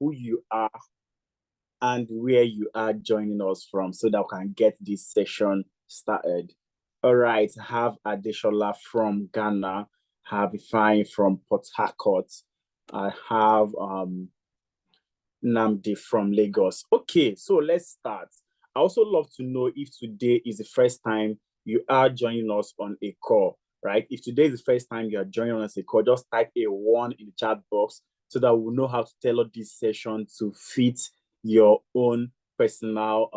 who you are and where you are joining us from so that we can get this session started. All right, I have Adeshola from Ghana, I have Ifeanyi from Port Harcourt, I have Namdi from Lagos. Okay, so let's start. I also love to know if today is the first time you are joining us on a call, right? If today is the first time you are joining us on a call, just type a 1 in the chat box so that we'll know how to tailor this session to fit your own personal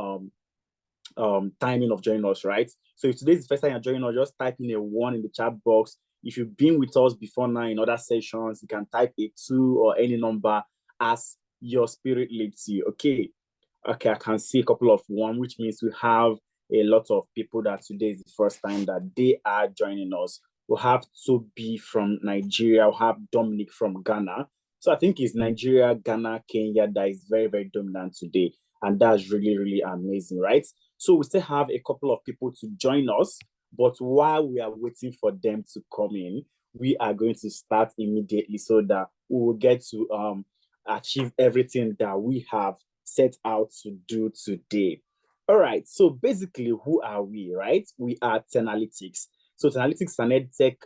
timing of joining us, right? So if today is the first time you're joining us, just type in a 1 in the chat box. If you've been with us before now in other sessions, you can type a 2 or any number as your spirit leads you. Okay. Okay, I can see a couple of 1, which means we have a lot of people that today is the first time that they are joining us. We'll have Toby from Nigeria, we'll have Dominic from Ghana. So I think it's Nigeria, Ghana, Kenya that is very, very dominant today. And that's really, really amazing, right? So we still have a couple of people to join us, but while we are waiting for them to come in, we are going to start immediately so that we will get to achieve everything that we have set out to do today. All right, so basically, who are we, right? We are Teralytics. So Teralytics is an edtech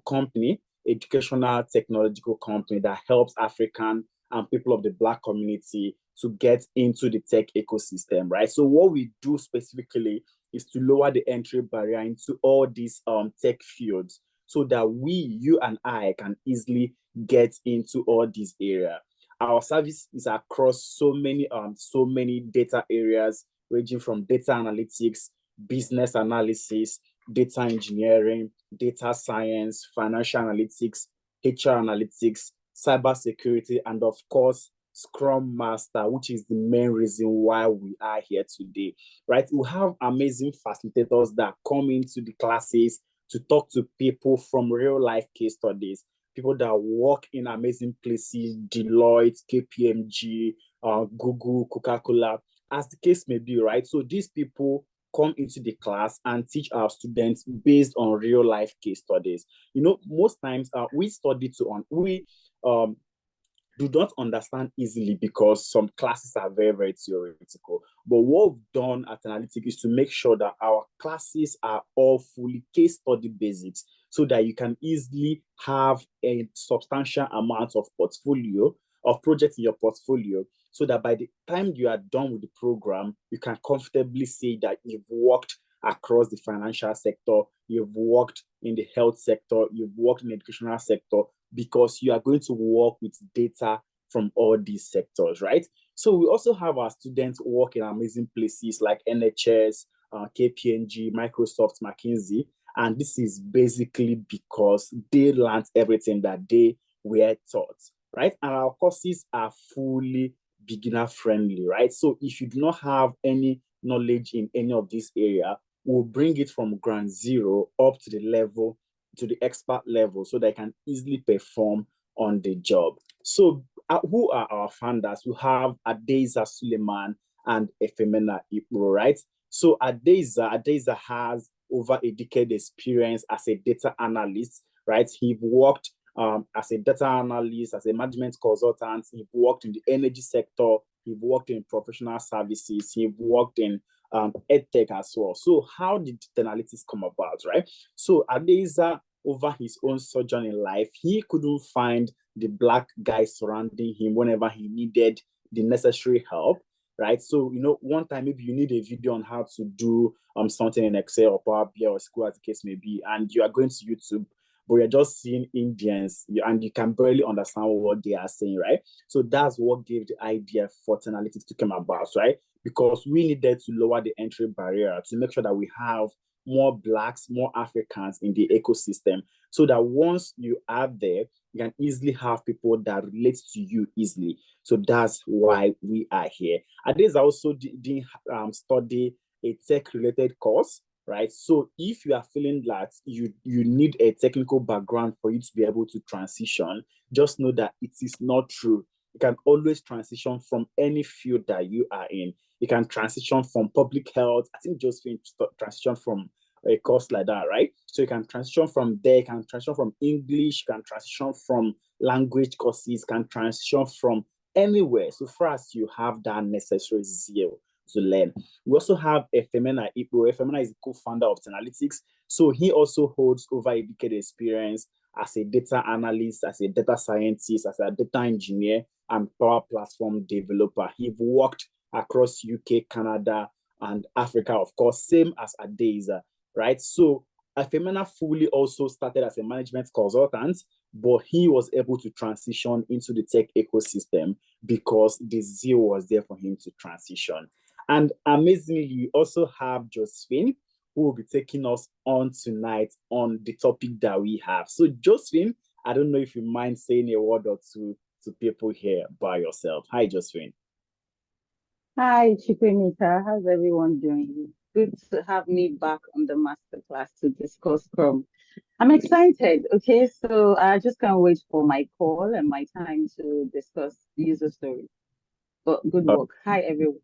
company, educational technological company that helps African and people of the Black community to get into the tech ecosystem, right? So what we do specifically is to lower the entry barrier into all these tech fields so that you and I can easily get into all these areas. Our service is across so many data areas, ranging from data analytics, business analysis, data engineering, data science, financial analytics, HR analytics, cybersecurity, and of course, Scrum Master, which is the main reason why we are here today, right? We have amazing facilitators that come into the classes to talk to people from real life case studies, people that work in amazing places, Deloitte, KPMG, Google, Coca-Cola, as the case may be, right? So these people come into the class and teach our students based on real life case studies. You know, most times we do not understand easily because some classes are very, very theoretical. But what we've done at Teralytics is to make sure that our classes are all fully case study basics so that you can easily have a substantial amount of portfolio, of projects in your portfolio, so that by the time you are done with the program, you can comfortably say that you've worked across the financial sector, you've worked in the health sector, you've worked in the educational sector, because you are going to work with data from all these sectors, right? So we also have our students work in amazing places like NHS, KPMG, Microsoft, McKinsey, and this is basically because they learned everything that they were taught, right? And our courses are fully beginner friendly, right? So if you do not have any knowledge in any of this area, we'll bring it from ground zero up to the expert level so they can easily perform on the job. So who are our founders? We have Adeiza Suleiman and Efemena Ipro, right? So Adeiza has over a decade experience as a data analyst, right? He worked as a data analyst, as a management consultant. He worked in the energy sector. He worked in professional services. He worked in EdTech as well. So how did Teralytics come about, right? So Adeiza, over his own sojourn in life, he couldn't find the Black guys surrounding him whenever he needed the necessary help, right? So, you know, one time maybe you need a video on how to do something in Excel or Power BI or SQL as the case may be, and you are going to YouTube, but you're just seeing Indians and you can barely understand what they are saying, right? So that's what gave the idea for Teralytics to come about, right? Because we needed to lower the entry barrier to make sure that we have more Blacks, more Africans in the ecosystem, so that once you are there, you can easily have people that relate to you easily. So that's why we are here. Adeiza also did study a tech-related course, right? So if you are feeling that you need a technical background for you to be able to transition, just know that it is not true. You can always transition from any field that you are in. You can transition from public health. I think Josephine transition from a course like that, right? So you can transition from there, you can transition from English, you can transition from language courses, you can transition from anywhere, so far as you have that necessary zeal to learn. We also have Efemena Ipo. Efemena is the co-founder of Teralytics. So he also holds over a decade experience as a data analyst, as a data scientist, as a data engineer, and Power Platform developer. He worked across UK, Canada, and Africa, of course, same as Adeza, right? So Efemena fully also started as a management consultant, but he was able to transition into the tech ecosystem because the zeal was there for him to transition. And amazingly, we also have Josephine, who will be taking us on tonight on the topic that we have. So, Josephine, I don't know if you mind saying a word or two to people here by yourself. Hi, Josephine. Hi, Chukwemeka. How's everyone doing? Good to have me back on the masterclass to discuss Scrum. I'm excited. Okay, so I just can't wait for my call and my time to discuss user stories. But good work. Hi, everyone.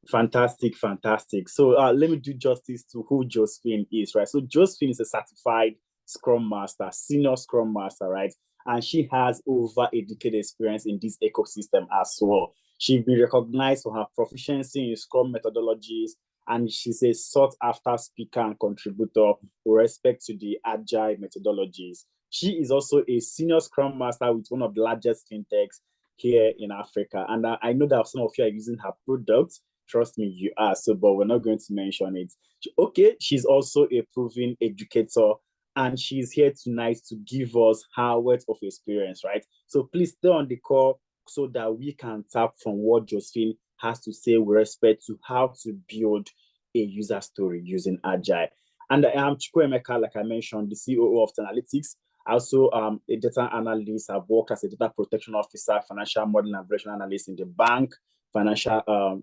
Fantastic, fantastic. So let me do justice to who Josephine is, right? So Josephine is a certified Scrum Master, senior Scrum Master, right? And she has over a decade experience in this ecosystem as well. She's been recognized for her proficiency in Scrum methodologies, and she's a sought-after speaker and contributor with respect to the Agile methodologies. She is also a senior Scrum Master with one of the largest fintechs here in Africa. And I know that some of you are using her products. Trust me, you are. So, but we're not going to mention it. Okay, she's also a proven educator, and she's here tonight to give us her words of experience, right? So please stay on the call so that we can tap from what Josephine has to say with respect to how to build a user story using Agile. And I am Chukwemeka, like I mentioned, the COO of Teralytics. Also, a data analyst. I've worked as a data protection officer, financial modeling and operation analyst in the bank, financial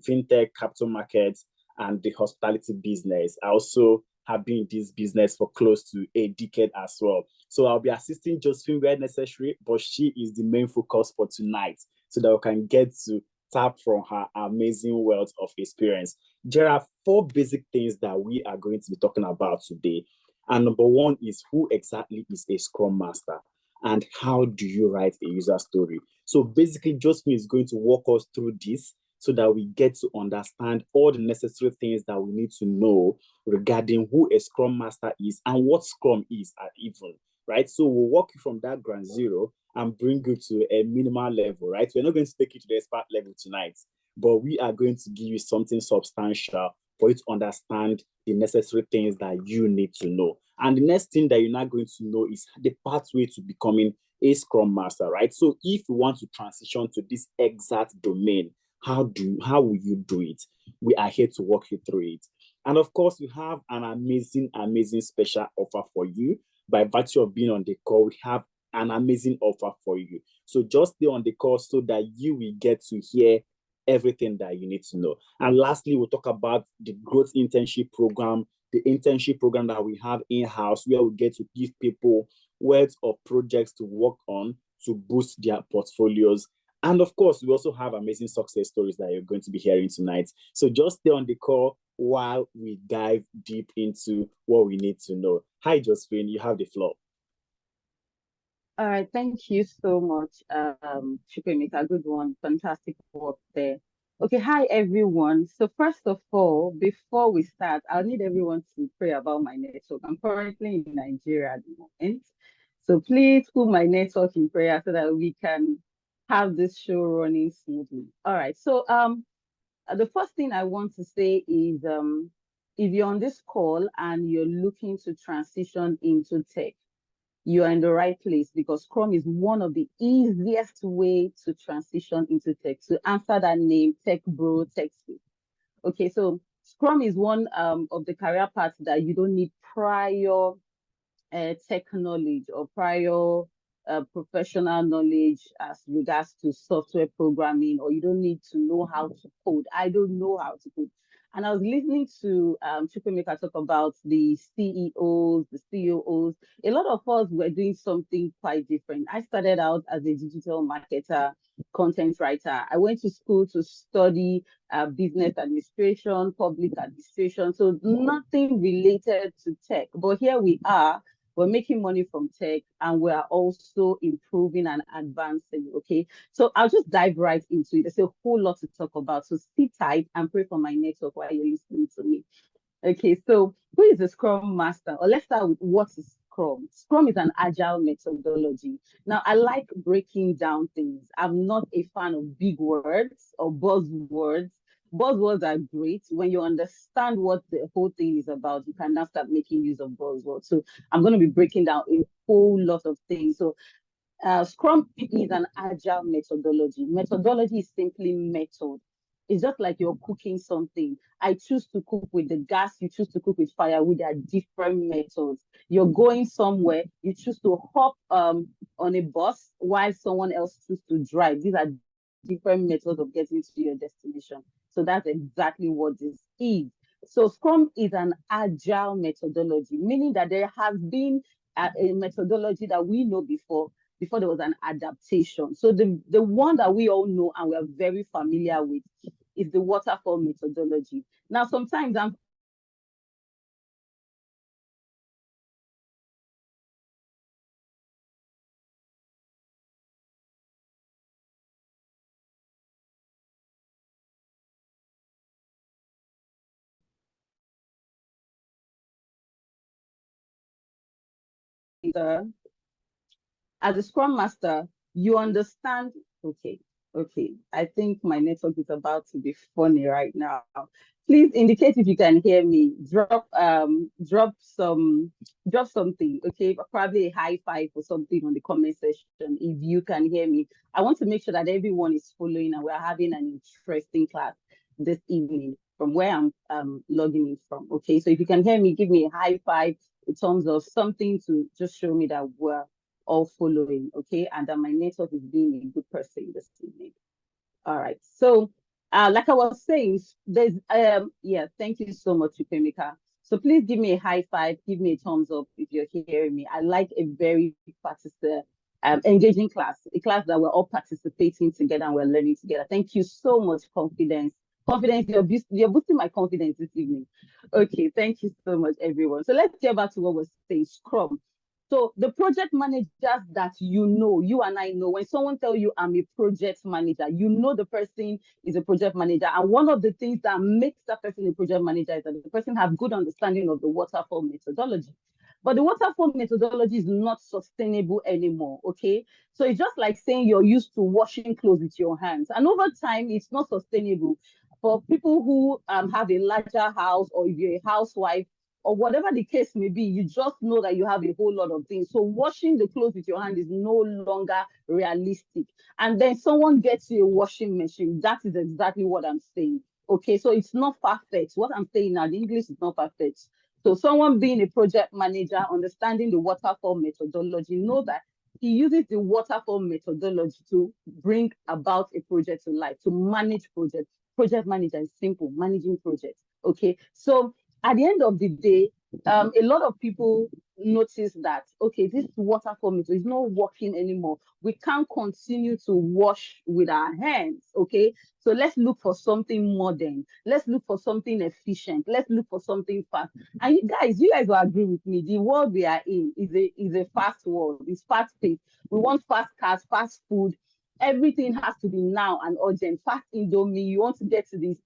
fintech, capital markets, and the hospitality business. I also have been in this business for close to a decade as well. So I'll be assisting Josephine where necessary, but she is the main focus for tonight so that we can get to tap from her amazing wealth of experience. There are 4 basic things that we are going to be talking about today. And number 1 is who exactly is a Scrum Master and how do you write a user story? So basically, Josephine is going to walk us through this so that we get to understand all the necessary things that we need to know regarding who a Scrum Master is and what Scrum is even, right? So we'll walk you from that ground zero and bring you to a minimal level, right? We're not going to take you to the expert level tonight, but we are going to give you something substantial for you to understand the necessary things that you need to know. And the next thing that you're not going to know is the pathway to becoming a Scrum Master, right? So if you want to transition to this exact domain, how will you do it? We are here to walk you through it. And of course, we have an amazing, amazing special offer for you. By virtue of being on the call, we have an amazing offer for you. So just stay on the call so that you will get to hear everything that you need to know. And lastly, we'll talk about the growth internship program, the internship program that we have in-house, where we get to give people words or projects to work on to boost their portfolios. And of course, we also have amazing success stories that you're going to be hearing tonight. So just stay on the call while we dive deep into what we need to know. Hi, Josephine, you have the floor. All right, thank you so much, Chukwemeka. Good one, fantastic work there. Okay, hi everyone. So first of all, before we start, I'll need everyone to pray about my network. I'm currently in Nigeria at the moment. So please put my network in prayer so that we can have this show running smoothly. All right, so the first thing I want to say is if you're on this call and you're looking to transition into tech, you are in the right place because Scrum is one of the easiest way to transition into tech. To answer that name, tech bro, tech speak. Okay, so Scrum is one of the career paths that you don't need prior tech knowledge or prior professional knowledge as regards to software programming, or you don't need to know how to code. I don't know how to code. And I was listening to Chukwemeka talk about the CEOs, the COOs. A lot of us were doing something quite different. I started out as a digital marketer, content writer. I went to school to study business administration, public administration, so nothing related to tech. But here we are we're making money from tech, and we're also improving and advancing. Okay, so I'll just dive right into it. There's a whole lot to talk about. So sit tight and pray for my network while you're listening to me. Okay, so who is a Scrum Master? Or let's start with what is Scrum. Scrum is an agile methodology. Now, I like breaking down things. I'm not a fan of big words or buzzwords. Buzzwords are great. When you understand what the whole thing is about, you can now start making use of buzzwords. So I'm going to be breaking down a whole lot of things. So Scrum is an agile methodology. Methodology is simply method. It's just like you're cooking something. I choose to cook with the gas, you choose to cook with firewood. There are different methods. You're going somewhere, you choose to hop on a bus while someone else chooses to drive. These are different methods of getting to your destination. So that's exactly what this is. So Scrum is an agile methodology, meaning that there has been a methodology that we know before there was an adaptation. So the one that we all know and we're very familiar with is the waterfall methodology. Now, sometimes I'm as a Scrum Master, you understand. Okay, okay. I think my network is about to be funny right now. Please indicate if you can hear me. Drop something. Okay, probably a high five or something on the comment section if you can hear me. I want to make sure that everyone is following and we're having an interesting class this evening from where I'm logging in from. Okay, so if you can hear me, give me a high five in terms of something to just show me that we're all following, okay? And that my network is being a good person this evening. All right. So, like I was saying, there's yeah, thank you so much, Chupemika. So please give me a high five, give me a thumbs up if you're hearing me. I like a very engaging class, a class that we're all participating together and we're learning together. Thank you so much, Confidence. Confidence, you're boosting my confidence this evening. Okay, thank you so much, everyone. So let's get back to what we're saying, Scrum. So the project managers that you know, you and I know, when someone tell you I'm a project manager, you know the person is a project manager. And one of the things that makes that person a project manager is that the person have good understanding of the waterfall methodology. But the waterfall methodology is not sustainable anymore, okay? So it's just like saying you're used to washing clothes with your hands. And over time, it's not sustainable. For people who have a larger house, or if you're a housewife, or whatever the case may be, you just know that you have a whole lot of things. So washing the clothes with your hand is no longer realistic. And then someone gets you a washing machine. That is exactly what I'm saying. Okay, so it's not perfect. What I'm saying now, the English is not perfect. So someone being a project manager, understanding the waterfall methodology, know that he uses the waterfall methodology to bring about a project to life, to manage projects. Project manager is simple, managing projects. Okay, so at the end of the day, a lot of people notice that, okay, this waterfall method is not working anymore. We can't continue to wash with our hands, okay? So let's look for something modern. Let's look for something efficient. Let's look for something fast. And you guys will agree with me. The world we are in is a fast world. It's fast paced. We want fast cars, fast food. Everything has to be now and urgent. Fast Indomie. You want to get to this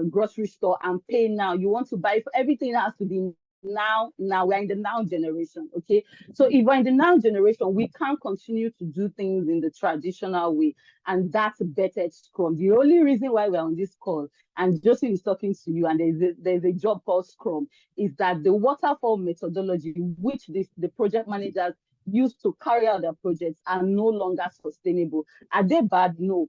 grocery store and pay now. You want to buy, everything has to be now. We're in the now generation. Okay, so if we're in the now generation, we can't continue to do things in the traditional way, and that's better Scrum. The only reason why we're on this call and Joseph is talking to you, and there's a job called Scrum, is that the waterfall methodology, which the project managers used to carry out their projects, are no longer sustainable. Are they bad? No.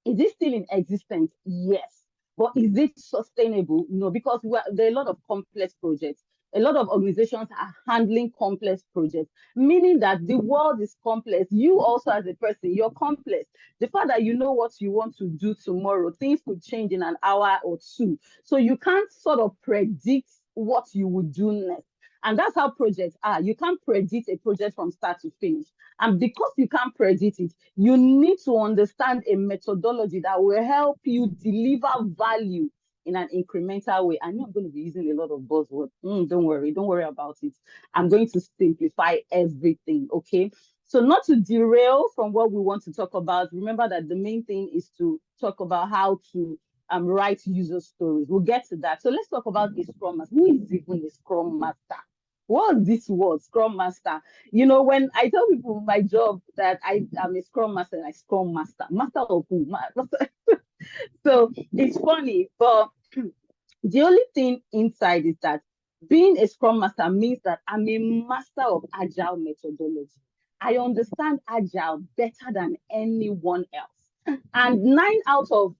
Is it still in existence? Yes. But is it sustainable? No, because there are a lot of complex projects. A lot of organizations are handling complex projects, meaning that the world is complex. You also, as a person, you're complex. The fact that you know what you want to do tomorrow, things could change in an hour or two. So you can't sort of predict what you would do next. And that's how projects are. You can't predict a project from start to finish. And because you can't predict it, you need to understand a methodology that will help you deliver value in an incremental way. I know I'm going to be using a lot of buzzwords. Don't worry about it. I'm going to simplify everything, okay? So not to derail from what we want to talk about, remember that the main thing is to talk about how to write user stories. We'll get to that. So let's talk about a Scrum Master. Who is even a Scrum Master? What's this word, Scrum Master? You know, when I tell people my job that I am a Scrum Master, like Scrum Master. Master of who? So it's funny, but the only thing inside is that being a Scrum Master means that I'm a master of agile methodology. I understand agile better than anyone else. And 9 out of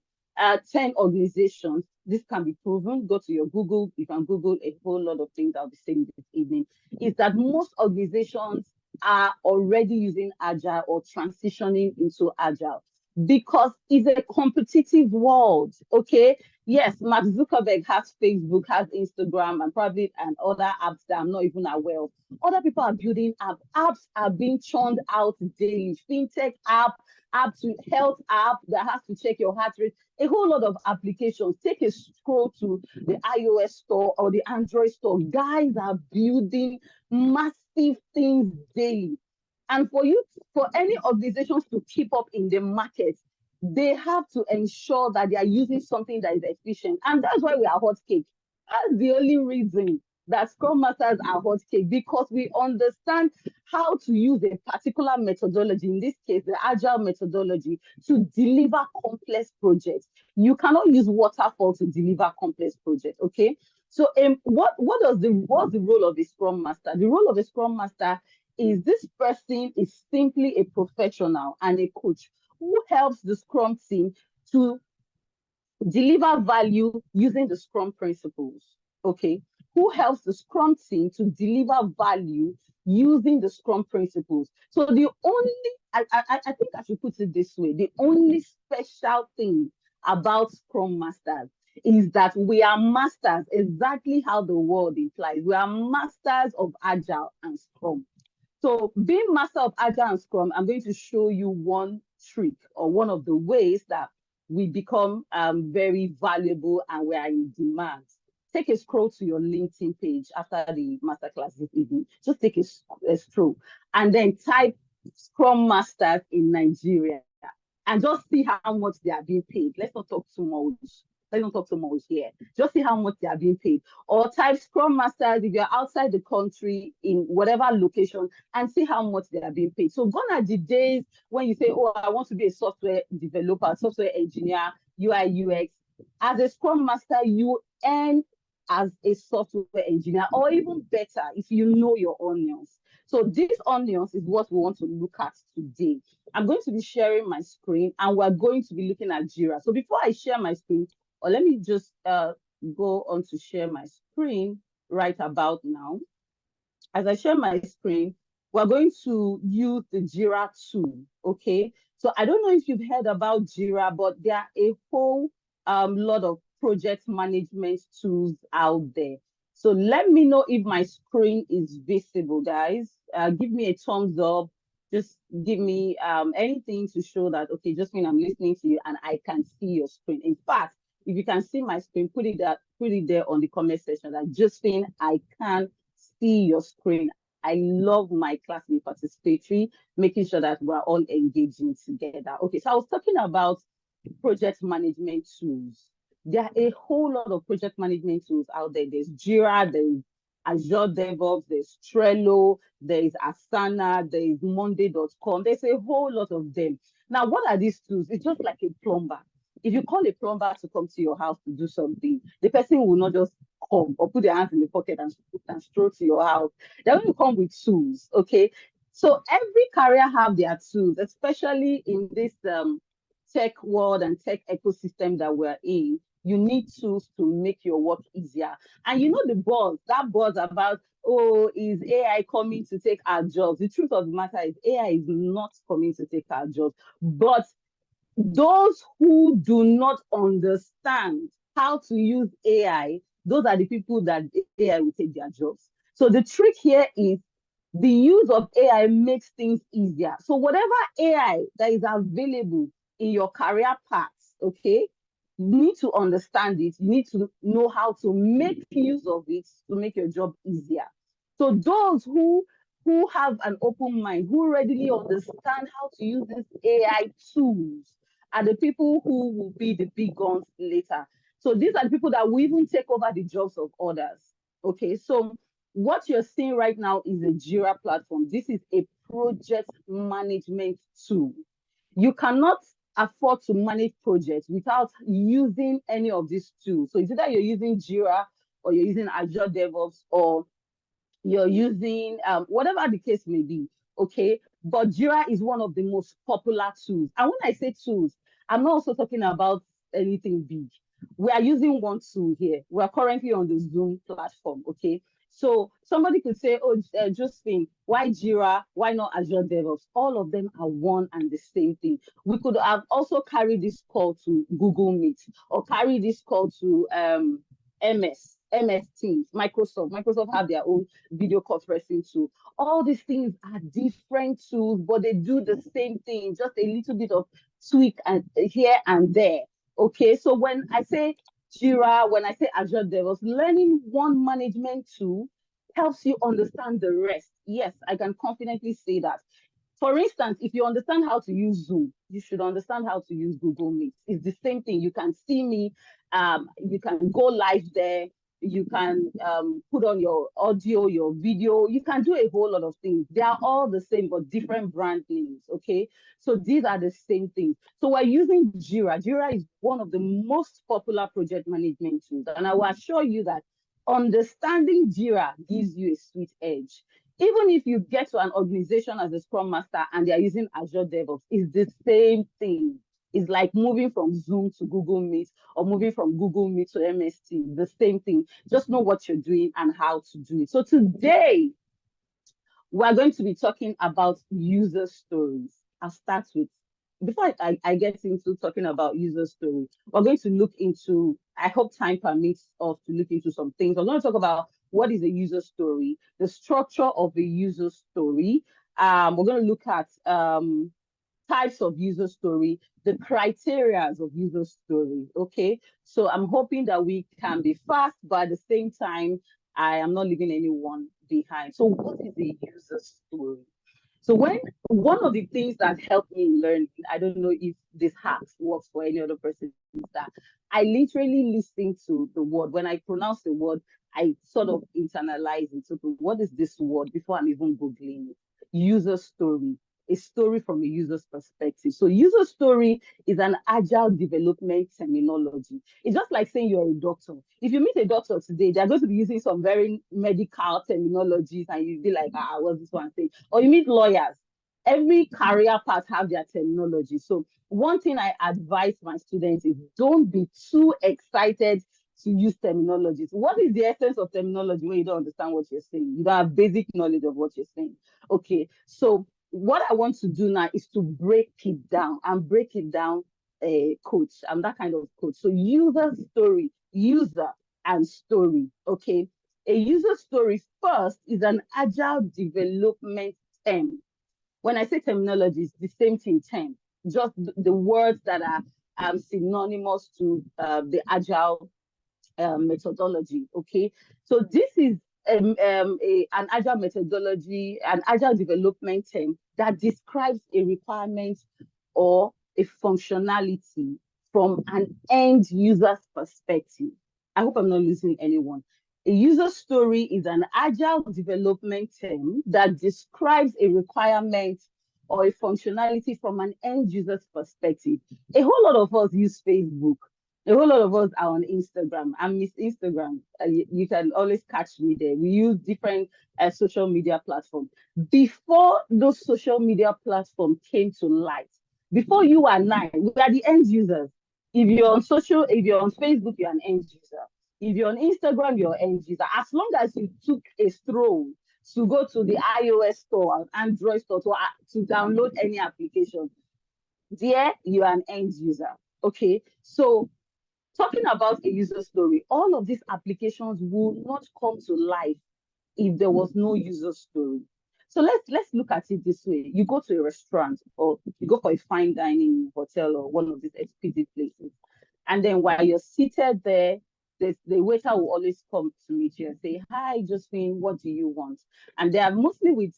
10 organizations, this can be proven. Go to your Google, you can Google a whole lot of things I'll be saying this evening, is that most organizations are already using agile or transitioning into agile because it's a competitive world. Okay, yes, Mark Zuckerberg has Facebook, has Instagram, and probably and other apps that I'm not even aware of. Other people are building apps. Apps are being churned out daily. Fintech app to health app that has to check your heart rate. A whole lot of applications. Take a scroll to the iOS store or the Android store. Guys are building massive things daily. And for any organizations to keep up in the market, they have to ensure that they are using something that is efficient. And that's why we are hot cake. That's the only reason that Scrum Masters are hot cake, because we understand how to use a particular methodology, in this case, the agile methodology, to deliver complex projects. You cannot use waterfall to deliver complex projects, okay? So what's the role of a Scrum Master? The role of a Scrum Master is this person is simply a professional and a coach who helps the Scrum team to deliver value using the Scrum principles, okay? Who helps the Scrum team to deliver value using the Scrum principles. So the only, I think I should put it this way, the only special thing about Scrum Masters is that we are masters, exactly how the word implies. We are masters of Agile and Scrum. So being master of Agile and Scrum, I'm going to show you one trick or one of the ways that we become very valuable and we are in demand. Take a scroll to your LinkedIn page after the masterclass this evening. Just take a scroll and then type Scrum Masters in Nigeria and just see how much they are being paid. Let's not talk too much. Let's not talk too much here. Just see how much they are being paid. Or type Scrum Masters if you're outside the country in whatever location and see how much they are being paid. So gone are the days when you say, oh, I want to be a software developer, software engineer, UI, UX. As a Scrum Master, you earn as a software engineer, or even better, if you know your onions. So these onions is what we want to look at today. I'm going to be sharing my screen and we're going to be looking at Jira. So before I share my screen, or let me just go on to share my screen right about now. As I share my screen, we're going to use the Jira tool, okay? So I don't know if you've heard about Jira, but there are a whole lot of project management tools out there. So let me know if my screen is visible, guys. Give me a thumbs up. Just give me anything to show that, okay, just when I'm listening to you and I can see your screen. In fact, if you can see my screen, put it there on the comment section that Josephine, I can see your screen. I love my class being participatory, making sure that we're all engaging together. Okay, so I was talking about project management tools. There are a whole lot of project management tools out there. There's Jira, there's Azure DevOps, there's Trello, there's Asana, there's Monday.com. There's a whole lot of them. Now, what are these tools? It's just like a plumber. If you call a plumber to come to your house to do something, the person will not just come or put their hands in the pocket and stroll to your house. They're going to come with tools, okay? So every career have their tools, especially in this tech world and tech ecosystem that we're in. You need tools to make your work easier. And you know that buzz about, oh, is AI coming to take our jobs? The truth of the matter is AI is not coming to take our jobs. But those who do not understand how to use AI, those are the people that AI will take their jobs. So the trick here is the use of AI makes things easier. So whatever AI that is available in your career paths, okay, need to understand it. You need to know how to make use of it to make your job easier. So those who have an open mind, who readily understand how to use these AI tools, are the people who will be the big guns later. So these are the people that will even take over the jobs of others. Okay, so what you're seeing right now is a Jira platform. This is a project management tool. You cannot afford to manage projects without using any of these tools. So it's either you're using Jira or you're using Azure DevOps or you're using whatever the case may be, okay? But Jira is one of the most popular tools. And when I say tools, I'm not also talking about anything big. We are using one tool here. We're currently on the Zoom platform, okay? So somebody could say, oh, Justine, why Jira? Why not Azure DevOps? All of them are one and the same thing. We could have also carried this call to Google Meet or carry this call to MS Teams, Microsoft. Microsoft have their own video conferencing tool. All these things are different tools, but they do the same thing, just a little bit of tweak and here and there. Okay, so when I say Jira, when I say Azure DevOps, learning one management tool helps you understand the rest. Yes, I can confidently say that. For instance, if you understand how to use Zoom, you should understand how to use Google Meet. It's the same thing. You can see me, you can go live there, you can put on your audio, your video, you can do a whole lot of things. They are all the same, but different brand names, okay? So these are the same things. So we're using Jira. Jira is one of the most popular project management tools. And I will assure you that understanding Jira gives you a sweet edge. Even if you get to an organization as a Scrum Master and they're using Azure DevOps, it's the same thing. It's like moving from Zoom to Google Meet or moving from Google Meet to MS Teams, the same thing. Just know what you're doing and how to do it. So today, we're going to be talking about user stories. I'll start with, before I get into talking about user story, we're going to look into, I hope time permits us to look into some things. I'm going to talk about what is a user story, the structure of a user story. We're going to look at types of user story, the criteria of user story. Okay, so I'm hoping that we can be fast, but at the same time, I am not leaving anyone behind. So, what is a user story? So, when one of the things that helped me in learning, I don't know if this hack works for any other person, is that I literally listen to the word. When I pronounce the word, I sort of internalize it. So, what is this word before I'm even Googling it? User story, a story from a user's perspective. So user story is an agile development terminology. It's just like saying you're a doctor. If you meet a doctor today, they're going to be using some very medical terminologies and you'll be like, what's this one saying? Or you meet lawyers. Every career path have their terminology. So one thing I advise my students is don't be too excited to use terminologies. What is the essence of terminology when you don't understand what you're saying? You don't have basic knowledge of what you're saying. Okay, so what I want to do now is to break it down and break it down coach. I'm that kind of coach. So user story, user and story. Okay. A user story first is an agile development term. When I say terminology, it's the same thing, term. Just the words that are synonymous to the agile methodology. Okay. So this is an agile methodology, an agile development term that describes a requirement or a functionality from an end user's perspective. I hope I'm not losing anyone. A user story is an agile development term that describes a requirement or a functionality from an end user's perspective. A whole lot of us use Facebook. A whole lot of us are on Instagram. I miss Instagram. You can always catch me there. We use different social media platforms. Before those social media platforms came to light, before you and I, we are the end users. If you're on Facebook, you're an end user. If you're on Instagram, you're an end user. As long as you took a stroll to go to the iOS store and Android store to download any application, there you are an end user. Okay, so talking about a user story, all of these applications will not come to life if there was no user story. So let's look at it this way. You go to a restaurant or you go for a fine dining hotel or one of these exquisite places, And then while you're seated there, the waiter will always come to meet you and say, "Hi, Josephine, what do you want?" And they are mostly with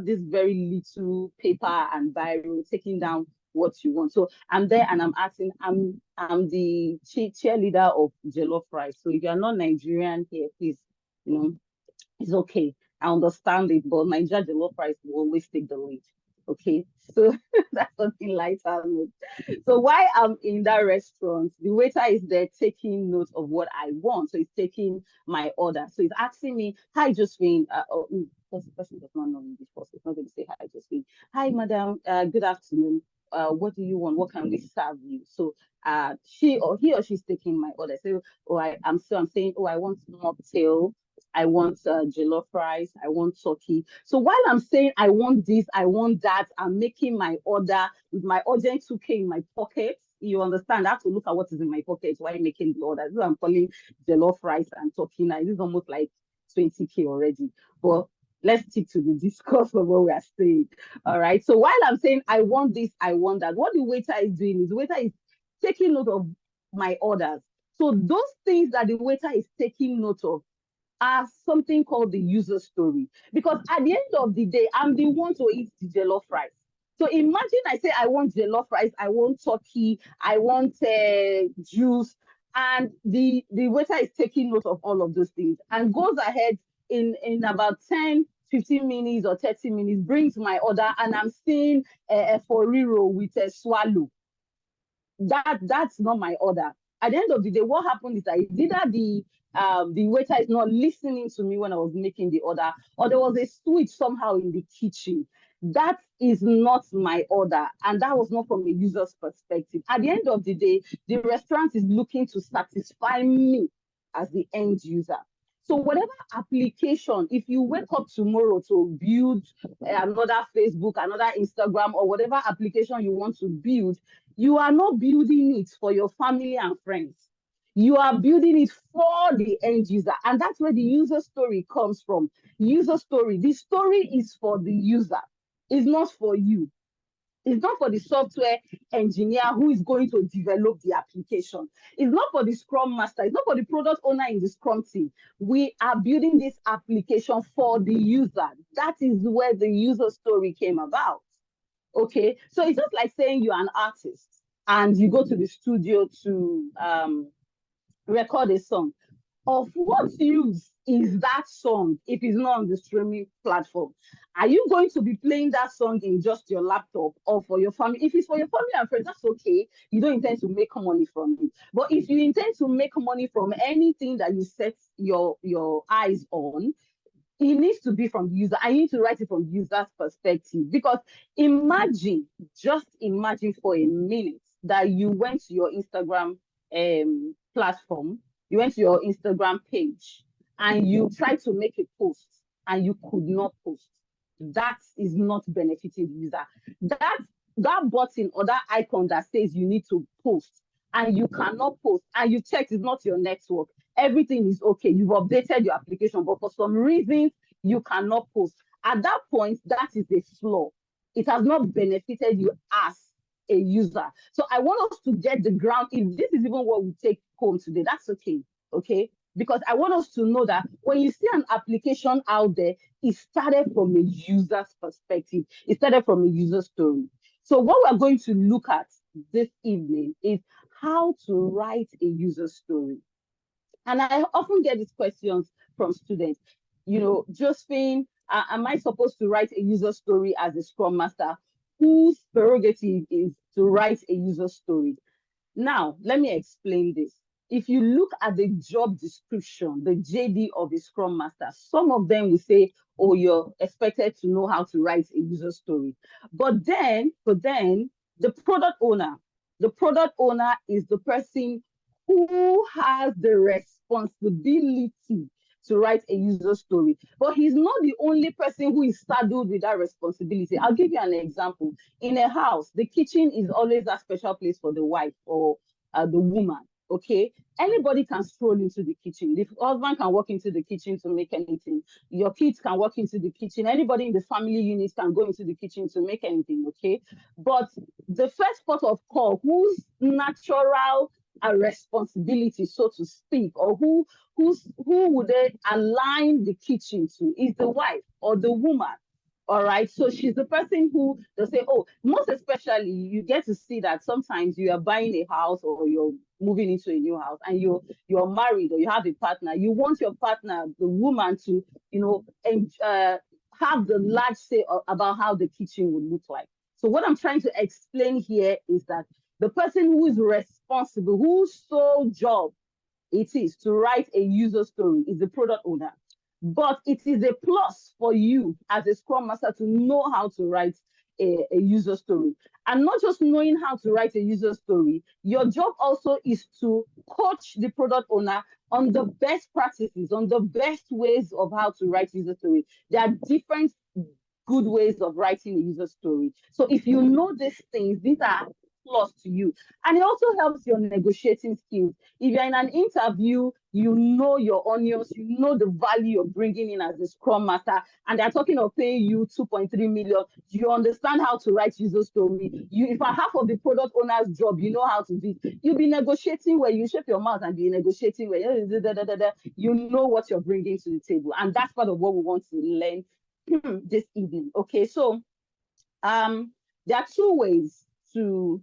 this very little paper and biro, taking down what you want. So I'm there and I'm asking, I'm the cheerleader of jollof rice. So if you're not Nigerian here, please, you know, it's okay. I understand it, but Nigeria jollof rice will always take the lead. Okay, so that's something lighter. So while I'm in that restaurant, the waiter is there taking note of what I want. So he's taking my order. So he's asking me, "Hi, Josephine." Because the person does not know English, so it's not going to say hi, Josephine. "Hi, madam. Good afternoon. What do you want? What can we serve you?" So he or she's taking my order. So I'm saying, "Oh, I want mocktail. I want jollof rice. I want turkey." So while I'm saying I want this, I want that, I'm making my order with my urgent 2K in my pocket. You understand? I have to look at what is in my pocket while making the order. So I'm calling jollof rice and turkey now. This is almost like 20K already. But let's stick to the discourse of what we are saying. All right. So while I'm saying I want this, I want that, what the waiter is doing is the waiter is taking note of my orders. So those things that the waiter is taking note of are something called the user story. Because at the end of the day, I'm the one to eat the jollof rice. So imagine I say I want jollof rice, I want turkey, I want juice, and the waiter is taking note of all of those things and goes ahead in about 10, 15 minutes or 30 minutes, brings my order, and I'm seeing a foriro with a swallow. That's not my order. At the end of the day, what happened is that either the waiter is not listening to me when I was making the order, or there was a switch somehow in the kitchen. That is not my order, and that was not from a user's perspective. At the end of the day, the restaurant is looking to satisfy me as the end user. So whatever application, if you wake up tomorrow to build another Facebook, another Instagram, or whatever application you want to build, you are not building it for your family and friends. You are building it for the end user. And that's where the user story comes from. User story. The story is for the user. It's not for you. It's not for the software engineer who is going to develop the application. It's not for the Scrum master. It's not for the product owner in the Scrum team. We are building this application for the user. That is where the user story came about. Okay, so it's just like saying you're an artist and you go to the studio to record a song. Of what use is that song if it's not on the streaming platform? Are you going to be playing that song in just your laptop or for your family? If it's for your family and friends, that's okay. You don't intend to make money from it. But if you intend to make money from anything that you set your eyes on, it needs to be from the user. I need to write it from the user's perspective. Because just imagine for a minute that you went to your Instagram platform, you went to your Instagram page, and you tried to make a post and you could not post. That is not benefiting the user. That button or that icon that says you need to post and you cannot post, and you checked it's not your network, everything is okay, you've updated your application, but for some reasons you cannot post. At that point, that is a flaw. It has not benefited you as a user. So I want us to get the ground. If this is even what we take home today, that's okay. Okay. Because I want us to know that when you see an application out there, it started from a user's perspective. It started from a user story. So what we're going to look at this evening is how to write a user story. And I often get these questions from students. Josephine, am I supposed to write a user story as a Scrum Master? Whose prerogative is to write a user story? Now, let me explain this. If you look at the job description, the JD of a Scrum Master, some of them will say, oh, you're expected to know how to write a user story. But then, the product owner is the person who has the responsibility to write a user story. But he's not the only person who is saddled with that responsibility. I'll give you an example. In a house, the kitchen is always a special place for the wife or the woman. Okay, anybody can stroll into the kitchen. The husband can walk into the kitchen to make anything. Your kids can walk into the kitchen. Anybody in the family unit can go into the kitchen to make anything. Okay, but the first port of call, whose natural a responsibility, so to speak, or who would they align the kitchen to? Is the wife or the woman? All right. So she's the person who they say, oh, most especially you get to see that sometimes you are buying a house or you're moving into a new house and you're married or you have a partner. You want your partner, the woman, to, have the large say about how the kitchen would look like. So what I'm trying to explain here is that the person who is responsible, whose sole job it is to write a user story, is the product owner. But it is a plus for you as a Scrum Master to know how to write a user story. And not just knowing how to write a user story, your job also is to coach the product owner on the best practices, on the best ways of how to write user story. There are different good ways of writing a user story. So if you know these things, these are plus to you. And it also helps your negotiating skills. If you're in an interview, you know your onions, you know the value you're bringing in as a Scrum Master, and they're talking of paying you 2.3 million. You understand how to write user story. If a half of the product owner's job, you know how to do it. You'll be negotiating where you shape your mouth and be negotiating where you know what you're bringing to the table. And that's part of what we want to learn this evening. Okay, so there are two ways to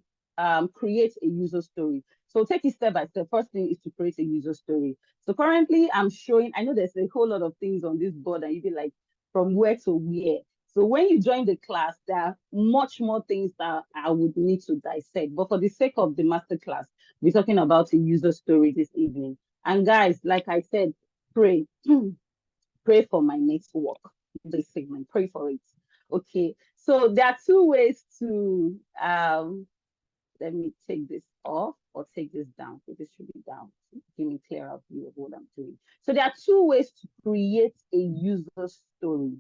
create a user story. So take it step by step. First thing is to create a user story. So currently I'm showing, I know there's a whole lot of things on this board and you'd be like, from where to where? So when you join the class, there are much more things that I would need to dissect. But for the sake of the masterclass, we're talking about a user story this evening. And guys, like I said, pray. Pray for my next work, this segment, pray for it. Okay, so there are two ways to, let me take this off or take this down. So this should be down. Give me a clearer view of what I'm doing. So there are two ways to create a user story.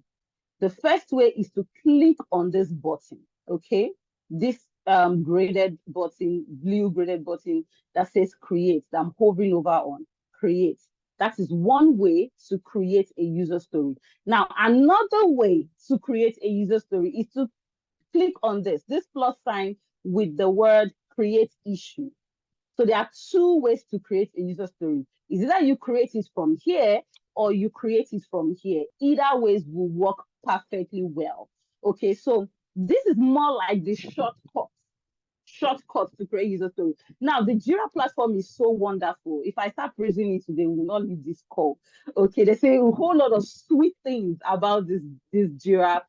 The first way is to click on this button, okay? This graded button, blue graded button that says create, that I'm hovering over on, create. That is one way to create a user story. Now, another way to create a user story is to click on this plus sign with the word create issue. So there are two ways to create a user story. Is either you create it from here or you create it from here. Either ways will work perfectly well. Okay, so this is more like the shortcut to create user story. Now, the Jira platform is so wonderful. If I start praising it today, we will not leave this call. Okay, they say a whole lot of sweet things about this Jira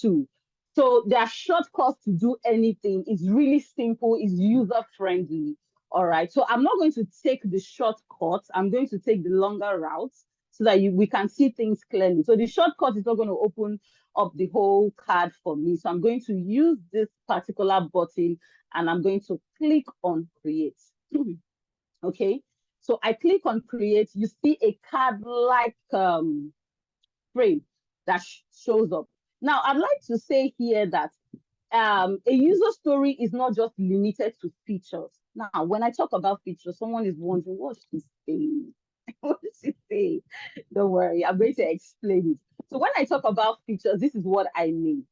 tool. So there are shortcuts to do anything. It's really simple. It's user friendly. All right. So I'm not going to take the shortcuts. I'm going to take the longer routes so that we can see things clearly. So the shortcut is not going to open up the whole card for me. So I'm going to use this particular button and I'm going to click on create. Okay. So I click on create. You see a card-like frame that shows up. Now, I'd like to say here that a user story is not just limited to features. Now, when I talk about features, someone is wondering, what's she saying? What does she say? Don't worry, I'm going to explain it. So when I talk about features, this is what I mean.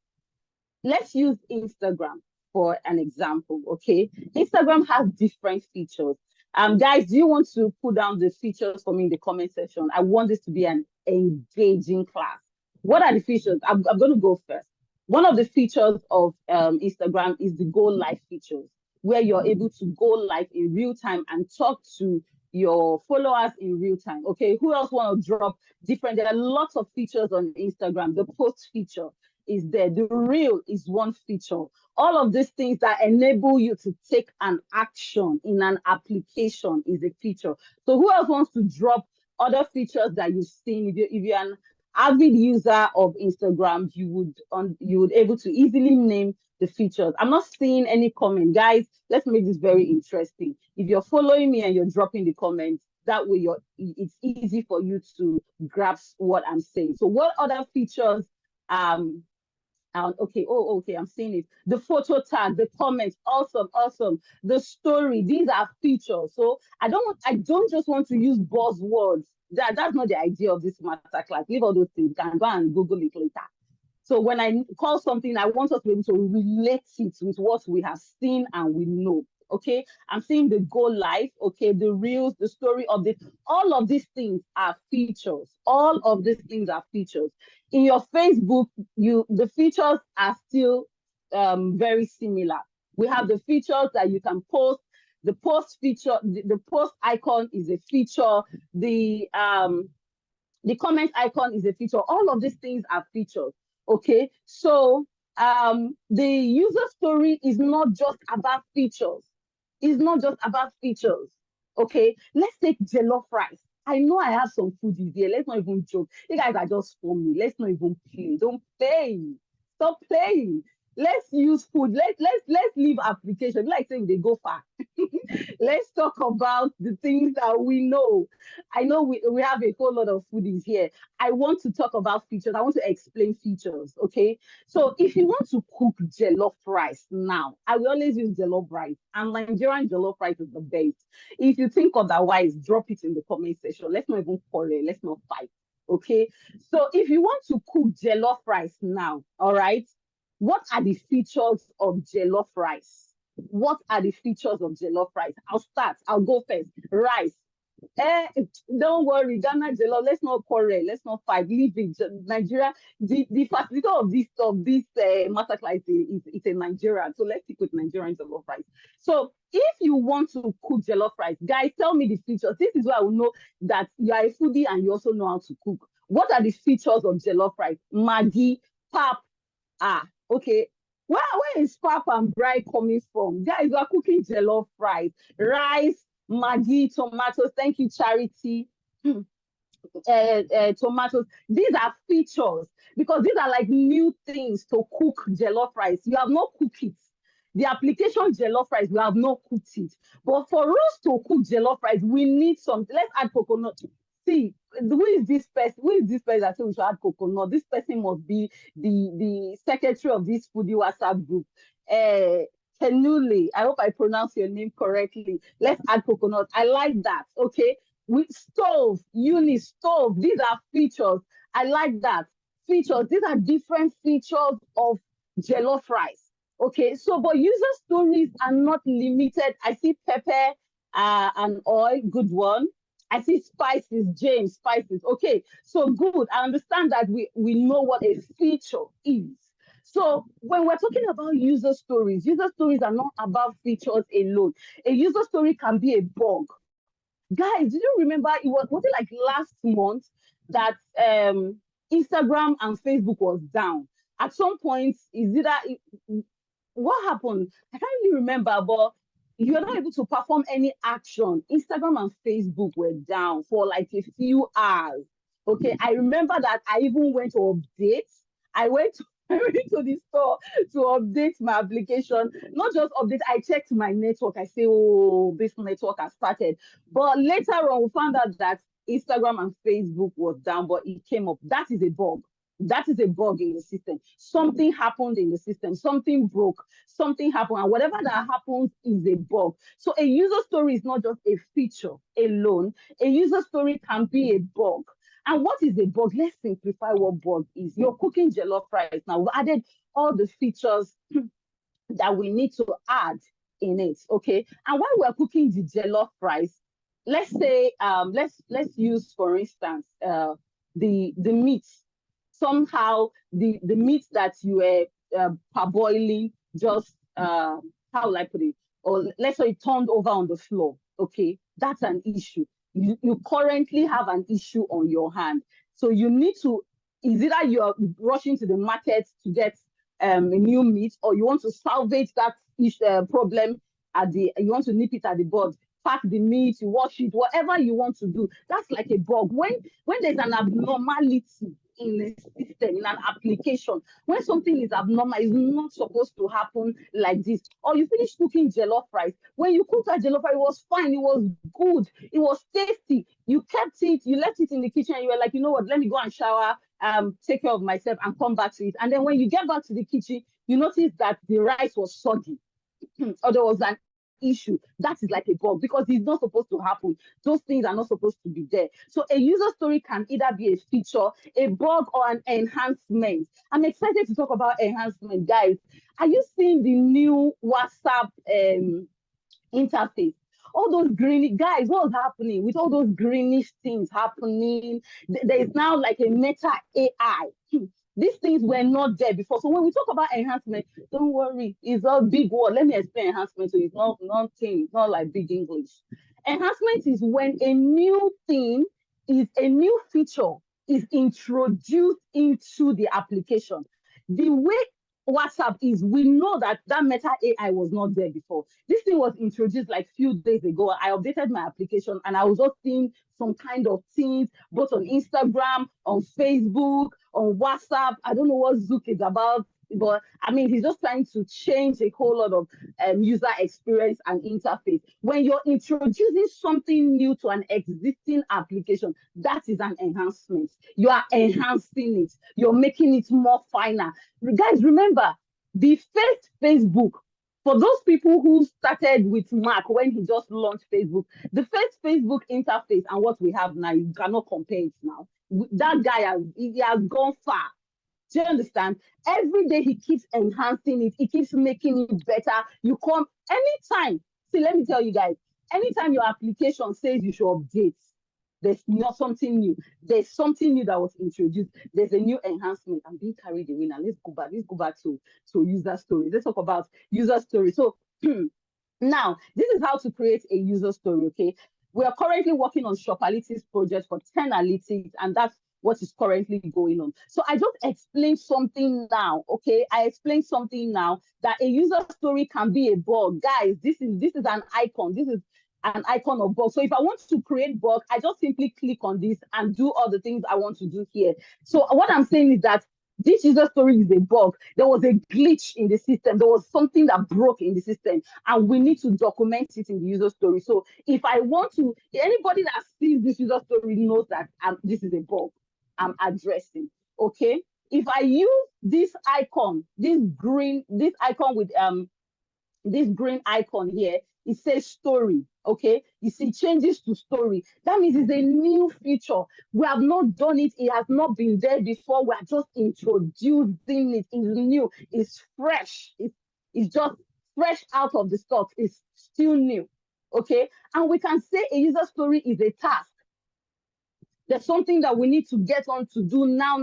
Let's use Instagram for an example, okay? Instagram has different features. Guys, do you want to put down the features for me in the comment section? I want this to be an engaging class. What are the features? I'm going to go first. One of the features of Instagram is the go live features, where you're able to go live in real time and talk to your followers in real time. Okay, who else want to drop different? There are lots of features on Instagram. The post feature is there. The reel is one feature. All of these things that enable you to take an action in an application is a feature. So who else wants to drop other features that you've seen? If you're an avid user of Instagram, you would able to easily name the features. I'm not seeing any comment. Guys, let's make this very interesting. If you're following me and you're dropping the comments, that way it's easy for you to grasp what I'm saying. So what other features okay, okay, I'm seeing it. The photo tag, the comments, awesome. The story, these are features. So I don't just want to use buzzwords. That's not the idea of this masterclass. Leave all those things. You can go and Google it later. So when I call something, I want us to be able to relate it with what we have seen and we know. okay? I'm seeing the go live, okay? The reels, the story of this, all of these things are features. All of these things are features. In your Facebook, the features are still very similar. We have the features that you can post. The post feature, the post icon is a feature. The comment icon is a feature. All of these things are features. Okay, so the user story is not just about features. It's not just about features. Okay, let's take jollof rice. I know I have some foodies here. Let's not even joke. You guys are just for me. Let's not even play. Don't play. Stop playing. Let's use food. Let's leave application. Like saying they go far. Let's talk about the things that we know. I know we have a whole lot of foodies here. I want to talk about features. I want to explain features, okay? So if you want to cook jollof rice now, I will always use jollof rice, and Nigerian jollof rice is the best. If you think otherwise, drop it in the comment section. Let's not even quarrel. Let's not fight, okay? So if you want to cook jollof rice now, all right, what are the features of jollof rice? What are the features of jollof rice? I'll start. I'll go first. Rice. Eh, don't worry, Ghana jollof. Let's not quarrel. Let's not fight. Leave it. Nigeria. The facilitator of this masterclass is a Nigerian. So let's stick with Nigerian jollof rice. So if you want to cook jollof rice, guys, tell me the features. This is where I will know that you are a foodie and you also know how to cook. What are the features of jollof rice? Maggi, pap. Okay. Where is pap and bride coming from? Guys, we are cooking jollof rice, Maggi, tomatoes. Thank you, Charity. Tomatoes. These are features because these are like new things to cook jollof rice. You have not cooked it. The application jollof rice, we have not cooked it. But for us to cook jollof rice, we need something. Let's add coconut. See, who is this person? Who is this person that said we should add coconut? This person must be the secretary of this foodie WhatsApp group. Kenuli, I hope I pronounce your name correctly. Let's add coconut. I like that. Okay. With stove, unit, stove. These are features. I like that. Features. These are different features of jollof rice. Okay. So, but user stories are not limited. I see pepper and oil. Good one. I see spices, James, spices. Okay, so good. I understand that we know what a feature is. So when we're talking about user stories are not about features alone. A user story can be a bug. Guys, did you remember was it like last month that Instagram and Facebook was down? At some point, is it that what happened? I can't really remember, but you're not able to perform any action. Instagram and Facebook were down for like a few hours. Okay, I remember that I even went to update. I went to, I went to the store to update my application. Not just update, I checked my network. I say, oh, this network has started. But later on, we found out that Instagram and Facebook was down, but it came up. That is a bug. That is a bug in the system. Something happened in the system. Something broke. Something happened. And whatever that happens is a bug. So a user story is not just a feature alone. A user story can be a bug. And what is a bug? Let's simplify what bug is. You're cooking jollof rice. Now, we've added all the features that we need to add in it. Okay. And while we're cooking the jollof rice, let's say, let's use, for instance, the meat. Somehow the meat that you were parboiling just how will I put it? Or let's say it turned over on the floor. Okay, that's an issue. You currently have an issue on your hand. So you need to, is either you're rushing to the market to get a new meat, or you want to salvage that problem you want to nip it at the bud, pack the meat, you wash it, whatever you want to do. That's like a bug. When there's an abnormality in a system, in an application, when something is abnormal, it's not supposed to happen like this. Or you finish cooking jollof rice. When you cook that jollof rice, it was fine, it was good, it was tasty. You kept it, you left it in the kitchen, and you were like, you know what, let me go and shower, take care of myself and come back to it. And then when you get back to the kitchen, you notice that the rice was soggy or there was an issue. That is like a bug because it's not supposed to happen. Those things are not supposed to be there. So a user story can either be a feature, a bug, or an enhancement. I'm excited to talk about enhancement, guys. Are you seeing the new WhatsApp interface. All those green guys, what's happening with all those greenish things happening? There is now like a meta AI. These things were not there before. So when we talk about enhancement, don't worry, it's a big word. Let me explain enhancement. So it's not nothing, it's not like big English. Enhancement is when a new thing is a new feature is introduced into the application. The way WhatsApp is, we know that that Meta AI was not there before. This thing was introduced like few days ago. I updated my application and I was just seeing some kind of things, both on Instagram, on Facebook, on WhatsApp. I don't know what Zook is about, but I mean, he's just trying to change a whole lot of user experience and interface. When you're introducing something new to an existing application, that is an enhancement. You are enhancing it. You're making it more finer. Guys, remember, the first Facebook, for those people who started with Mark when he just launched Facebook, the first Facebook interface and what we have now, you cannot compare it now. That guy he has gone far. Do you understand? Every day he keeps enhancing it, he keeps making it better. You come anytime. See, let me tell you guys, anytime your application says you should update, there's not something new. There's something new that was introduced. There's a new enhancement. I'm being carried away now. Let's go back. Let's go back to user stories. Let's talk about user stories. So now, this is how to create a user story, okay? We are currently working on Teralytics project for Teralytics, and that's what is currently going on. So I just explained something now, okay? I explained something now that a user story can be a bug. Guys, this is an icon. This is an icon of bug. So if I want to create bug, I just simply click on this and do all the things I want to do here. So what I'm saying is that this user story is a bug. There was a glitch in the system. There was something that broke in the system, and we need to document it in the user story. So if I want to, anybody that sees this user story knows that this is a bug I'm addressing. Okay. If I use this icon, this icon with this green icon here, it says story. Okay, you see changes to story. That means it's a new feature. We have not done it. It has not been there before. We are just introducing it. It's new. It's fresh. It's just fresh out of the stock. It's still new. Okay, and we can say a user story is a task. There's something that we need to get on to do now,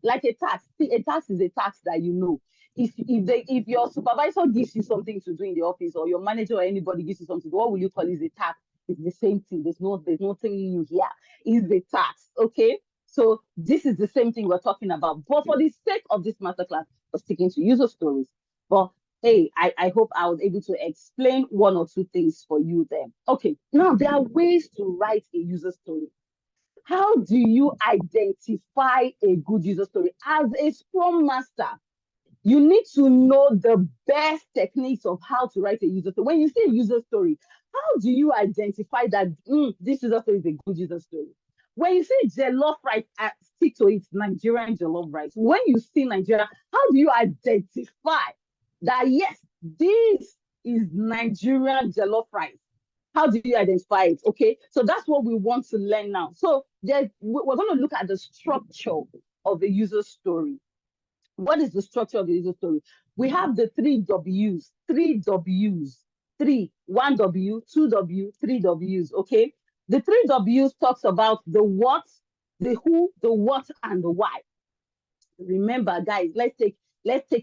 like a task. See, a task is a task that you know. If your supervisor gives you something to do in the office, or your manager or anybody gives you something, what will you call it? A task? It's the same thing. There's nothing new here. It's the task. Okay. So this is the same thing we're talking about. But for the sake of this masterclass, we're sticking to user stories. But hey, I hope I was able to explain one or two things for you there. Okay. Now there are ways to write a user story. How do you identify a good user story? As a Scrum Master, you need to know the best techniques of how to write a user story. When you say user story, how do you identify that this user story is a good user story? When you say jollof rice, stick to it, Nigerian jollof rice. When you see Nigeria, how do you identify that, yes, this is Nigerian jollof rice? How do you identify it? Okay, so that's what we want to learn now. So we're going to look at the structure of the user story. What is the structure of the user story? We have the three W's, one W, two W, three W's, okay? The three W's talks about the what, the who, the what, and the why. Remember, guys, let's take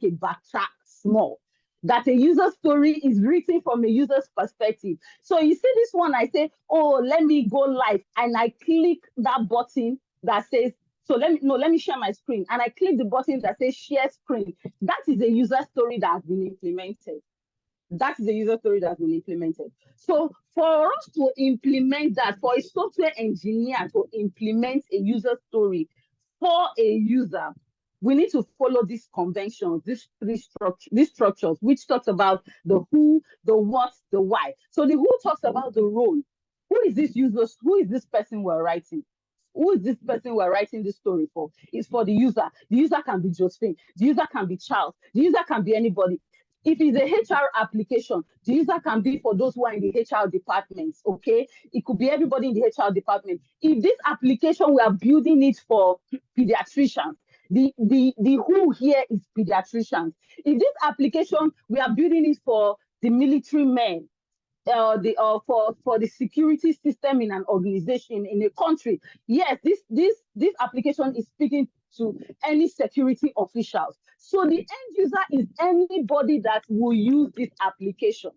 a backtrack small. That a user story is written from a user's perspective. So you see this one, I say, oh, let me go live, and I click that button that says, so let me share my screen, and I click the button that says share screen. That is a user story that has been implemented. That is a user story that has been implemented. So for us to implement that, for a software engineer to implement a user story for a user, we need to follow these conventions, these structures, which talks about the who, the what, the why. So the who talks about the role. Who is this user? Who is this person we're writing? Who is this person we're writing this story for? It's for the user. The user can be Josephine. The user can be Charles. The user can be anybody. If it's a HR application, the user can be for those who are in the HR departments, okay? It could be everybody in the HR department. If this application, we are building it for pediatricians, the who here is pediatricians. If this application, we are building it for the military men, for the security system in an organization, in a country. Yes, this application is speaking to any security officials. So the end user is anybody that will use this application.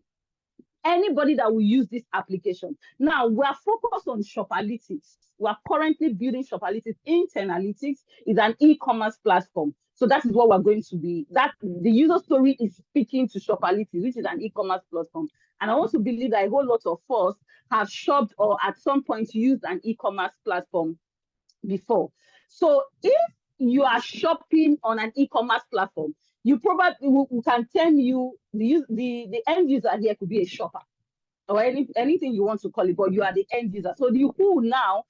Anybody that will use this application. Now, we are focused on Shopperlytics. We are currently building Shopperlytics. Teralytics is an e-commerce platform. So that is what we're going to be. That the user story is speaking to Shopperlytics, which is an e-commerce platform. And I also believe that a whole lot of us have shopped or at some point used an e-commerce platform before. So if you are shopping on an e-commerce platform, you probably we can tell you the end user here could be a shopper or anything you want to call it, but you are the end user. So the who now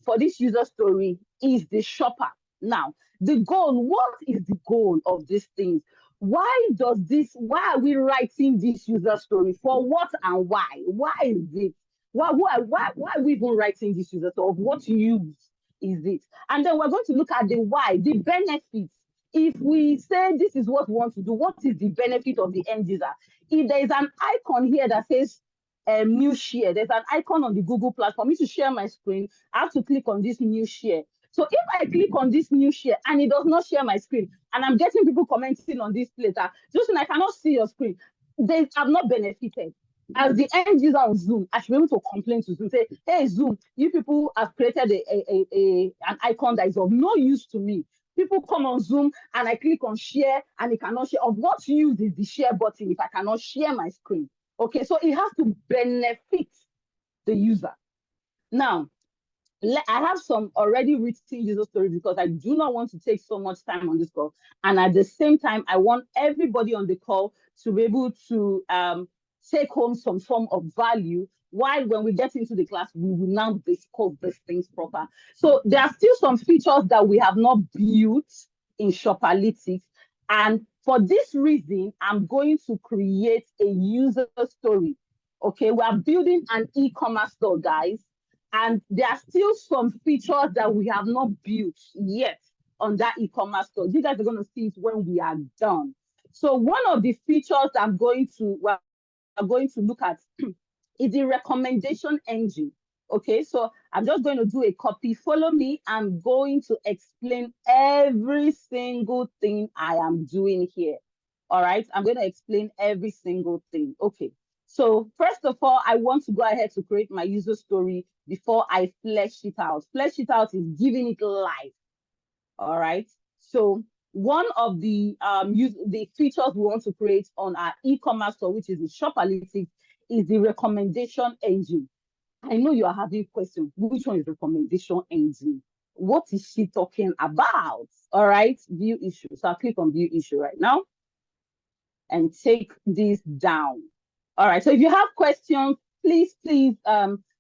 for this user story is the shopper. Now, the goal, what is the goal of these things? Why are we writing this user story? For what and why? Why is it? Why are we even writing this user story? Of what use is it? And then we're going to look at the why, the benefits. If we say this is what we want to do, what is the benefit of the end user? If there is an icon here that says new share, there's an icon on the Google platform. Me to share my screen, I have to click on this new share. So if I click on this new share and it does not share my screen, and I'm getting people commenting on this later, just I cannot see your screen, I've not benefited. As the end user on Zoom, I should be able to complain to Zoom, say, hey, Zoom, you people have created an icon that is of no use to me. People come on Zoom and I click on share and it cannot share. Of what use is the share button if I cannot share my screen? Okay, so it has to benefit the user. Now, I have some already written user stories because I do not want to take so much time on this call. And at the same time, I want everybody on the call to be able to take home some form of value, while when we get into the class, we will now discuss these things proper. So there are still some features that we have not built in Shopperlytics. And for this reason, I'm going to create a user story. Okay, we are building an e-commerce store, guys. And there are still some features that we have not built yet on that e-commerce store. You guys are going to see it when we are done. So one of the features we're going to look at is the recommendation engine. Okay, so I'm just going to do a copy. Follow me. I'm going to explain every single thing I am doing here. All right, I'm going to explain every single thing. Okay, so first of all, I want to go ahead to create my user story before I flesh it out. Flesh it out is giving it life. All right, so one of the features we want to create on our e-commerce store, which is the Shopperlytics, is the recommendation engine. I know you are having questions. Which one is recommendation engine? What is she talking about? All right, view issue. So I'll click on view issue right now and take this down. All right, so if you have questions, please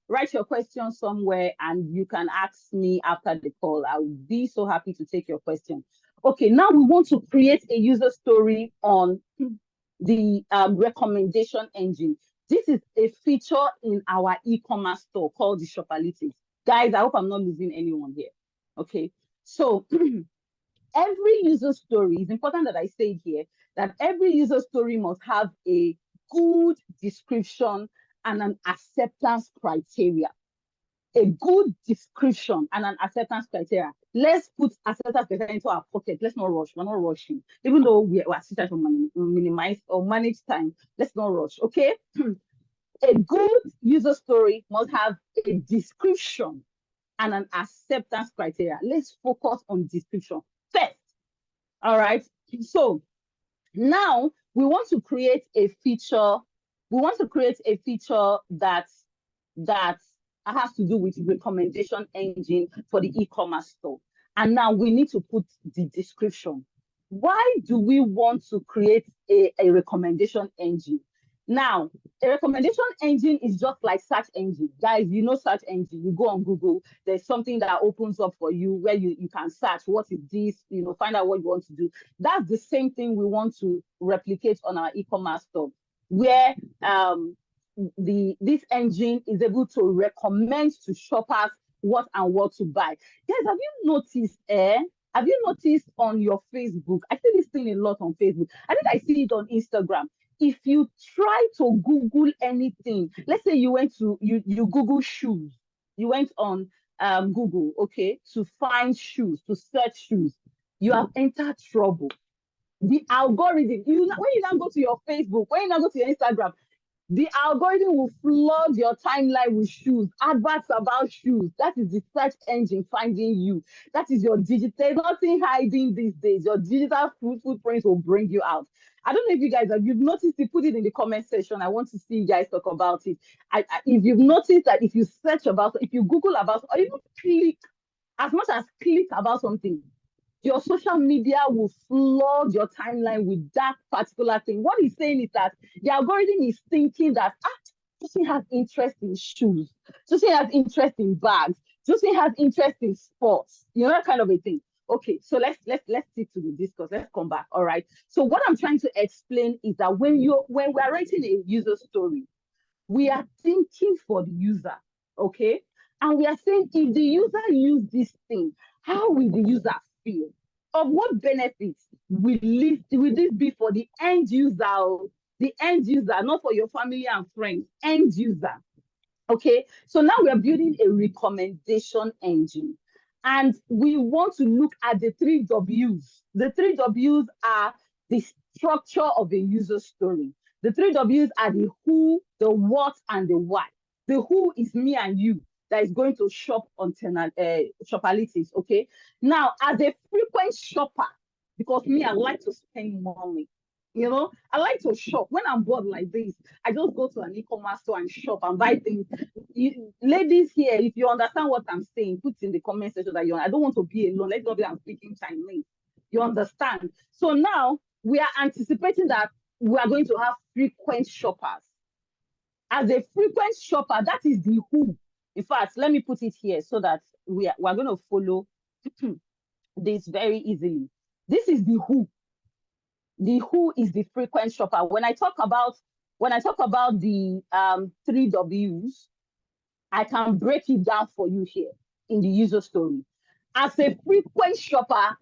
write your questions somewhere and you can ask me after the call. I will be so happy to take your question. Okay, now we want to create a user story on the recommendation engine. This is a feature in our e-commerce store called the Shopperlytics. Guys, I hope I'm not losing anyone here. Okay, so every user story, is important that I say here that every user story must have a good description and an acceptance criteria. A good description and an acceptance criteria. Let's put acceptance criteria into our pocket. Let's not rush. We're not rushing. Even though we are sitting to minimize or manage time, let's not rush, okay? A good user story must have a description and an acceptance criteria. Let's focus on description first. All right. So now we want to create a feature. We want to create a feature that has to do with recommendation engine for the e-commerce store. And now we need to put the description. Why do we want to create a recommendation engine? Now, a recommendation engine is just like search engine. Guys, you know search engine. You go on Google, there's something that opens up for you where you can search, what is this, find out what you want to do. That's the same thing we want to replicate on our e-commerce store, where this engine is able to recommend to shoppers what to buy. Guys, have you noticed, on your Facebook? I see this thing a lot on Facebook. I think I see it on Instagram. if you try to Google anything, let's say you went to you Google shoes, you went on Google, okay, to find shoes, to search shoes, you have entered trouble. The algorithm, when you now go to your Facebook, when you now go to your Instagram, the algorithm will flood your timeline with shoes, adverts about shoes. That is the search engine finding you. That is your digital. There's nothing hiding these days. Your digital footprints will bring you out. I don't know if you guys have, you've noticed it, put it in the comment section. I want to see you guys talk about it. If you've noticed that if you search about, if you Google about, or even click, as much as click about something, your social media will flood your timeline with that particular thing. What he's saying is that the algorithm is thinking that Josie has interest in shoes, Josie has interest in bags, Josie has interest in sports, that kind of a thing. Okay, so let's stick to the discourse. Let's come back. All right. So what I'm trying to explain is that when we're writing a user story, we are thinking for the user, okay? And we are saying if the user use this thing, how will the user feel? Of what benefits will this be for the end user? The end user, not for your family and friends, end user. Okay, so now we are building a recommendation engine. And we want to look at the 3 W's. The 3 W's are the structure of a user story. The 3 W's are the who, the what, and the why. The who is me and you that is going to shop on Teralytics, okay? Now, as a frequent shopper, because me, I like to spend money. I like to shop. When I'm bored like this, I just go to an e-commerce store and shop and buy things. Ladies here, if you understand what I'm saying, put in the comment section that I don't want to be alone. Let's not be I'm speaking Chinese. You understand? So now we are anticipating that we are going to have frequent shoppers. As a frequent shopper, that is the who. In fact, let me put it here so that we're going to follow this very easily. This is the who. The who is the frequent shopper. When I talk about the 3 W's, I can break it down for you here in the user story. As a frequent shopper,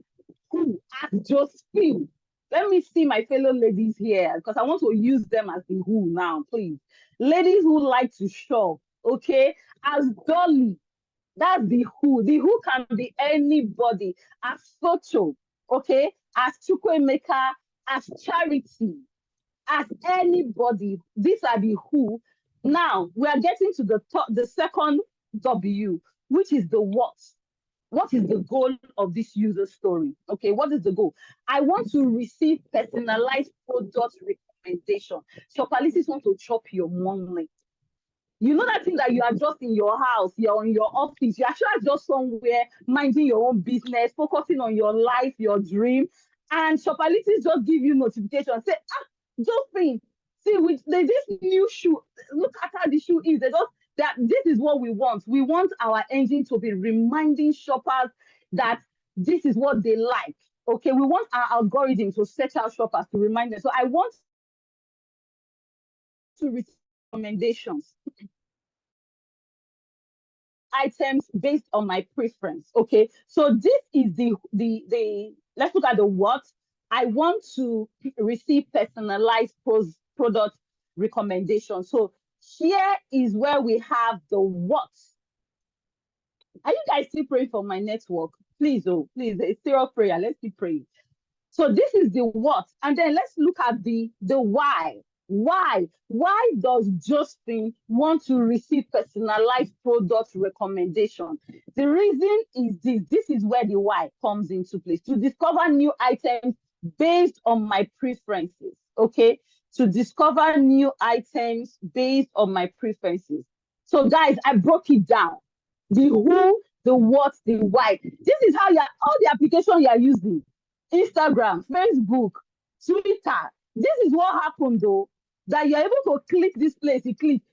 who as Josephine, let me see my fellow ladies here because I want to use them as the who now, please. Ladies who like to shop, okay? As Dolly, that's the who. The who can be anybody. As Socho, okay? As Chukwemeka, as Charity, as anybody. These are the who. Now we are getting to the second W, which is the what. What is the goal of this user story? Okay, what is the goal? I want to receive personalized product recommendation. Shopalists want to chop your money. You know that thing that you are just in your house, you're in your office, you're actually just somewhere minding your own business, focusing on your life, your dream, and Shopalities just give you notification, say, Josephine, see, there's this new shoe. Look at how the shoe is. That this is what we want. We want our engine to be reminding shoppers that this is what they like. Okay, we want our algorithm to set out shoppers to remind them. So I want to receive recommendations, items based on my preference. Okay, so this is the let's look at the what. I want to receive personalized product recommendation. So here is where we have the what. Are you guys still praying for my network? Please, please, it's serious prayer. Let's keep praying. So this is the what, and then let's look at the why. Why does Justin want to receive personalized product recommendation? The reason is this. This is where the why comes into place. To discover new items based on my preferences. Okay, to discover new items based on my preferences. So guys, I broke it down. The who, the what, the why. This is how all the application you are using. Instagram, Facebook, Twitter. This is what happened though, that you're able to click this place,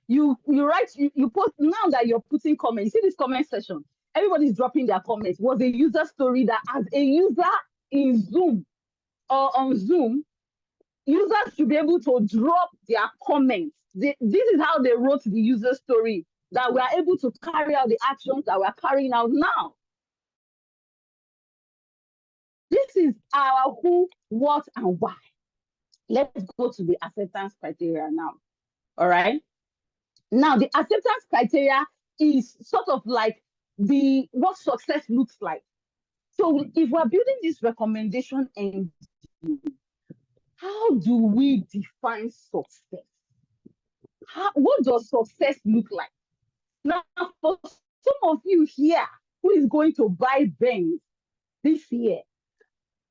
you write, you post. Now that you're putting comments, you see this comment section, everybody's dropping their comments. Was a user story that as a user in Zoom or on Zoom, users should be able to drop their comments. This is how they wrote the user story, that we are able to carry out the actions that we're carrying out now. This is our who, what, and why. Let's go to the acceptance criteria now. All right. Now, the acceptance criteria is sort of like the what success looks like. So if we're building this recommendation engine, how do we define success? What does success look like? Now, for some of you here who is going to buy Benz this year,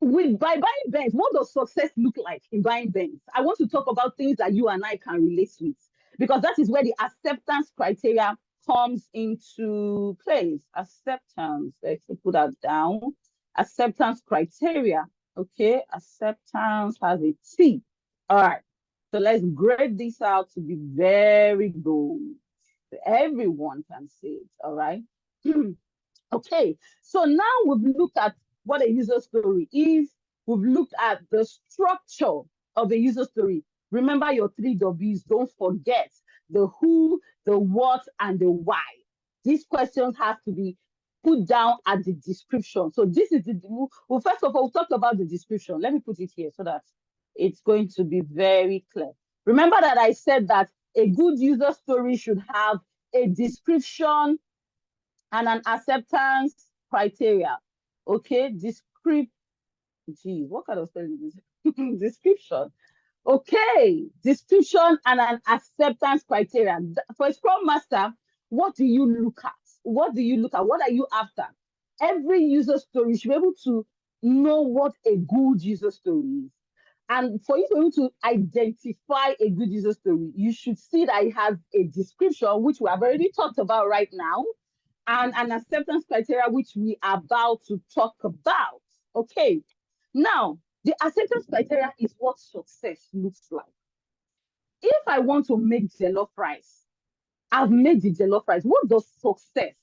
by buying Benz, what does success look like in buying Benz? I want to talk about things that you and I can relate with, because that is where the acceptance criteria comes into place. Acceptance, let's put that down. Acceptance criteria. Okay, acceptance has a T. All right, so let's grade this out to be very good. Everyone can see it. All right. Okay, so now we've looked at what a user story is. We've looked at the structure of a user story. Remember your 3 Ws. Don't forget the who, the what, and the why. These questions have to be put down at the description. So this is the, well, first of all, we'll talk about the description. Let me put it here so that it's going to be very clear. Remember that I said that a good user story should have a description and an acceptance criteria. Okay, what kind of spelling is this? Description. Okay, description and an acceptance criteria. For a Scrum Master, what do you look at? What do you look at? What are you after? Every user story should be able to know what a good user story is. And for you to be able to identify a good user story, you should see that it has a description, which we have already talked about right now, and an acceptance criteria, which we are about to talk about. Okay, now the acceptance criteria is what success looks like. If I want to make jollof rice, I've made the jollof rice. What does success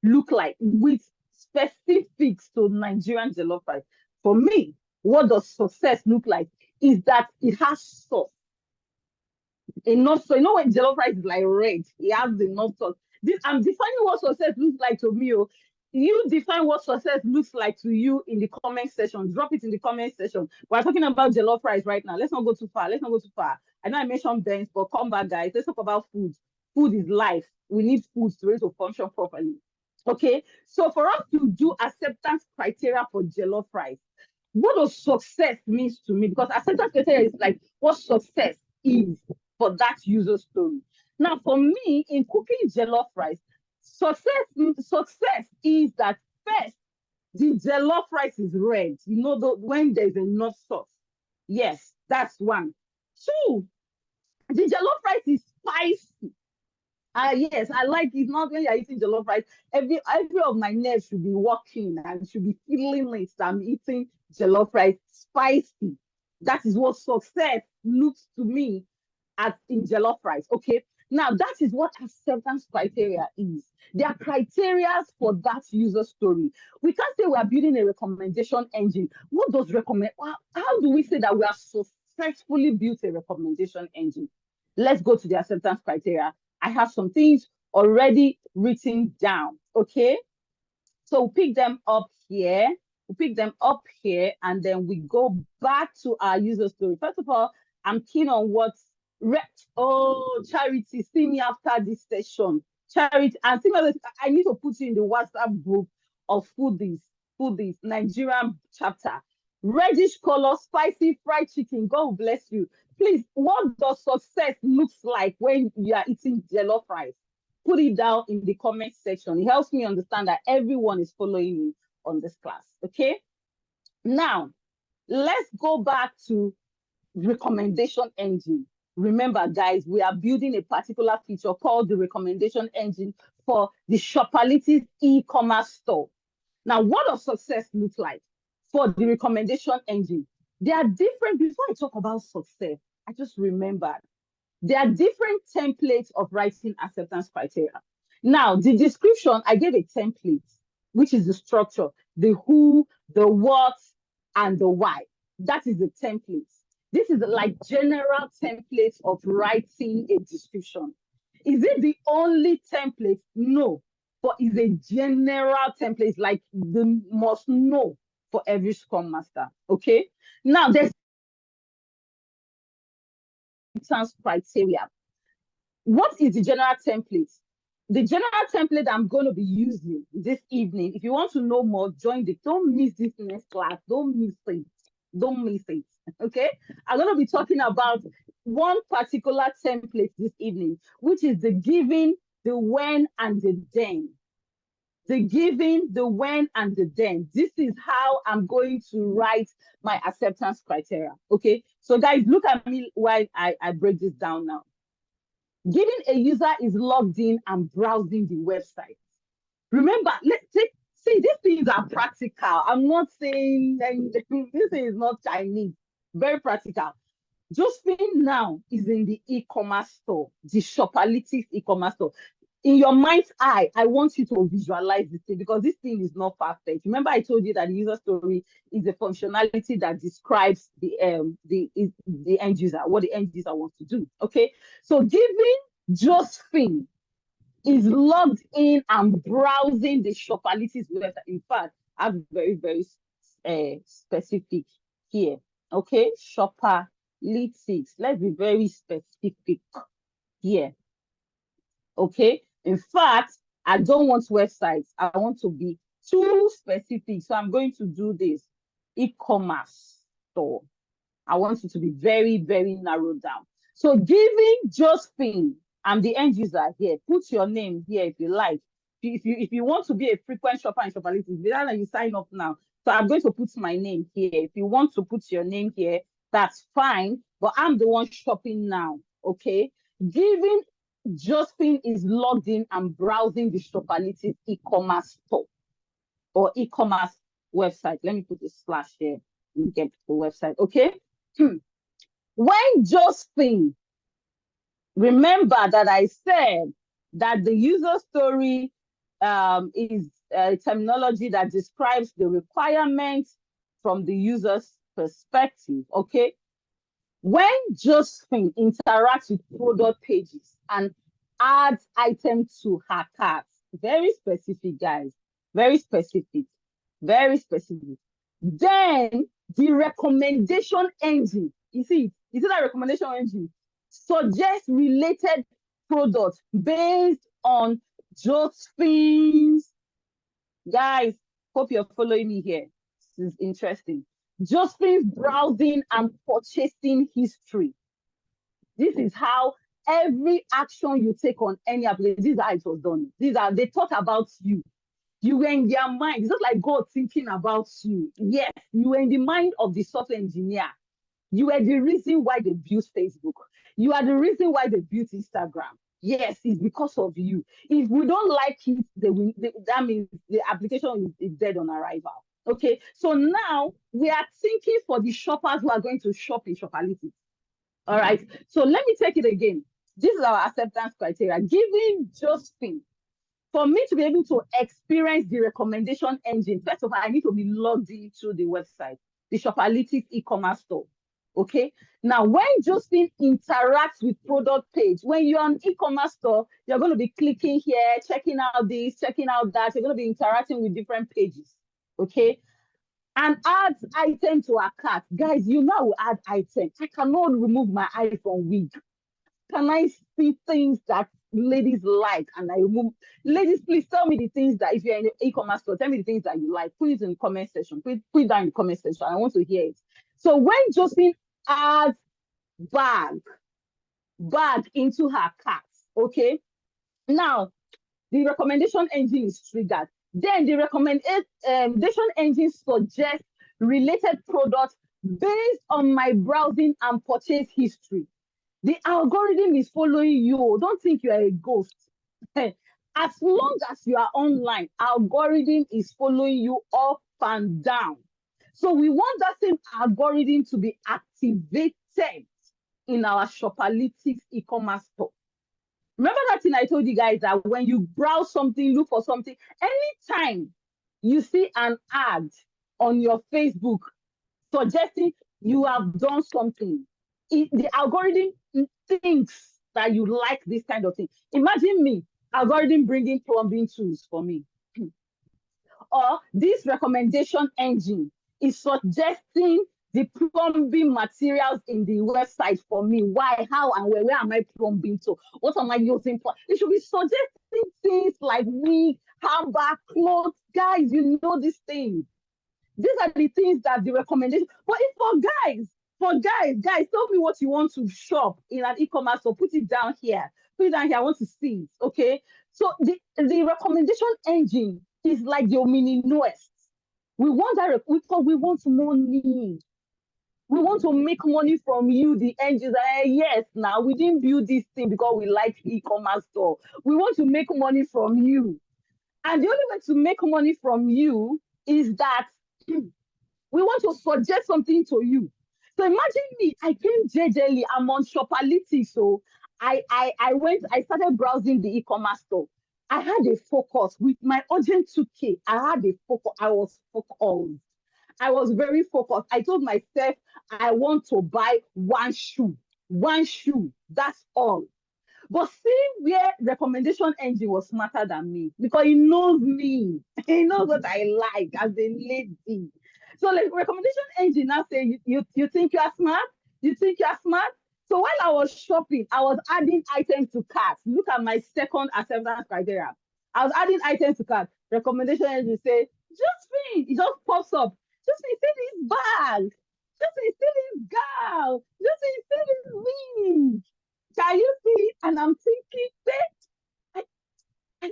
look like with specifics to Nigerian jollof rice? For me, what does success look like is that it has sauce. Enough, so you know when jollof rice is like red, it has enough sauce. I'm defining what success looks like to me. Oh. You define what success looks like to you in the comment section. Drop it in the comment section. We're talking about jollof rice right now. Let's not go too far. Let's not go too far. I know I mentioned Benz, but come back, guys. Let's talk about food. Food is life. We need food to be able to function properly. Okay, so for us to do acceptance criteria for jollof rice, what does success means to me? Because acceptance criteria is like what success is for that user story. Now, for me, in cooking jollof rice, success is that first, the jollof rice is red. You know, when there's enough sauce. Yes, that's one. Two, the jollof rice is spicy. Yes, I like it. Not when you're eating jollof rice. Every of my nerves should be working and should be feeling it. I'm eating jollof rice spicy. That is what success looks to me as in jollof rice. Okay. Now that is what acceptance criteria is. There are criteria for that user story. We can't say we are building a recommendation engine. What does recommend? How do we say that we have successfully built a recommendation engine? Let's go to the acceptance criteria. I have some things already written down. Okay. So we'll pick them up here. We pick them up here, and then we go back to our user story. First of all, I'm keen on what's Charity, see me after this session. Charity, and I need to put you in the WhatsApp group of foodies, Nigerian chapter. Reddish color, spicy fried chicken. God bless you. Please, what does success looks like when you are eating jollof rice? Put it down in the comment section. It helps me understand that everyone is following me on this class. Okay. Now, let's go back to recommendation engine. Remember, guys, we are building a particular feature called the recommendation engine for the Shopalities e-commerce store. Now, what does success look like for the recommendation engine? There are different, before I talk about success, I just remembered there are different templates of writing acceptance criteria. Now, the description, I gave a template, which is the structure, the who, the what, and the why. That is the template. This is like general template of writing a description. Is it the only template? No, but it's a general template, like the must know for every Scrum Master. Okay. Now, there's acceptance criteria. What is the general template? The general template I'm going to be using this evening, if you want to know more, join don't miss this next class. Don't miss it. Don't miss it. Okay? I'm going to be talking about one particular template this evening, which is the giving, the when, and the then. The giving, the when, and the then. This is how I'm going to write my acceptance criteria. Okay? So guys, look at me while I break this down now. Giving a user is logged in and browsing the website. Remember, see, these things are practical. I'm not saying this is not Chinese. Very practical. Josephine now is in the e-commerce store, the Shopperlytics e-commerce store. In your mind's eye, I want you to visualize this thing because this thing is not perfect. Remember, I told you that the user story is a functionality that describes the end user, what the end user wants to do. Okay, so giving Josephine is logged in and browsing the Shopperlytics website. In fact, I'm very, very specific here. Okay, Shopperlytics. Let's be very specific here. Okay, in fact, I don't want websites. I want to be too specific. So I'm going to do this e-commerce store. I want you to be very, very narrowed down. So giving Josephine, I'm the end user here. Put your name here if you like. If you want to be a frequent shopper in Shopperlytics, better you sign up now. So I'm going to put my name here. If you want to put your name here, that's fine. But I'm the one shopping now. Okay. Giving Josephine is logged in and browsing the Shopperlytics e-commerce store or e-commerce website. Let me put a slash here and get the website. Okay. When Josephine, remember that I said that the user story is a terminology that describes the requirements from the user's perspective. Okay. When Josephine interacts with product pages and adds items to her cart, very specific, guys, very specific, very specific. Then the recommendation engine, you see that recommendation engine suggests related products based on Josephine's, guys, hope you're following me here. This is interesting. Josephine's browsing and purchasing history. This is how every action you take on any application, this is how it was done. They thought about you. You were in their mind. It's not like God thinking about you. Yes, you were in the mind of the software engineer. You were the reason why they built Facebook. You are the reason why they built Instagram. Yes, it's because of you. If we don't like it, that means the application is dead on arrival. Okay, so now we are thinking for the shoppers who are going to shop in Shopperlytics. All right, so let me take it again. This is our acceptance criteria. Giving Josephine, for me to be able to experience the recommendation engine, first of all, I need to be logged into the website, the Shopperlytics e-commerce store. Okay. Now, when Josephine interacts with product page, when you're on e-commerce store, you're going to be clicking here, checking out this, checking out that. You're going to be interacting with different pages. Okay. And adds item to our cart. Guys, you know we add item. I cannot remove my eye from wig. Can I see things that ladies like and I remove? Ladies, please tell me the things that, if you're in the e-commerce store, tell me the things that you like. Put it in the comment section. Put it down in the comment section. I want to hear it. So when Josephine adds bag into her cart, okay? Now, the recommendation engine is triggered. Then the recommendation engine suggests related products based on my browsing and purchase history. The algorithm is following you. Don't think you are a ghost. As long as you are online, algorithm is following you up and down. So we want that same algorithm to be activated in our Shopperlytics e-commerce store. Remember that thing I told you guys that when you browse something, look for something, anytime you see an ad on your Facebook suggesting you have done something, the algorithm thinks that you like this kind of thing. Imagine me, algorithm bringing plumbing tools for me. Or this recommendation engine is suggesting the plumbing materials in the website for me. Why, how, and where am I plumbing to? What am I using for? It should be suggesting things like wig, handbag, clothes. Guys, you know these things. These are the things that the recommendation. But if guys, tell me what you want to shop in an e-commerce or put it down here. Put it down here. I want to see it. Okay. So the recommendation engine is like your mini West. We want that because we want money. We want to make money from you, the engines. Yes, now we didn't build this thing because we like e-commerce store. We want to make money from you. And the only way to make money from you is that we want to suggest something to you. So imagine me, I came JJly, I'm on Shopality. So I started browsing the e-commerce store. I had a focus with my urgent 2K. I had a focus. I was focused. I was very focused. I told myself, I want to buy one shoe. One shoe. That's all. But see where recommendation engine was smarter than me because he knows me. He knows what I like as a lady. So like recommendation engine now say you think you are smart? You think you are smart? So while I was shopping, I was adding items to cart. Look at my second acceptance criteria. I was adding items to cart. Recommendation engine say, just me. It just pops up. Just me, see this bag. Just me, see this girl. Just me, see this wig. Can you see it? And I'm thinking,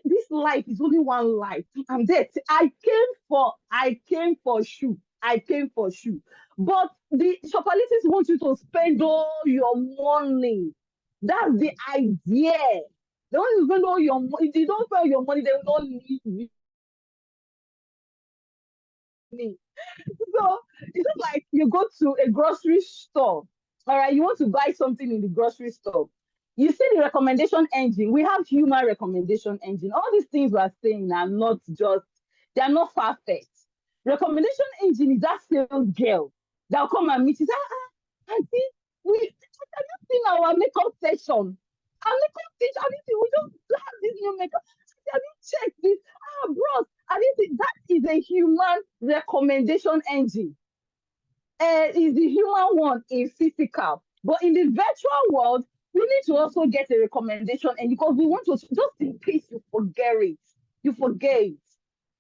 this life is only one life. I'm dead. I came for shoe. I came for shoe. But the Shopalities want you to spend all your money. That's the idea. They want you to spend all your money. If you don't spend your money, they will not leave you. So it's just like you go to a grocery store. All right, you want to buy something in the grocery store. You see the recommendation engine. We have human recommendation engine. All these things we are saying are not just, they are not far-fetched. Recommendation engine is that sales girl that'll come and meet you. Say, auntie, have you seen our makeup session? Our makeup session, have you seen, we just have this new makeup. Have you checked this? Bros, that is a human recommendation engine. Is the human one in physical, but in the virtual world, we need to also get a recommendation, and because we want to, just in case you forget it,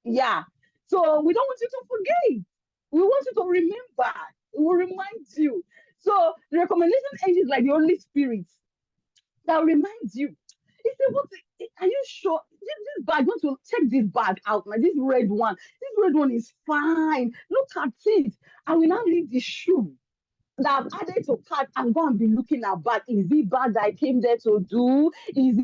yeah. So we don't want you to forget. We want you to remember. It will remind you. So the recommendation engine is like the Holy Spirit that reminds you. He said, "What? Are you sure this bag? Want to check this bag out? Like this red one. This red one is fine. Look at it. I will now leave the shoe that I've added to cart and go and be looking at bag. Is the bag that I came there to do? Is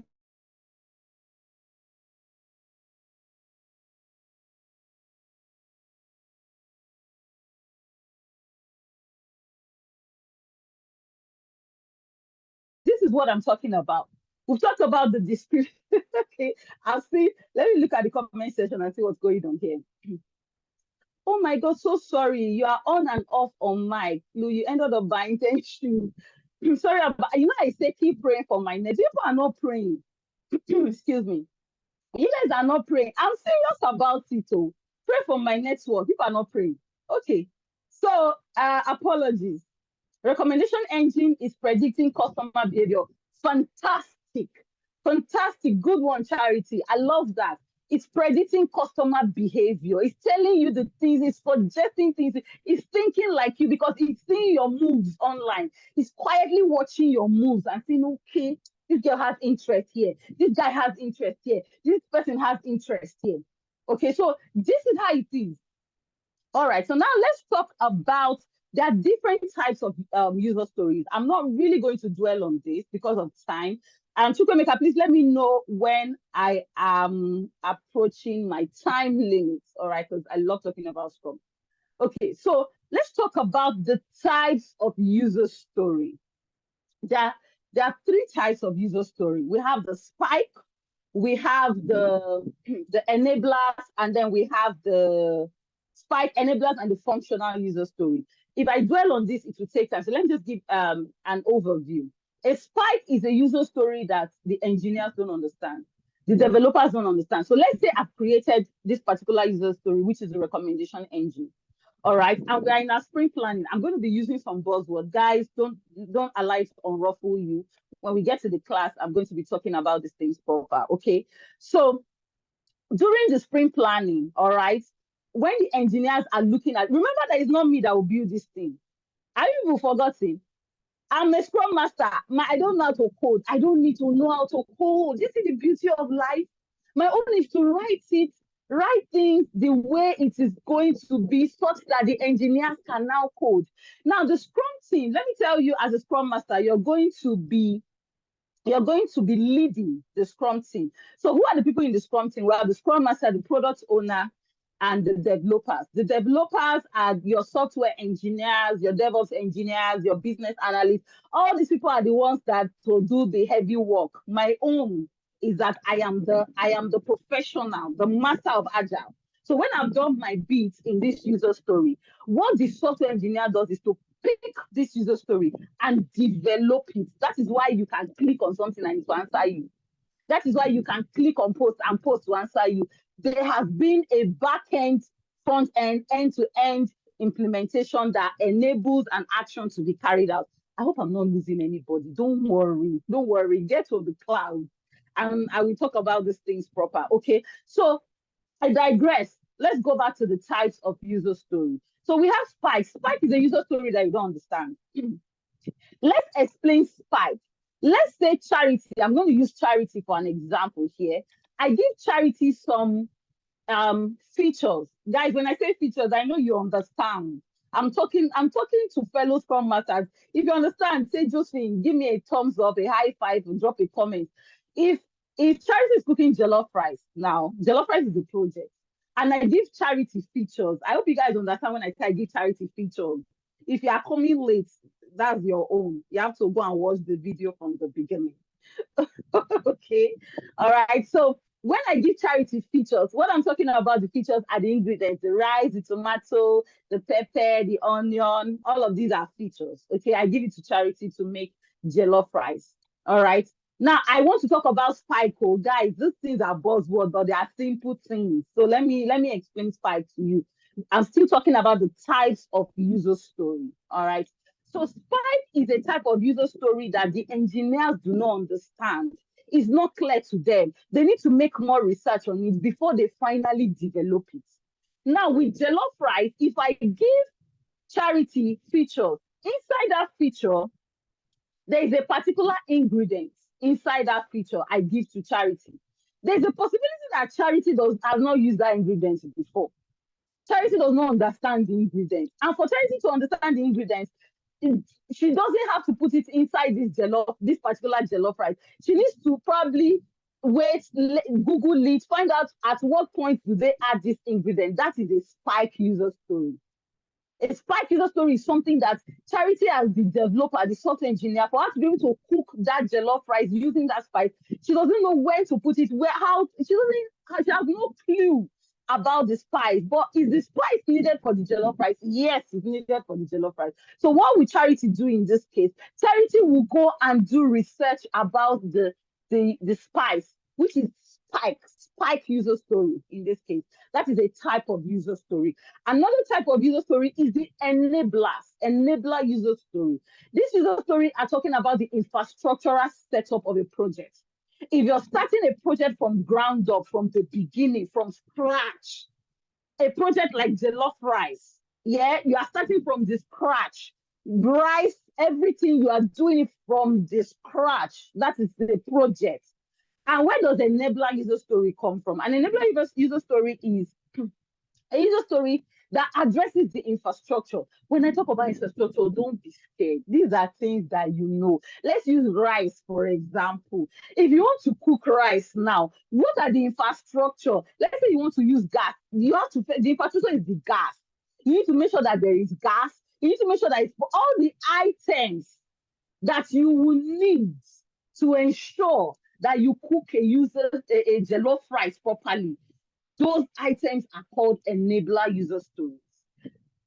this is what I'm talking about? We've talked about the dispute. Okay, I'll see. Let me look at the comment section and see what's going on here. Oh my God, so sorry. You are on and off on mic. You ended up buying 10 shoes. Sorry, I say keep praying for my net. People are not praying. Excuse me. You guys are not praying. I'm serious about it. Oh. Pray for my network. People are not praying. Okay. So, apologies. Recommendation engine is predicting customer behavior. Fantastic. Fantastic. Good one, Charity. I love that. It's predicting customer behavior. It's telling you the things, it's suggesting things, it's thinking like you because it's seeing your moves online. It's quietly watching your moves and saying, okay, this girl has interest here. This guy has interest here. This person has interest here. Okay, so this is how it is. All right, so now let's talk about there are different types of user stories. I'm not really going to dwell on this because of time. Chukwemeka, please let me know when I am approaching my time limits, all right, because I love talking about Scrum. Okay, so let's talk about the types of user story. There are three types of user story. We have the spike, we have the enablers, and then we have the spike enablers and the functional user story. If I dwell on this, it will take time. So let me just give an overview. A spike is a user story that the engineers don't understand. The developers don't understand. So let's say I've created this particular user story, which is a recommendation engine. All right, and we are in our sprint planning. I'm going to be using some buzzwords. Guys, don't allow it to unruffle you. When we get to the class, I'm going to be talking about these things proper. Okay, so during the sprint planning, all right, when the engineers are looking at, remember that it's not me that will build this thing. Are you even forgotten? I'm a scrum master. I don't know how to code. I don't need to know how to code. This is the beauty of life. My own is to write things the way it is going to be such that the engineers can now code. Now, the scrum team, let me tell you, as a scrum master, you're going to be leading the Scrum team. So who are the people in the Scrum team? Well, the Scrum Master, the product owner, and the developers. The developers are your software engineers, your DevOps engineers, your business analysts. All these people are the ones that will do the heavy work. My own is that I am the professional, the master of agile. So when I've done my bit in this user story, what the software engineer does is to pick this user story and develop it. That is why you can click on something and it will answer you. That is why you can click on post and post to answer you. There has been a back-end, front-end, end-to-end implementation that enables an action to be carried out. I hope I'm not losing anybody. Don't worry. Don't worry. Get to the cloud. And I will talk about these things proper. Okay. So I digress. Let's go back to the types of user story. So we have Spike. Spike is a user story that you don't understand. Let's explain Spike. Let's say Charity. I'm going to use Charity for an example here. I give Charity some features. Guys, when I say features, I know you understand. I'm talking to fellow Scrum Masters. If you understand, say Josephine, give me a thumbs up, a high five, and drop a comment. If if Charity is cooking jollof rice now, jollof rice is a project, and I give Charity features. I hope you guys understand when I say I give Charity features. If you are coming late, that's your own. You have to go and watch the video from the beginning. Okay. All right. So when I give Charity features, what I'm talking about, the features are the ingredients, the rice, the tomato, the pepper, the onion, all of these are features. Okay. I give it to Charity to make jollof rice. All right. Now I want to talk about Spike. Oh, guys, these things are buzzwords, but they are simple things. So let me explain Spike to you. I'm still talking about the types of user story. All right. So Spike is a type of user story that the engineers do not understand. It's not clear to them. They need to make more research on it before they finally develop it. Now, with jollof rice, if I give Charity features, inside that feature, there is a particular ingredient inside that feature I give to Charity. There's a possibility that Charity has not used that ingredient before. Charity does not understand the ingredients. And for Charity to understand the ingredients, she doesn't have to put it inside this particular jollof rice. She needs to probably wait, Google it, find out at what point do they add this ingredient. That is a Spike user story. A Spike user story is something that Charity as the developer, the software engineer, for her to be able to cook that jollof rice using that spice, she doesn't know where to put it, she has no clue about the spice. But is the spice needed for the jollof rice? Yes, it's needed for the jollof rice. So what will Charity do in this case? Charity will go and do research about the spice, which is Spike user story in this case. That is a type of user story. Another type of user story is the enabler user story. This user story are talking about the infrastructural setup of a project. If you're starting a project from ground up, from the beginning, from scratch, a project like jollof rice, yeah, you are starting from the scratch. Rice, everything you are doing it from the scratch. That is the project. And where does enabler user story come from? An enabler user story is a user story that addresses the infrastructure. When I talk about infrastructure, don't be scared. These are things that you know. Let's use rice, for example. If you want to cook rice now, what are the infrastructure? Let's say you want to use gas. The infrastructure is the gas. You need to make sure that there is gas. You need to make sure that it's for all the items that you will need to ensure that you cook a jollof rice properly. Those items are called enabler user stories.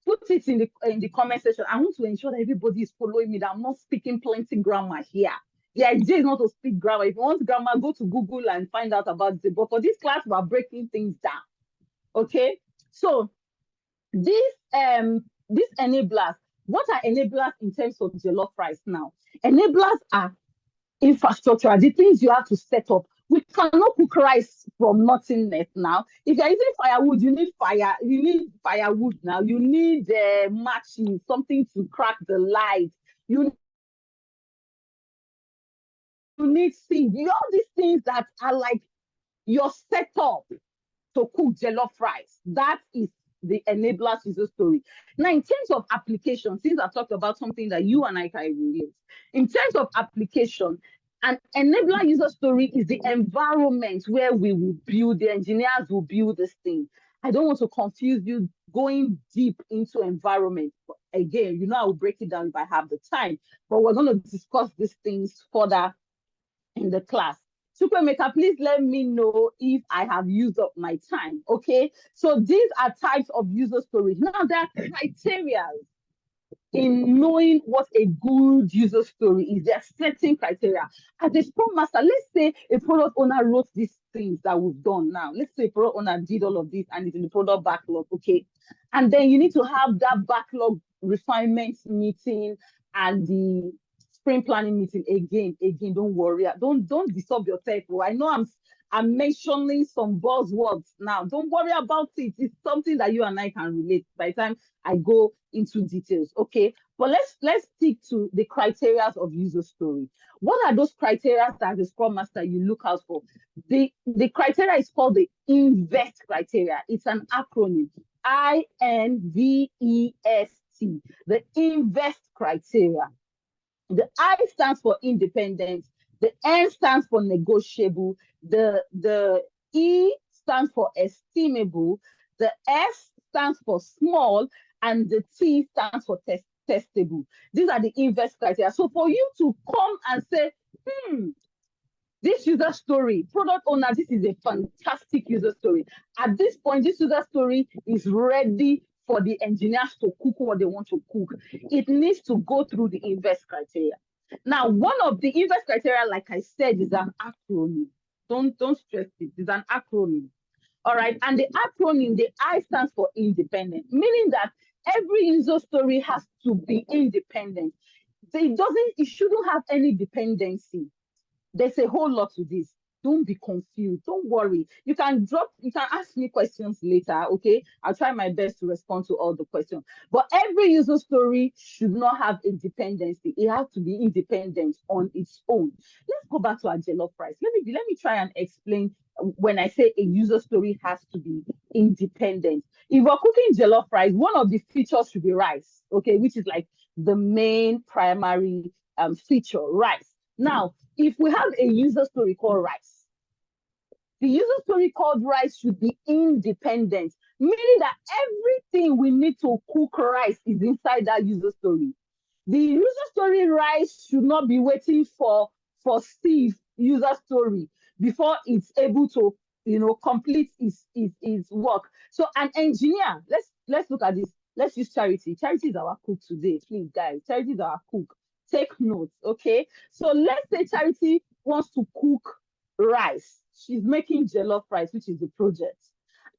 Put it in the comment section. I want to ensure that everybody is following me, that I'm not speaking plenty grammar here. The idea is not to speak grammar. If you want grammar, go to Google and find out about it. But for this class, we're breaking things down. Okay? So These enablers, what are enablers in terms of jollof rice now? Enablers are infrastructure, the things you have to set up. We cannot cook rice from nothingness now. If you're using firewood, you need fire. You need firewood now. You need matches, something to crack the light. You need seed. All these things that are like your setup to cook jollof rice. That is the enablers user story. Now, in terms of application, since I talked about something that you and I can relate, in terms of application, an enabler user story is the environment where we will build, the engineers will build this thing. I don't want to confuse you going deep into environment. But again, I will break it down if I have the time, but we're going to discuss these things further in the class. Chukwemeka, please let me know if I have used up my time, okay? So these are types of user stories. Now, there are criteria in knowing what a good user story is. There are certain criteria. As a Scrum Master, let's say a product owner wrote these things that we've done now. Let's say a product owner did all of this and it's in the product backlog, okay? And then you need to have that backlog refinement meeting and the sprint planning meeting again. Don't worry, don't disturb yourself. I know I'm mentioning some buzzwords now. Don't worry about it. It's something that you and I can relate by the time I go into details, okay? But let's stick to the criteria of user story. What are those criteria that as a Scrum Master you look out for? The criteria is called the INVEST criteria. It's an acronym, INVEST, the INVEST criteria. The I stands for independent, the N stands for negotiable, the E stands for estimable, the S stands for small, and the T stands for testable. These are the INVEST criteria. So for you to come and say, this user story, product owner, this is a fantastic user story. At this point, this user story is ready for the engineers to cook what they want to cook. It needs to go through the INVEST criteria. Now, one of the INVEST criteria, like I said, is an acronym. Don't stress it. It's an acronym. All right. And the acronym, the I stands for independent, meaning that every user story has to be independent. It shouldn't have any dependency. There's a whole lot to this. Don't be confused. Don't worry. You can ask me questions later, okay? I'll try my best to respond to all the questions. But every user story should not have a dependency. It has to be independent on its own. Let's go back to our jollof rice. Let me try and explain when I say a user story has to be independent. If we're cooking jollof rice, one of the features should be rice, okay, which is like the main primary feature, rice. Now, if we have a user story called rice, the user story called rice should be independent, meaning that everything we need to cook rice is inside that user story. The user story rice should not be waiting for Steve user story before it's able to complete its work. So an engineer, let's look at this. Let's use Charity. Charity is our cook today, please, guys. Charity is our cook. Take notes, okay? So let's say Charity wants to cook rice. She's making jollof rice, which is the project.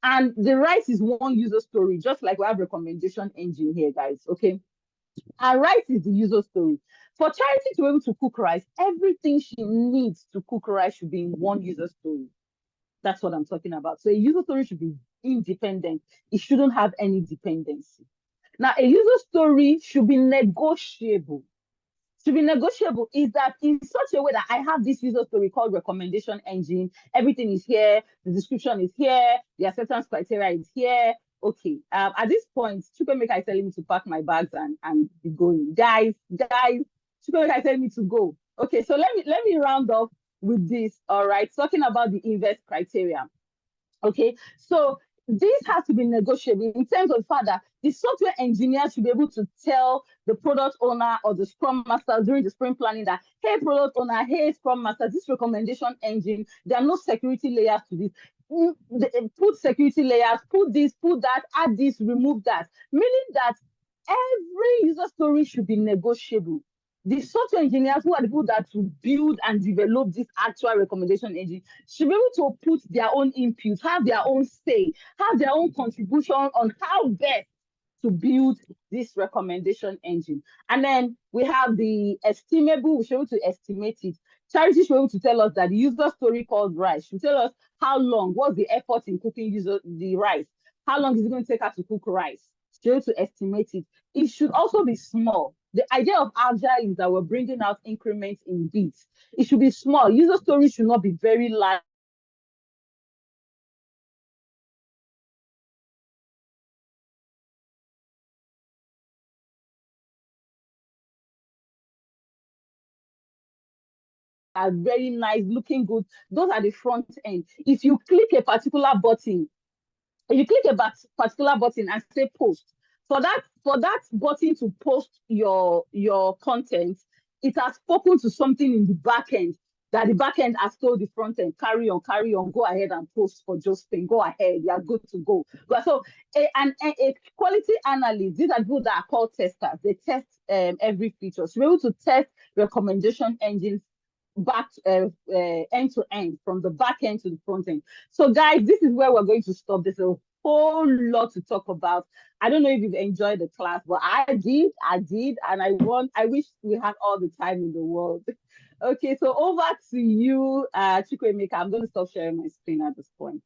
And the rice is one user story, just like we have recommendation engine here, guys, okay? And rice is the user story. For Charity to be able to cook rice, everything she needs to cook rice should be in one user story. That's what I'm talking about. So a user story should be independent. It shouldn't have any dependency. Now, a user story should be negotiable. To be negotiable is that in such a way that I have this user story called recommendation engine. Everything is here. The description is here. The acceptance criteria is here. Okay. At this point, Chukwemeka is telling me to pack my bags and be going. Guys, Chukwemeka is telling me to go. Okay, so let me round off with this. All right, talking about the INVEST criteria. Okay, so this has to be negotiable in terms of the fact that the software engineer should be able to tell the product owner or the Scrum Master during the sprint planning that, hey, product owner, hey, Scrum Master, this recommendation engine, there are no security layers to this. Put security layers, put this, put that, add this, remove that. Meaning that every user story should be negotiable. The software engineers, who are the people that will build and develop this actual recommendation engine, should be able to put their own input, have their own say, have their own contribution on how best to build this recommendation engine. And then we have the estimable, we should be able to estimate it. Charity should be able to tell us that the user story called rice should tell us how long, what's the effort in cooking the rice, how long is it going to take her to cook rice. Should be able to estimate it. It should also be small. The idea of agile is that we're bringing out increments in bits. It should be small. User stories should not be very large. Are very nice, looking good. Those are the front end. If you click a particular button, if you click a particular button and say post, for that button to post your content, it has spoken to something in the back end that the back end has told the front end, carry on, go ahead and post for Josephine, go ahead, you are good to go. So a quality analyst, these are people that are called testers. They test every feature. So we're able to test recommendation engines back end to end, from the back end to the front end. So guys, this is where we're going to stop. There's a whole lot to talk about. I don't know if you've enjoyed the class, but I did, and I wish we had all the time in the world. Okay, so over to you, Chukwemeka. I'm going to stop sharing my screen at this point.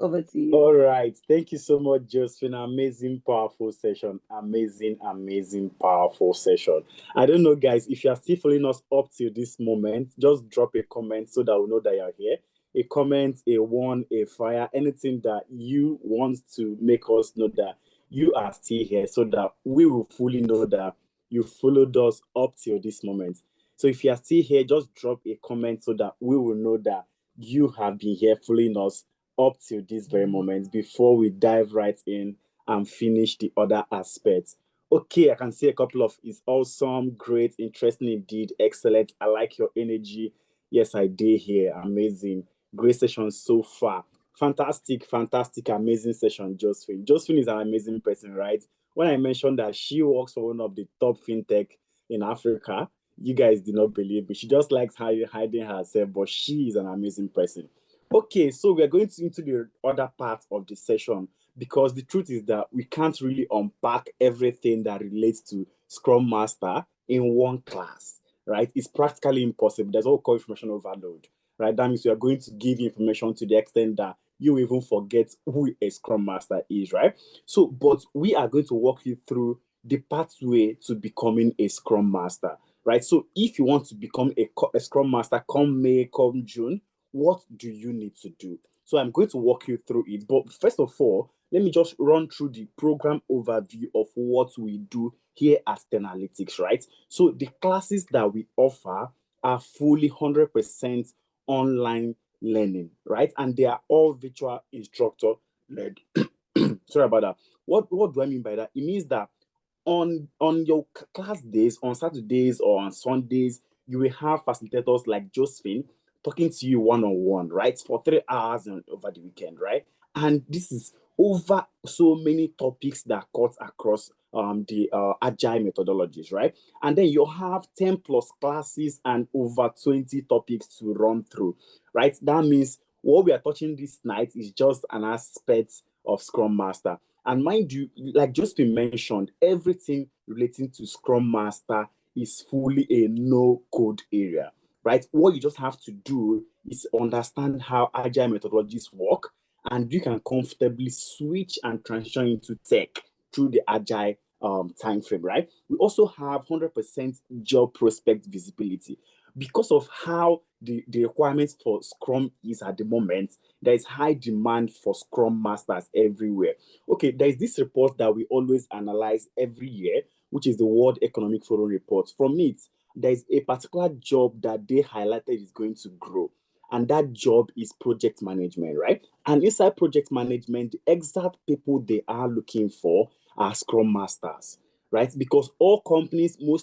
Over to you. All right. Thank you so much, Josephine. Amazing, powerful session. Amazing, powerful session. I don't know, guys, if you are still following us up till this moment, just drop a comment so that we know that you're here. A comment, a one, a fire, anything that you want to make us know that you are still here, so that we will fully know that you followed us up till this moment. So if you are still here, just drop a comment so that we will know that you have been here following us up till this very moment before we dive right in and finish the other aspects. Okay, I can see a couple of it's awesome, great, interesting indeed, excellent. I like your energy. Yes, I did here. Amazing. Great session so far. Fantastic, amazing session, Josephine. Josephine is an amazing person, right? When I mentioned that she works for one of the top fintech in Africa, you guys did not believe me. She just likes hiding herself, but she is an amazing person. Okay, so we're going into the other part of the session, because the truth is that we can't really unpack everything that relates to Scrum Master in one class, right? It's practically impossible. There's what we call information overload, right? That means we are going to give information to the extent that you even forget who a Scrum Master is, right? So, but we are going to walk you through the pathway to becoming a Scrum Master, right? So, if you want to become a Scrum Master come May, come June, what do you need to do? So I'm going to walk you through it. But first of all, let me just run through the program overview of what we do here at Teralytics, right? So the classes that we offer are fully 100% online learning, right? And they are all virtual instructor led. Sorry about that. What do I mean by that? It means that on your class days, on Saturdays or on Sundays, you will have facilitators like Josephine talking to you one on one, right, for 3 hours and over the weekend, right? And this is over so many topics that cut across the agile methodologies, right? And then you have 10 plus classes and over 20 topics to run through, right? That means what we are touching this night is just an aspect of Scrum Master. And mind you, like just been mentioned, everything relating to Scrum Master is fully a no code area, right? What you just have to do is understand how agile methodologies work, and you can comfortably switch and transition into tech through the agile time frame, right? We also have 100% job prospect visibility. Because of how the requirements for Scrum is at the moment, there is high demand for Scrum Masters everywhere. Okay, there is this report that we always analyze every year, which is the World Economic Forum report. From it, there's a particular job that they highlighted is going to grow. And that job is project management, right? And inside project management, the exact people they are looking for are Scrum Masters, right? Because most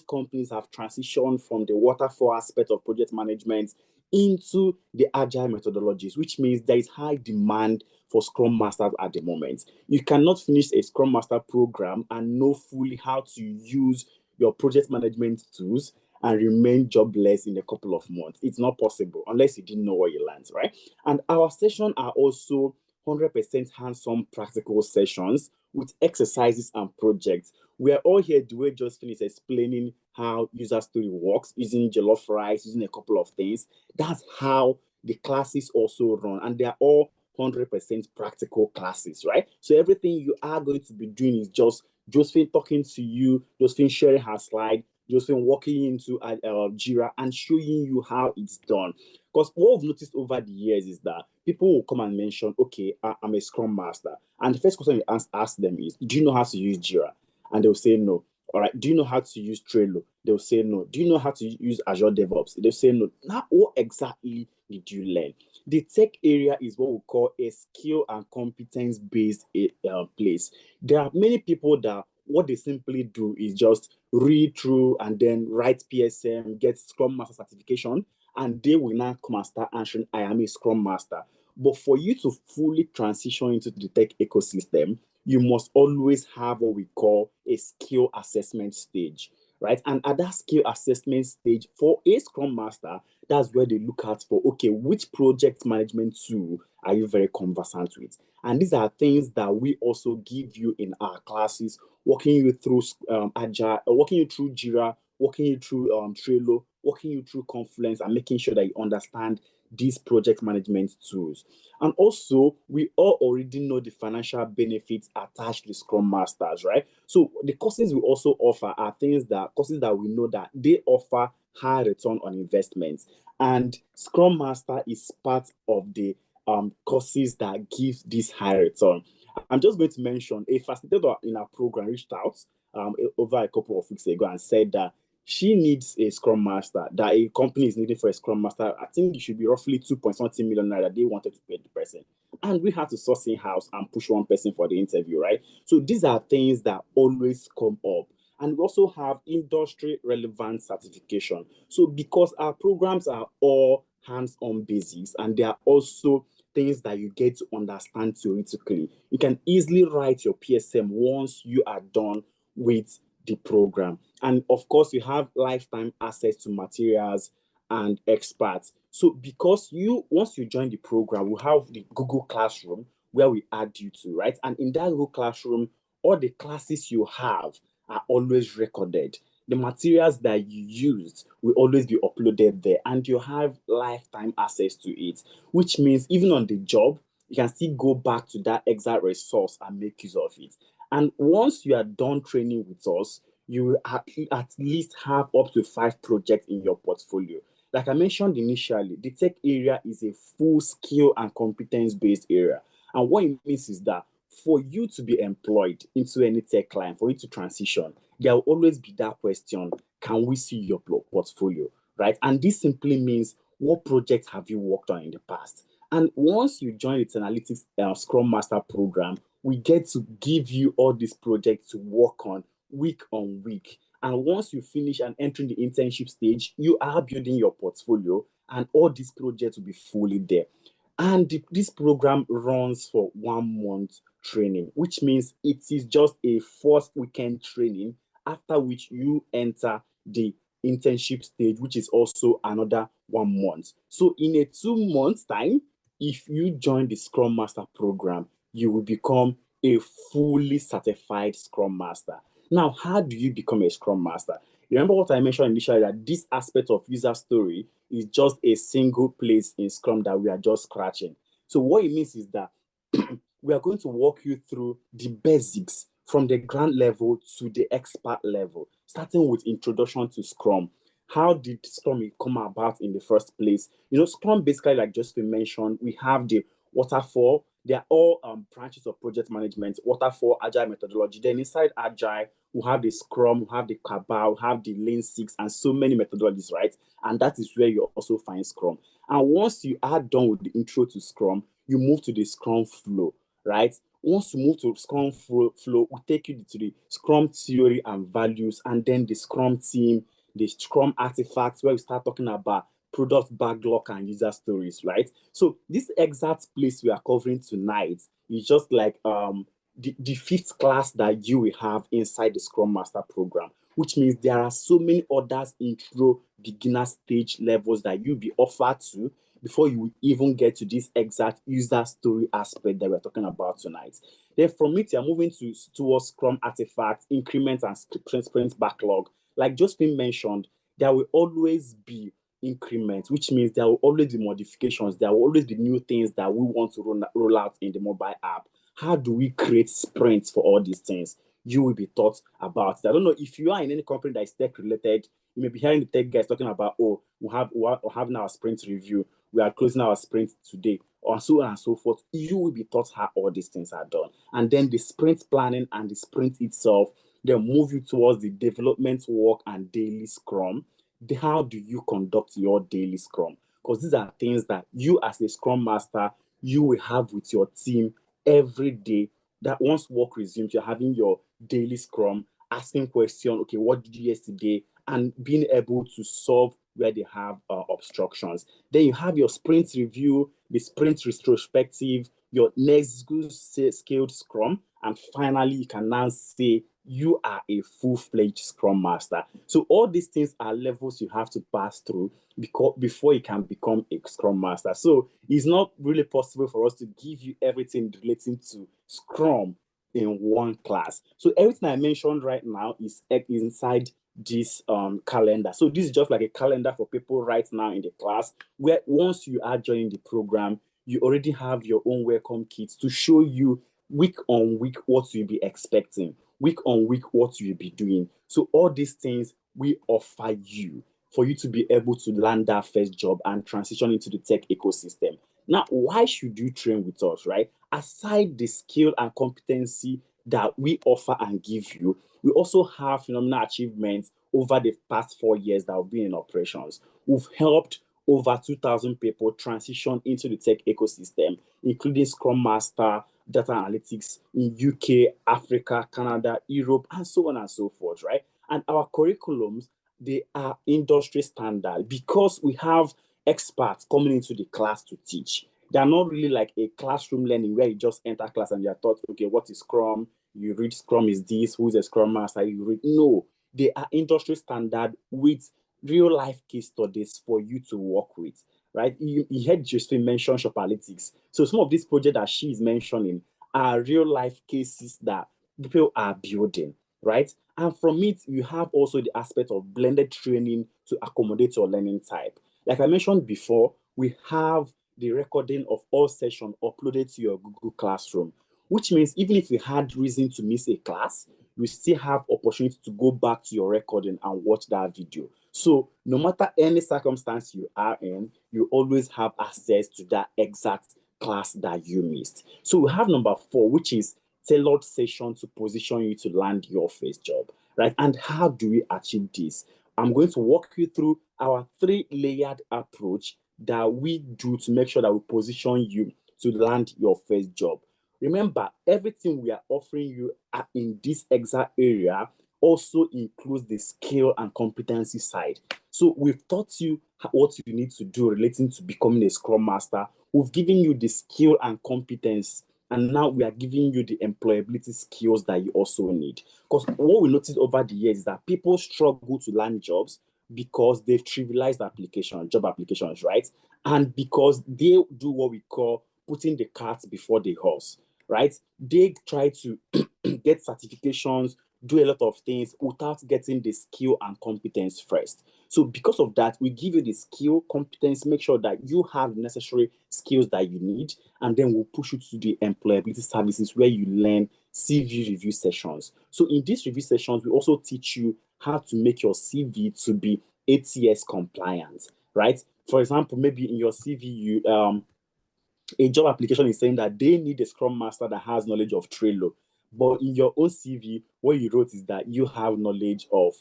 companies have transitioned from the waterfall aspect of project management into the agile methodologies, which means there is high demand for Scrum Masters at the moment. You cannot finish a Scrum Master program and know fully how to use your project management tools and remain jobless in a couple of months. It's not possible unless you didn't know what you learned, right? And our sessions are also 100% hands-on practical sessions with exercises and projects. We are all here. The way just finished explaining how user story works, using jollof rice, using a couple of things. That's how the classes also run, and they are all 100% practical classes, right? So everything you are going to be doing is just Josephine talking to you, Josephine sharing her slide, Josephine walking into Jira and showing you how it's done. Because what we've noticed over the years is that people will come and mention, okay, I'm a Scrum Master. And the first question you ask them is, do you know how to use Jira? And they'll say no. All right. Do you know how to use Trello? They'll say no. Do you know how to use Azure DevOps? They'll say no. Now, what exactly did you learn? The tech area is what we call a skill and competence based place. There are many people that what they simply do is just read through and then write PSM, get Scrum Master certification, and they will now come and start answering, I am a Scrum Master. But for you to fully transition into the tech ecosystem, you must always have what we call a skill assessment stage, right? And at that skill assessment stage, for a Scrum Master, that's where they look at for, okay, which project management tool are you very conversant with? And these are things that we also give you in our classes, walking you through Agile, walking you through Jira, walking you through Trello, walking you through Confluence, and making sure that you understand these project management tools. And also, we all already know the financial benefits attached to Scrum Masters, right? So the courses we also offer are courses that we know that they offer high return on investments. And Scrum Master is part of the courses that give this high return. I'm just going to mention a facilitator in our program reached out over a couple of weeks ago and said that she needs a Scrum Master, that a company is needing for a Scrum Master. I think it should be roughly 2.something million naira they wanted to pay the person. And we had to source in house and push one person for the interview, right? So these are things that always come up. And we also have industry relevant certification. So because our programs are all hands-on basics and they are also things that you get to understand theoretically, you can easily write your PSM once you are done with the program. And of course, you have lifetime access to materials and experts. So because once you join the program, we have the Google Classroom where we add you to, right? And in that Google Classroom, all the classes you have are always recorded. The materials that you used will always be uploaded there, and you have lifetime access to it, which means even on the job, you can still go back to that exact resource and make use of it. And once you are done training with us, you will at least have up to 5 projects in your portfolio. Like I mentioned initially, the tech area is a full skill and competence based area. And what it means is that for you to be employed into any tech client, for you to transition, there will always be that question, can we see your portfolio, right? And this simply means, what projects have you worked on in the past? And once you join the Teralytics Scrum Master program, we get to give you all these projects to work on week. And once you finish and entering the internship stage, you are building your portfolio, and all these projects will be fully there. And this program runs for 1 month training, which means it is just a first weekend training, after which you enter the internship stage, which is also another 1 month. So in a 2 months time, if you join the Scrum Master program, you will become a fully certified Scrum Master. Now, how do you become a Scrum Master? Remember what I mentioned initially, that this aspect of user story is just a single place in Scrum that we are just scratching. So what it means is that we are going to walk you through the basics from the ground level to the expert level, starting with introduction to Scrum. How did Scrum come about in the first place? Scrum basically, like just to mention, we have the waterfall. They are all branches of project management, waterfall, agile methodology. Then inside agile, we have the Scrum, we have the Kabal, we have the Lean Six, and so many methodologies, right? And that is where you also find Scrum. And once you are done with the intro to Scrum, you move to the Scrum flow, right? Once you move to Scrum flow, we take you to the Scrum theory and values, and then the Scrum team, the Scrum artifacts, where we start talking about product backlog and user stories, right? So this exact place we are covering tonight is just like the fifth class that you will have inside the Scrum Master program, which means there are so many others intro beginner stage levels that you'll be offered to before you even get to this exact user story aspect that we're talking about tonight. Then from it, you're moving towards Scrum artifacts, increments, and sprint backlog. Like just been mentioned, there will always be increments, which means there will always be modifications. There will always be new things that we want to roll out in the mobile app. How do we create sprints for all these things? You will be taught about it. I don't know if you are in any company that is tech related, you may be hearing the tech guys talking about, oh, we're having our sprint review, we are closing our sprint today, or so on and so forth. You will be taught how all these things are done. And then the sprint planning and the sprint itself, they'll move you towards the development work and daily scrum. How do you conduct your daily scrum? Because these are things that you as a scrum master, you will have with your team every day. That once work resumes, you're having your daily scrum, asking question, okay, what did you do yesterday? And being able to solve where they have obstructions. Then you have your sprint review, the sprint retrospective, your next good scaled scrum, and finally you can now say you are a full-fledged scrum master. So all these things are levels you have to pass through before you can become a scrum master. So it's not really possible for us to give you everything relating to scrum in one class. So everything I mentioned right now is inside this calendar. So this is just like a calendar for people right now in the class, where once you are joining the program, you already have your own welcome kits to show you week on week what you'll be expecting, week on week what you'll be doing. So all these things we offer you for you to be able to land that first job and transition into the tech ecosystem. Now, why should you train with us, right? Aside the skill and competency that we offer and give you, we also have phenomenal achievements over the past 4 years that have been in operations. We've helped over 2,000 people transition into the tech ecosystem, including Scrum Master, data analytics in UK, Africa, Canada, Europe, and so on and so forth, right? And our curriculums, they are industry standard because we have experts coming into the class to teach. They are not really like a classroom learning where you just enter class and you're taught, okay, what is Scrum? You read Scrum is this, who's a Scrum Master? You read, no, they are industry standard with real life case studies for you to work with, right? You heard Josephine mention Shopalitics. So some of these projects that she is mentioning are real life cases that people are building, right? And from it, you have also the aspect of blended training to accommodate your learning type. Like I mentioned before, we have the recording of all sessions uploaded to your Google Classroom, which means even if you had reason to miss a class, you still have opportunity to go back to your recording and watch that video. So no matter any circumstance you are in, you always have access to that exact class that you missed. So we have number 4, which is tailored session to position you to land your first job, right? And how do we achieve this? I'm going to walk you through our 3-layered approach that we do to make sure that we position you to land your first job. Remember, everything we are offering you in this exact area also includes the skill and competency side. So we've taught you what you need to do relating to becoming a Scrum Master. We've given you the skill and competence, and now we are giving you the employability skills that you also need. Because what we noticed over the years is that people struggle to land jobs because they've trivialized job applications, right? And because they do what we call putting the cart before the horse, right? They try to get certifications, do a lot of things without getting the skill and competence first. So because of that, we give you the skill, competence, make sure that you have necessary skills that you need, and then we'll push you to the employability services where you learn CV review sessions. So in these review sessions, we also teach you how to make your CV to be ATS compliant, right? For example, maybe in your CV, a job application is saying that they need a scrum master that has knowledge of Trello. But in your own CV, what you wrote is that you have knowledge of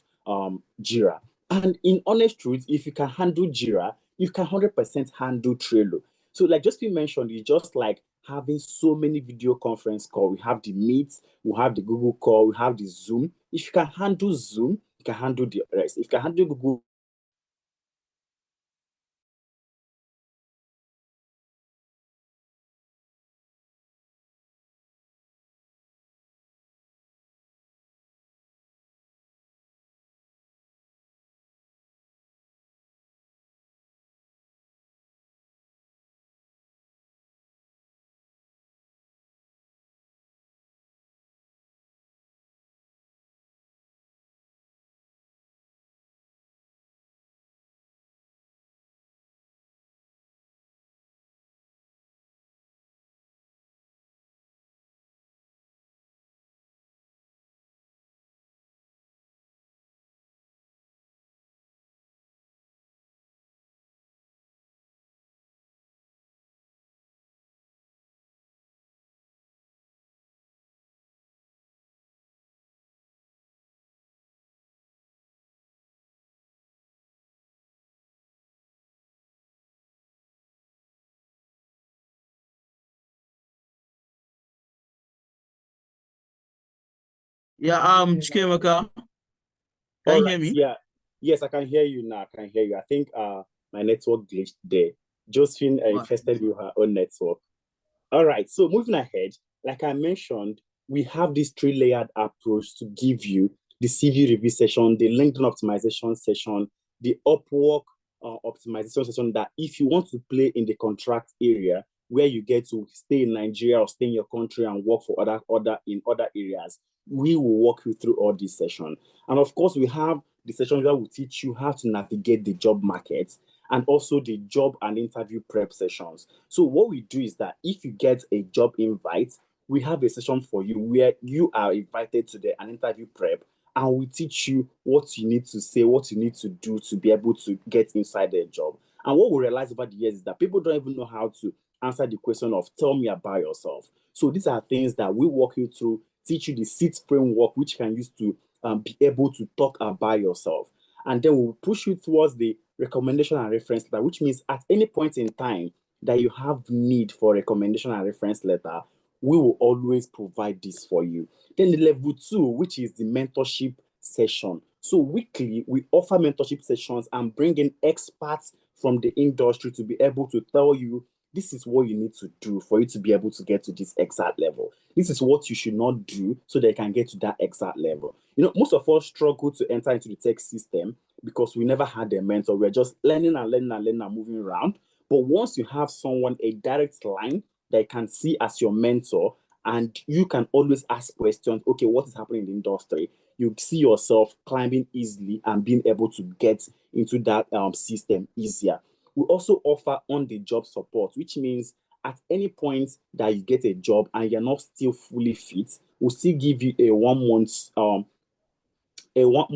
Jira. And in honest truth, if you can handle Jira, you can 100% handle Trello. So, like just we mentioned, it's just like having so many video conference call. We have the Meet, we have the Google call, we have the Zoom. If you can handle Zoom, you can handle the rest. If you can handle Google Yeah, Chikemeka, can All you right. hear me? Yeah. Yes, I can hear you now. I can hear you. I think my network glitched there. Josephine Oh, infested with her own network. All right. So moving ahead, like I mentioned, we have this three-layered approach to give you the CV review session, the LinkedIn optimization session, the Upwork optimization session. That if you want to play in the contract area where you get to stay in Nigeria or stay in your country and work for other in other areas, we will walk you through all these sessions. And of course, we have the sessions that will teach you how to navigate the job market and also the job and interview prep sessions. So what we do is that if you get a job invite, we have a session for you where you are invited to an interview prep, and we teach you what you need to say, what you need to do to be able to get inside the job. And what we realize over the years is that people don't even know how to answer the question of tell me about yourself. So these are things that we walk you through, teach you the SEED framework, which you can use to be able to talk about yourself. And then we'll push you towards the recommendation and reference letter, which means at any point in time that you have need for recommendation and reference letter, we will always provide this for you. Then the level two, which is the mentorship session. So weekly, we offer mentorship sessions and bring in experts from the industry to be able to tell you this is what you need to do for you to be able to get to this exact level. This is what you should not do so that you can get to that exact level. Most of us struggle to enter into the tech system because we never had a mentor. We're just learning and learning and learning and moving around. But once you have someone, a direct line that you can see as your mentor, and you can always ask questions, okay, what is happening in the industry? You see yourself climbing easily and being able to get into that system easier. We also offer on-the-job support, which means at any point that you get a job and you're not still fully fit, we'll still give you a 1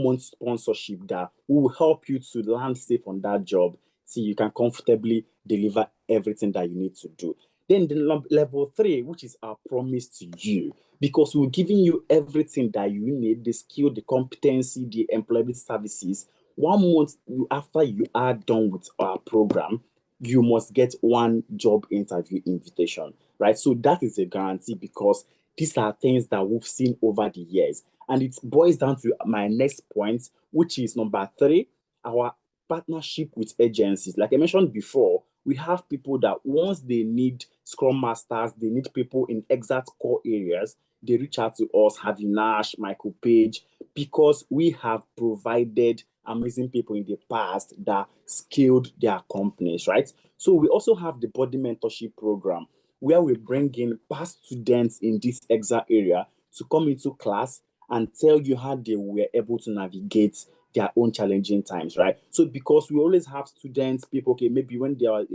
month sponsorship that will help you to land safe on that job so you can comfortably deliver everything that you need to do. Then the level three, which is our promise to you, because we're giving you everything that you need, the skill, the competency, the employability services. 1 month after you are done with our program, you must get one job interview invitation, right? So that is a guarantee because these are things that we've seen over the years. And it boils down to my next point, which is number three, our partnership with agencies. Like I mentioned before, we have people that once they need Scrum Masters, they need people in exact core areas, they reach out to us, Havinash, Michael Page, because we have provided amazing people in the past that scaled their companies, right? So we also have the body mentorship program where we bring in past students in this exact area to come into class and tell you how they were able to navigate their own challenging times, right? So because we always have students, people, okay, maybe when they are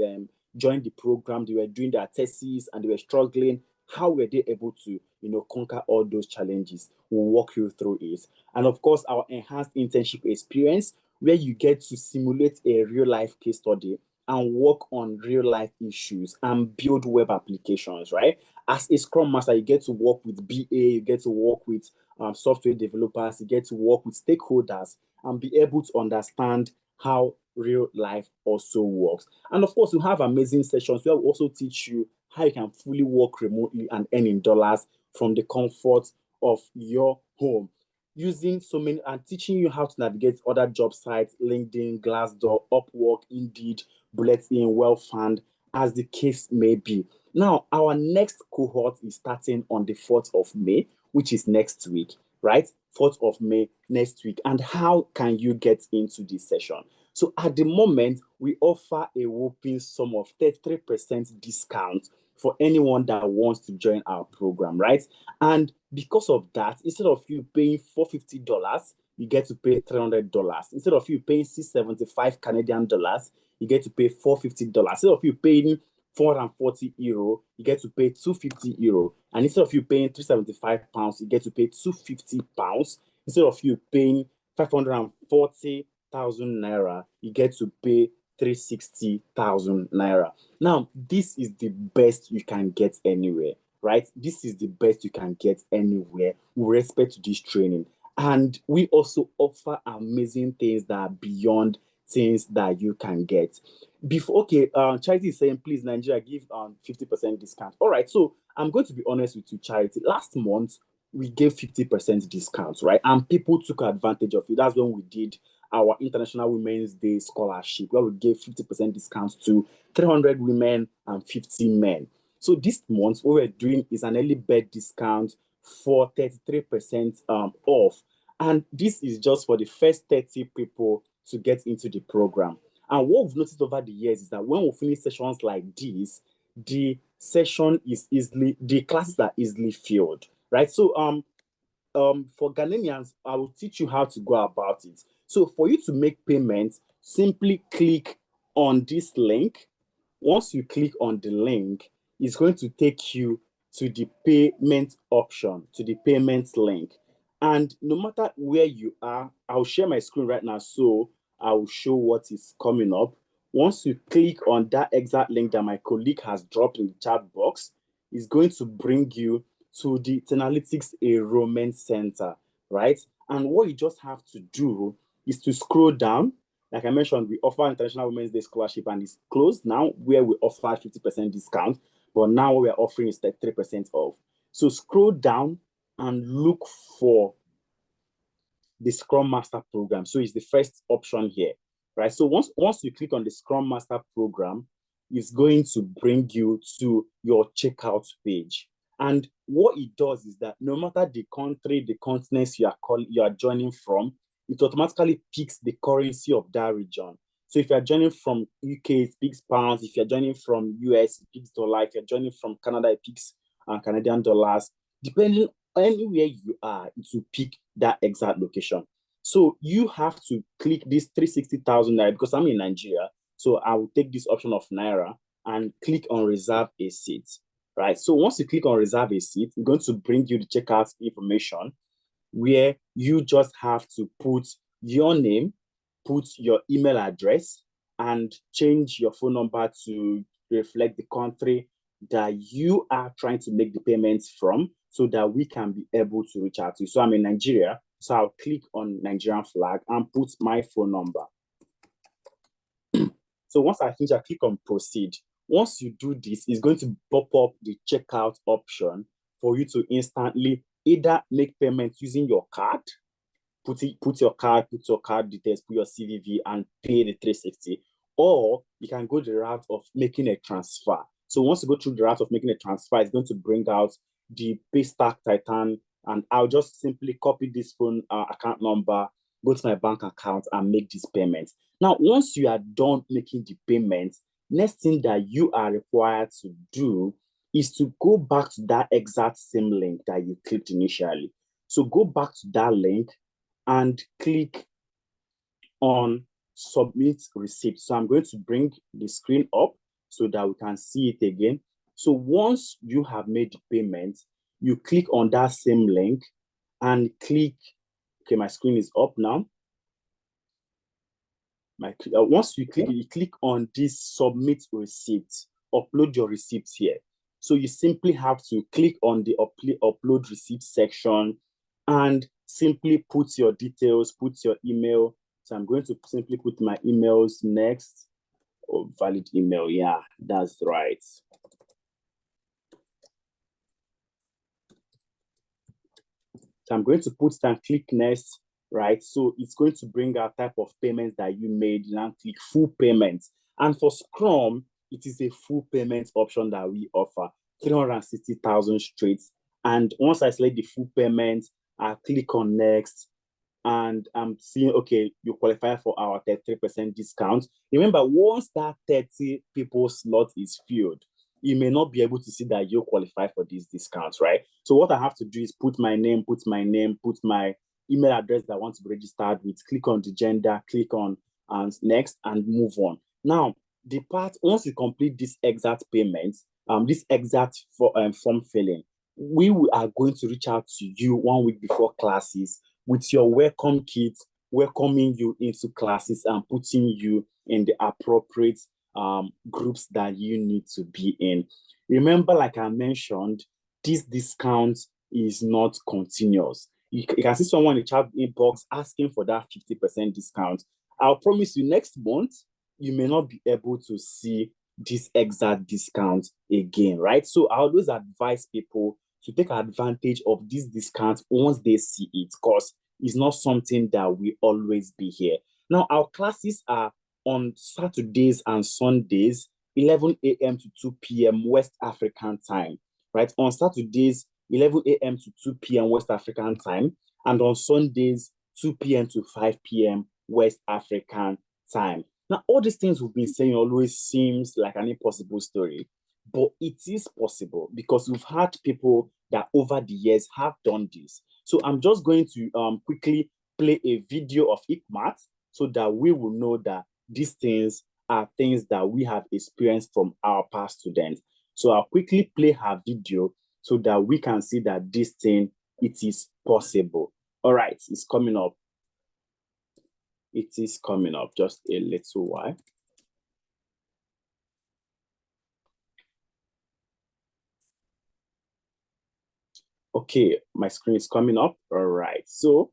joined the program, they were doing their thesis and they were struggling. How were they able to, conquer all those challenges? We'll walk you through it. And of course, our enhanced internship experience, where you get to simulate a real life case study and work on real life issues and build web applications, right? As a Scrum Master, you get to work with BA, you get to work with software developers, you get to work with stakeholders and be able to understand how real life also works. And of course, we have amazing sessions where we also teach you how you can fully work remotely and earn in dollars from the comfort of your home. Using so many and teaching you how to navigate other job sites, LinkedIn, Glassdoor, Upwork, Indeed, Bulletin, Wellfound, as the case may be. Now, our next cohort is starting on the 4th of May, which is next week, right? 4th of May next week. And how can you get into this session? So at the moment, we offer a whopping sum of 33% discount for anyone that wants to join our program, right? And because of that, instead of you paying $450, you get to pay $300. Instead of you paying 675 Canadian dollars, you get to pay $450. Instead of you paying €440, you get to pay €250. And instead of you paying £375, you get to pay £250. Instead of you paying 540,000 naira, you get to pay 360,000 naira. Now, this is the best you can get anywhere, right? This is the best you can get anywhere with respect to this training. And we also offer amazing things that are beyond things that you can get. Before, okay, Charity is saying, please, Nigeria, give 50% discount. All right, so I'm going to be honest with you, Charity. Last month, we gave 50% discounts, right? And people took advantage of it. That's when we did our International Women's Day scholarship, where we gave 50% discounts to 300 women and 50 men. So this month, what we're doing is an early bird discount for 33% off. And this is just for the first 30 people to get into the program. And what we've noticed over the years is that when we finish sessions like this, the classes are easily filled, right? So for Ghanaians, I will teach you how to go about it. So for you to make payments, simply click on this link. Once you click on the link, it's going to take you to the payment option, to the payments link. And no matter where you are, I'll share my screen right now so I will show what is coming up. Once you click on that exact link that my colleague has dropped in the chat box, it's going to bring you to the Teralytics Enrollment Center, right? And what you just have to do is to scroll down. Like I mentioned, we offer International Women's Day Scholarship and it's closed now, where we offer 50% discount, but now what we're offering is 33% off. So scroll down and look for the Scrum Master program. So it's the first option here, right? So once you click on the Scrum Master program, it's going to bring you to your checkout page. And what it does is that no matter the country, the continents you are joining from, it automatically picks the currency of that region. So if you're joining from UK, it picks pounds. If you're joining from US, it picks dollar. If you're joining from Canada, it picks Canadian dollars. Depending anywhere you are, it will pick that exact location. So you have to click this 360,000 Naira because I'm in Nigeria. So I will take this option of Naira and click on reserve a seat, right? So once you click on reserve a seat, it's going to bring you the checkout information where you just have to put your name, put your email address, and change your phone number to reflect the country that you are trying to make the payments from so that we can be able to reach out to you. So I'm in Nigeria, so I'll click on Nigerian flag and put my phone number. So once I finish, I click on proceed. Once you do this, it's going to pop up the checkout option for you to instantly either make payments using your card, put your card details, put your CVV, and pay the 360, or you can go the route of making a transfer. So once you go through the route of making a transfer, it's going to bring out the Paystack Titan, and I'll just simply copy this phone account number, go to my bank account, and make this payment. Now, once you are done making the payments, next thing that you are required to do is to go back to that exact same link that you clicked initially. So go back to that link and click on submit receipt. So I'm going to bring the screen up so that we can see it again. So once you have made the payment, you click on that same link and click, okay, my screen is up now. Once you click on this submit receipt, upload your receipts here. So you simply have to click on the upload receipt section and simply put your details, put your email. So I'm going to simply put my emails next. Oh, valid email. Yeah, that's right. So I'm going to put it and click next, right? So it's going to bring out type of payments that you made and click full payments. And for Scrum, it is a full payment option that we offer, 360,000 straight. And once I select the full payment, I click on next and I'm seeing, okay, you qualify for our 33% discount. Remember, once that 30 people slot is filled, you may not be able to see that you qualify for these discounts, right? So what I have to do is put my name, put my email address that I want to be registered with, click on the gender, click on next, and move on. Now, the part, once you complete this exact payment, this exact form filling, we are going to reach out to you 1 week before classes with your welcome kit, welcoming you into classes and putting you in the appropriate groups that you need to be in. Remember, like I mentioned, this discount is not continuous. You can see someone in the chat inbox asking for that 50% discount. I'll promise you next month, you may not be able to see this exact discount again, right? So I always advise people to take advantage of this discount once they see it, because it's not something that will always be here. Now, our classes are on Saturdays and Sundays, 11 a.m. to 2 p.m. West African time, right? On Saturdays, 11 a.m. to 2 p.m. West African time, and on Sundays, 2 p.m. to 5 p.m. West African time. Now, all these things we've been saying always seems like an impossible story, but it is possible because we've had people that over the years have done this. So I'm just going to quickly play a video of ICMAT so that we will know that these things are things that we have experienced from our past students. So I'll quickly play her video so that we can see that this thing, it is possible. All right, it's coming up. It is coming up, just a little while. Okay, my screen is coming up. All right, so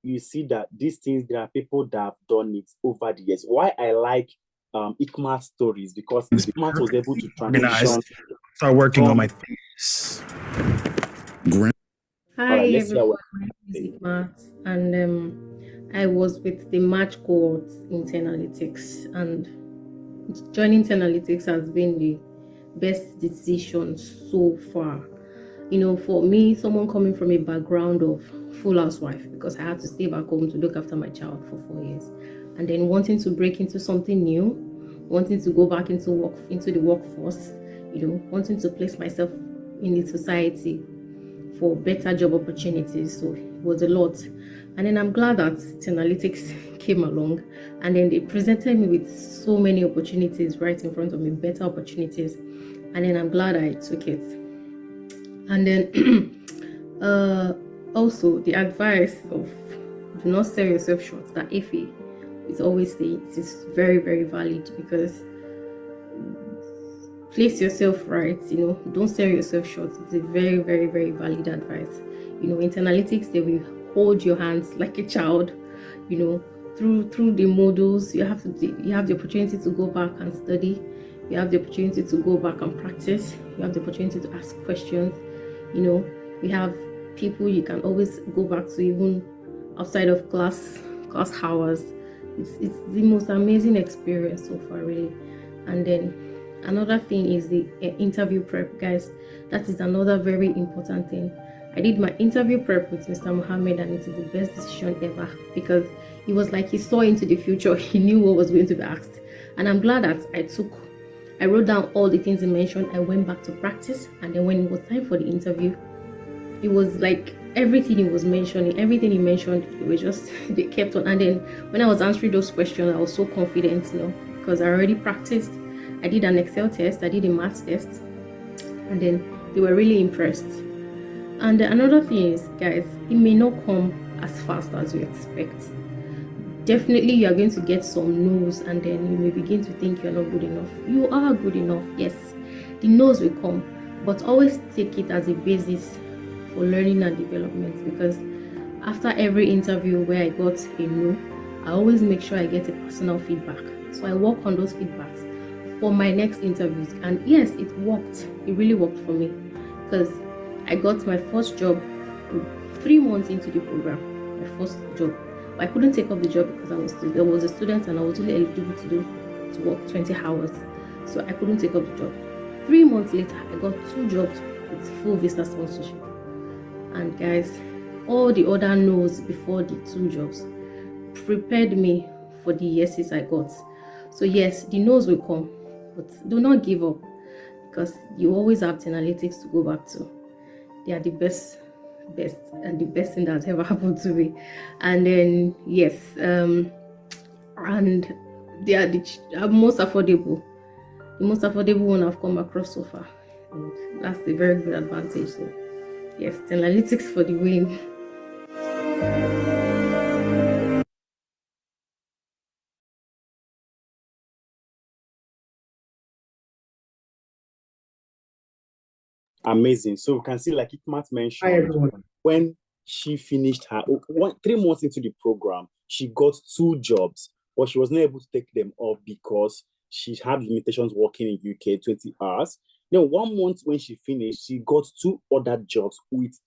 you see that these things, there are people that have done it over the years. Why I like ICMAT stories, because ICMAT was able to transition. Start working on my thesis. Hi, right, let's everyone. My name is Ikmat, and I was with the March cohort in Teralytics, and joining Teralytics has been the best decision so far. You know, for me, someone coming from a background of full housewife, because I had to stay back home to look after my child for 4 years, and then wanting to break into something new, wanting to go back into the workforce, you know, wanting to place myself in the society for better job opportunities. So it was a lot. And then I'm glad that Teralytics came along, and then they presented me with so many opportunities right in front of me, better opportunities. And then I'm glad I took it. And then also the advice of do not sell yourself short, that Effie is always saying, it is very, very valid, because place yourself right, you know, don't sell yourself short. It's a very, very, very valid advice. You know, in Teralytics, they will hold your hands like a child, you know, through the modules. You have the opportunity to go back and study. You have the opportunity to go back and practice. You have the opportunity to ask questions. You know, you have people you can always go back to, even outside of class hours. It's the most amazing experience so far, really. And then another thing is the interview prep, guys. That is another very important thing. I did my interview prep with Mr. Mohammed, and it is the best decision ever, because he was like, he saw into the future. He knew what was going to be asked. And I'm glad that I wrote down all the things he mentioned. I went back to practice, and then when it was time for the interview, it was like everything he mentioned, it was just, they kept on. And then when I was answering those questions, I was so confident, you know, because I already practiced. I did an Excel test, I did a maths test, and then they were really impressed. And another thing is, guys, it may not come as fast as you expect. Definitely, you are going to get some no's, and then you may begin to think you're not good enough. You are good enough, yes. The no's will come, but always take it as a basis for learning and development, because after every interview where I got a no, I always make sure I get a personal feedback. So I work on those feedbacks for my next interviews. And yes, it worked. It really worked for me, because I got my first job 3 months into the program, my first job. But I couldn't take up the job because I was a student, and I was only eligible to work 20 hours. So I couldn't take up the job. 3 months later, I got 2 jobs with full visa sponsorship. And guys, all the other no's before the 2 jobs prepared me for the yeses I got. So yes, the no's will come, but do not give up, because you always have Teralytics to go back to. They are the best, and the best thing that's ever happened to me. And then yes, and they are the most affordable. The most affordable one I've come across so far. And that's a very good advantage. So yes, Teralytics for the win. Amazing. So we can see, like Ikmat mentioned, when she finished 3 months into the program, she got 2 jobs, but she was not able to take them up because she had limitations working in UK 20 hours. Then 1 month when she finished, she got 2 other jobs with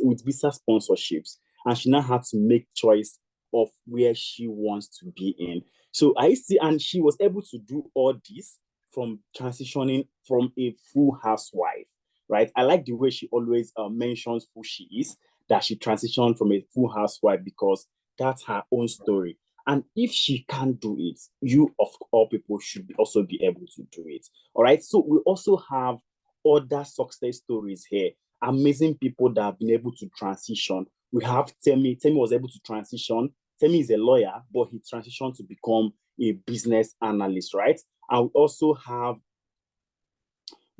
with visa sponsorships, and she now had to make choice of where she wants to be in. So I see, and she was able to do all this from transitioning from a full housewife, right? I like the way she always mentions who she is, that she transitioned from a full housewife, because that's her own story. And if she can't do it, you of all people should also be able to do it. All right. So we also have other success stories here. Amazing people that have been able to transition. We have Temi. Temi was able to transition. Temi is a lawyer, but he transitioned to become a business analyst, right? And we also have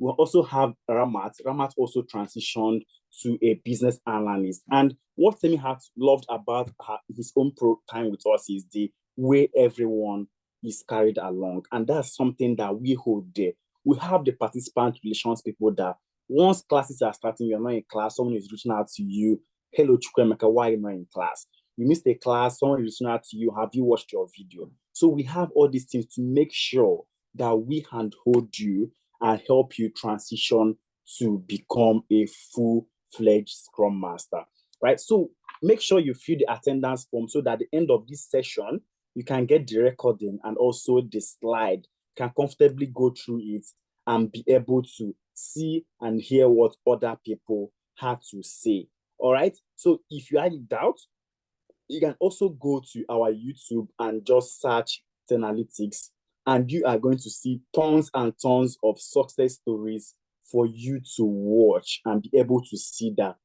Ramat. Ramat also transitioned to a business analyst. And what Temi has loved about his own time with us is the way everyone is carried along. And that's something that we hold there. We have the participant relations people that once classes are starting, you're not in class, someone is reaching out to you. Hello, Chukwemeka, why are you not in class? You missed a class, someone is reaching out to you. Have you watched your video? So we have all these things to make sure that we handhold you and help you transition to become a full-fledged Scrum Master, right? So make sure you fill the attendance form so that at the end of this session, you can get the recording and also the slide, can comfortably go through it and be able to see and hear what other people had to say, all right? So if you are in doubt, you can also go to our YouTube and just search Teralytics, and you are going to see tons and tons of success stories for you to watch and be able to see that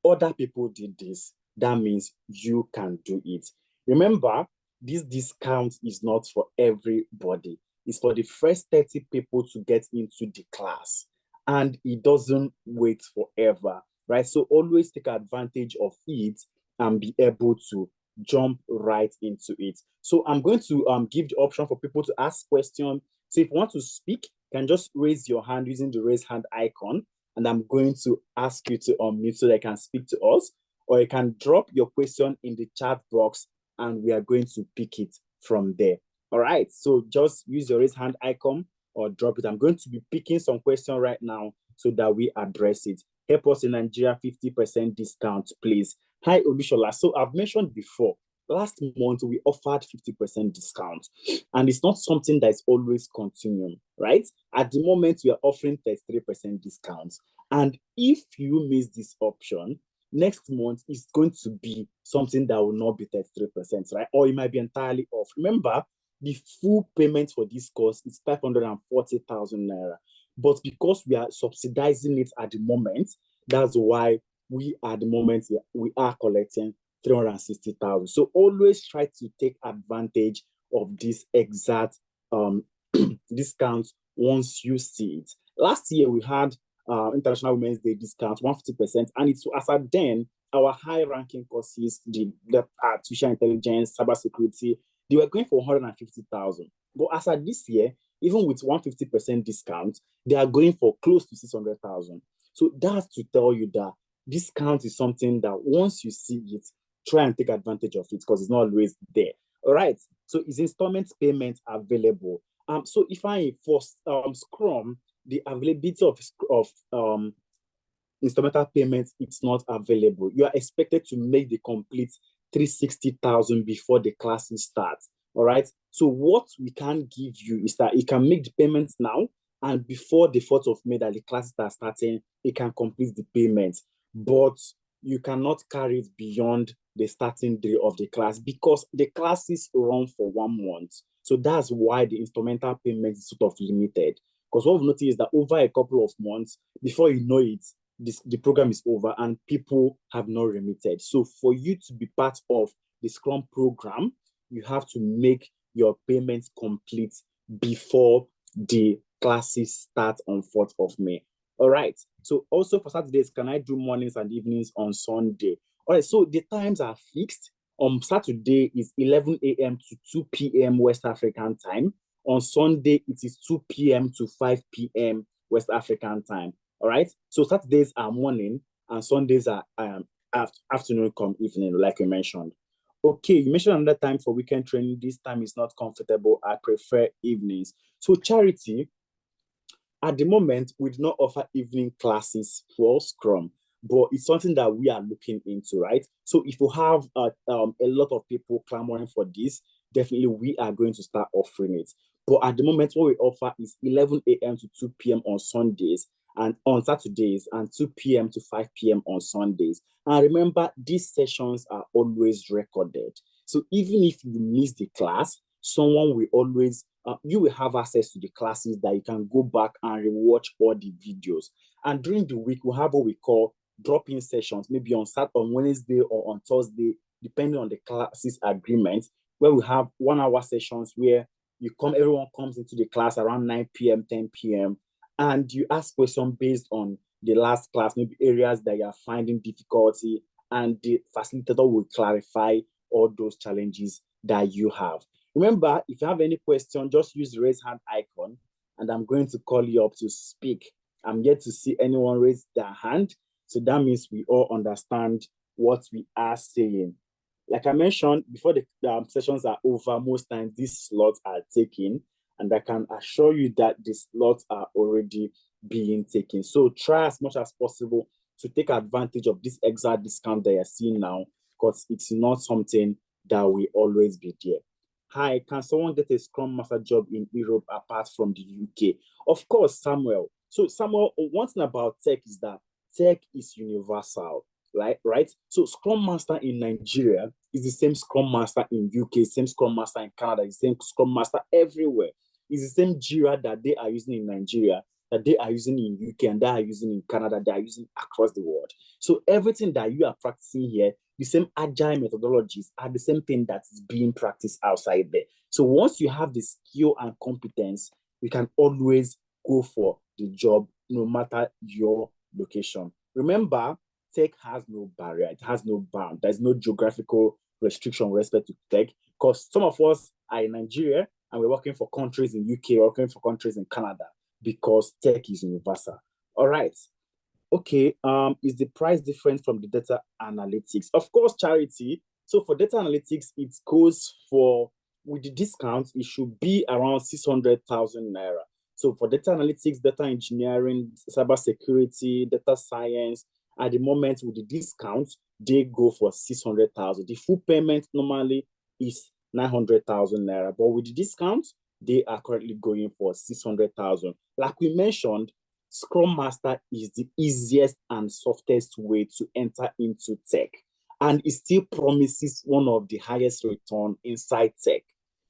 other people did this. That means you can do it. Remember, this discount is not for everybody. It's for the first 30 people to get into the class, and it doesn't wait forever, right? So always take advantage of it and be able to jump right into it. So I'm going to give the option for people to ask questions. So if you want to speak, you can just raise your hand using the raise hand icon, and I'm going to ask you to unmute so that you can speak to us, or you can drop your question in the chat box and we are going to pick it from there. All right, so just use your raise hand icon or drop it. I'm going to be picking some questions right now so that we address it. Help us in Nigeria, 50% discount, please. Hi, Olushola. So I've mentioned before, last month we offered 50% discount, and it's not something that's always continuing, right? At the moment, we are offering 33% discount. And if you miss this option, next month is going to be something that will not be 33%, right? Or it might be entirely off. Remember, the full payment for this course is 540,000 naira. But because we are subsidizing it at the moment, that's why we at the moment we are collecting 360,000. So always try to take advantage of this exact discount once you see it. Last year we had International Women's Day discount 150%, and it's as at then our high-ranking courses, the artificial intelligence, cybersecurity, they were going for 150,000. But as at this year, even with 150% discount, they are going for close to 600,000. So that's to tell you that discount is something that once you see it, try and take advantage of it because it's not always there. All right. So is installment payment available? So if I for Scrum, the availability of installment payments, it's not available. You are expected to make the complete 360,000 before the classes start. All right. So what we can give you is that you can make the payments now, and before the 4th of May that the classes are starting, you can complete the payment. But you cannot carry it beyond the starting day of the class because the classes run for 1 month. So that's why the instrumental payment is sort of limited. Because what we've noticed is that over a couple of months, before you know it, the program is over and people have not remitted. So for you to be part of the Scrum program, you have to make your payments complete before the classes start on 4th of May. All right. So also for Saturdays, can I do mornings and evenings on Sunday? All right. So the times are fixed. On Saturday is 11 a.m. to 2 p.m. West African time. On Sunday, it is 2 p.m. to 5 p.m. West African time. All right. So Saturdays are morning and Sundays are afternoon come evening, like you mentioned. Okay, you mentioned another time for weekend training. This time is not comfortable. I prefer evenings. So Charity, At the moment, we do not offer evening classes for Scrum, but it's something that we are looking into, right? So if you have a lot of people clamoring for this, definitely we are going to start offering it. But at the moment, what we offer is 11 a.m. to 2 p.m. on Sundays and on Saturdays, and 2 p.m. to 5 p.m. on Sundays. And remember, these sessions are always recorded. So even if you miss the class, someone will always, you will have access to the classes that you can go back and rewatch all the videos. And during the week, we have what we call drop-in sessions, maybe on Wednesday or on Thursday, depending on the classes agreement, where we have 1 hour sessions where everyone comes into the class around 9 p.m., 10 p.m., and you ask questions based on the last class, maybe areas that you are finding difficulty, and the facilitator will clarify all those challenges that you have. Remember, if you have any question, just use the raise hand icon, and I'm going to call you up to speak. I'm yet to see anyone raise their hand, so that means we all understand what we are saying. Like I mentioned, before the sessions are over, most times these slots are taken, and I can assure you that the slots are already being taken. So try as much as possible to take advantage of this exact discount that you're seeing now, because it's not something that will always be there. Hi, can someone get a Scrum Master job in Europe apart from the UK? Of course, Samuel. So Samuel, one thing about tech is that tech is universal, right? So Scrum Master in Nigeria is the same Scrum Master in UK, same Scrum Master in Canada, the same Scrum Master everywhere. It's the same Jira that they are using in Nigeria, that they are using in UK, and they are using in Canada, they are using across the world. So everything that you are practicing here, the same agile methodologies are the same thing that is being practiced outside there. So once you have the skill and competence, you can always go for the job, no matter your location. Remember, tech has no barrier, it has no bound. There's no geographical restriction with respect to tech, because some of us are in Nigeria and we're working for countries in UK, working for countries in Canada, because tech is universal. All right. Okay, is the price different from the data analytics? Of course, Charity. So for data analytics, it goes for, with the discount, it should be around 600,000 naira. So for data analytics, data engineering, cybersecurity, data science, at the moment with the discount, they go for 600,000. The full payment normally is 900,000 naira, but with the discount, they are currently going for 600,000. Like we mentioned, Scrum Master is the easiest and softest way to enter into tech, and it still promises one of the highest return inside tech.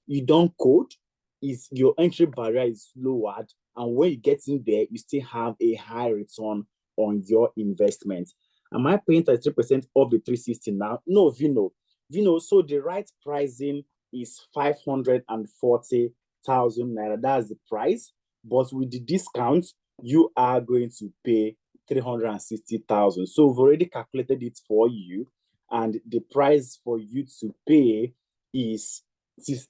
You don't code, your entry barrier is lowered, and when you get in there, you still have a high return on your investment. Am I paying 33% of the 360 now? No, Vino. So the right pricing is 540,000 naira. That's the price. But with the discount, you are going to pay 360,000. So we've already calculated it for you, and the price for you to pay is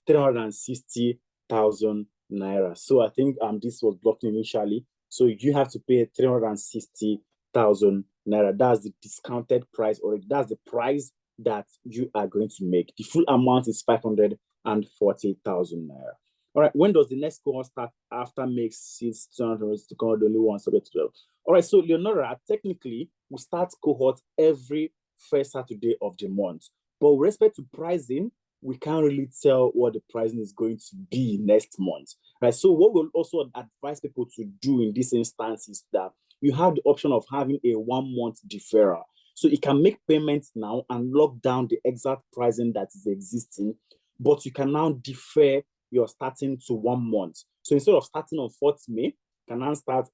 360,000 naira. So I think this was blocked initially. So you have to pay 360,000 naira. That's the discounted price, or that's the price that you are going to make. The full amount is 540,000 naira. All right, when does the next cohort start after May 6th, to cohort only one subject to 12? All right, so Leonora, technically, we start cohort every first Saturday of the month. But with respect to pricing, we can't really tell what the pricing is going to be next month. Right? So what we'll also advise people to do in this instance is that you have the option of having a 1 month deferral. So you can make payments now and lock down the exact pricing that is existing, but you can now defer your starting to 1 month. So instead of starting on 4th May, you can now start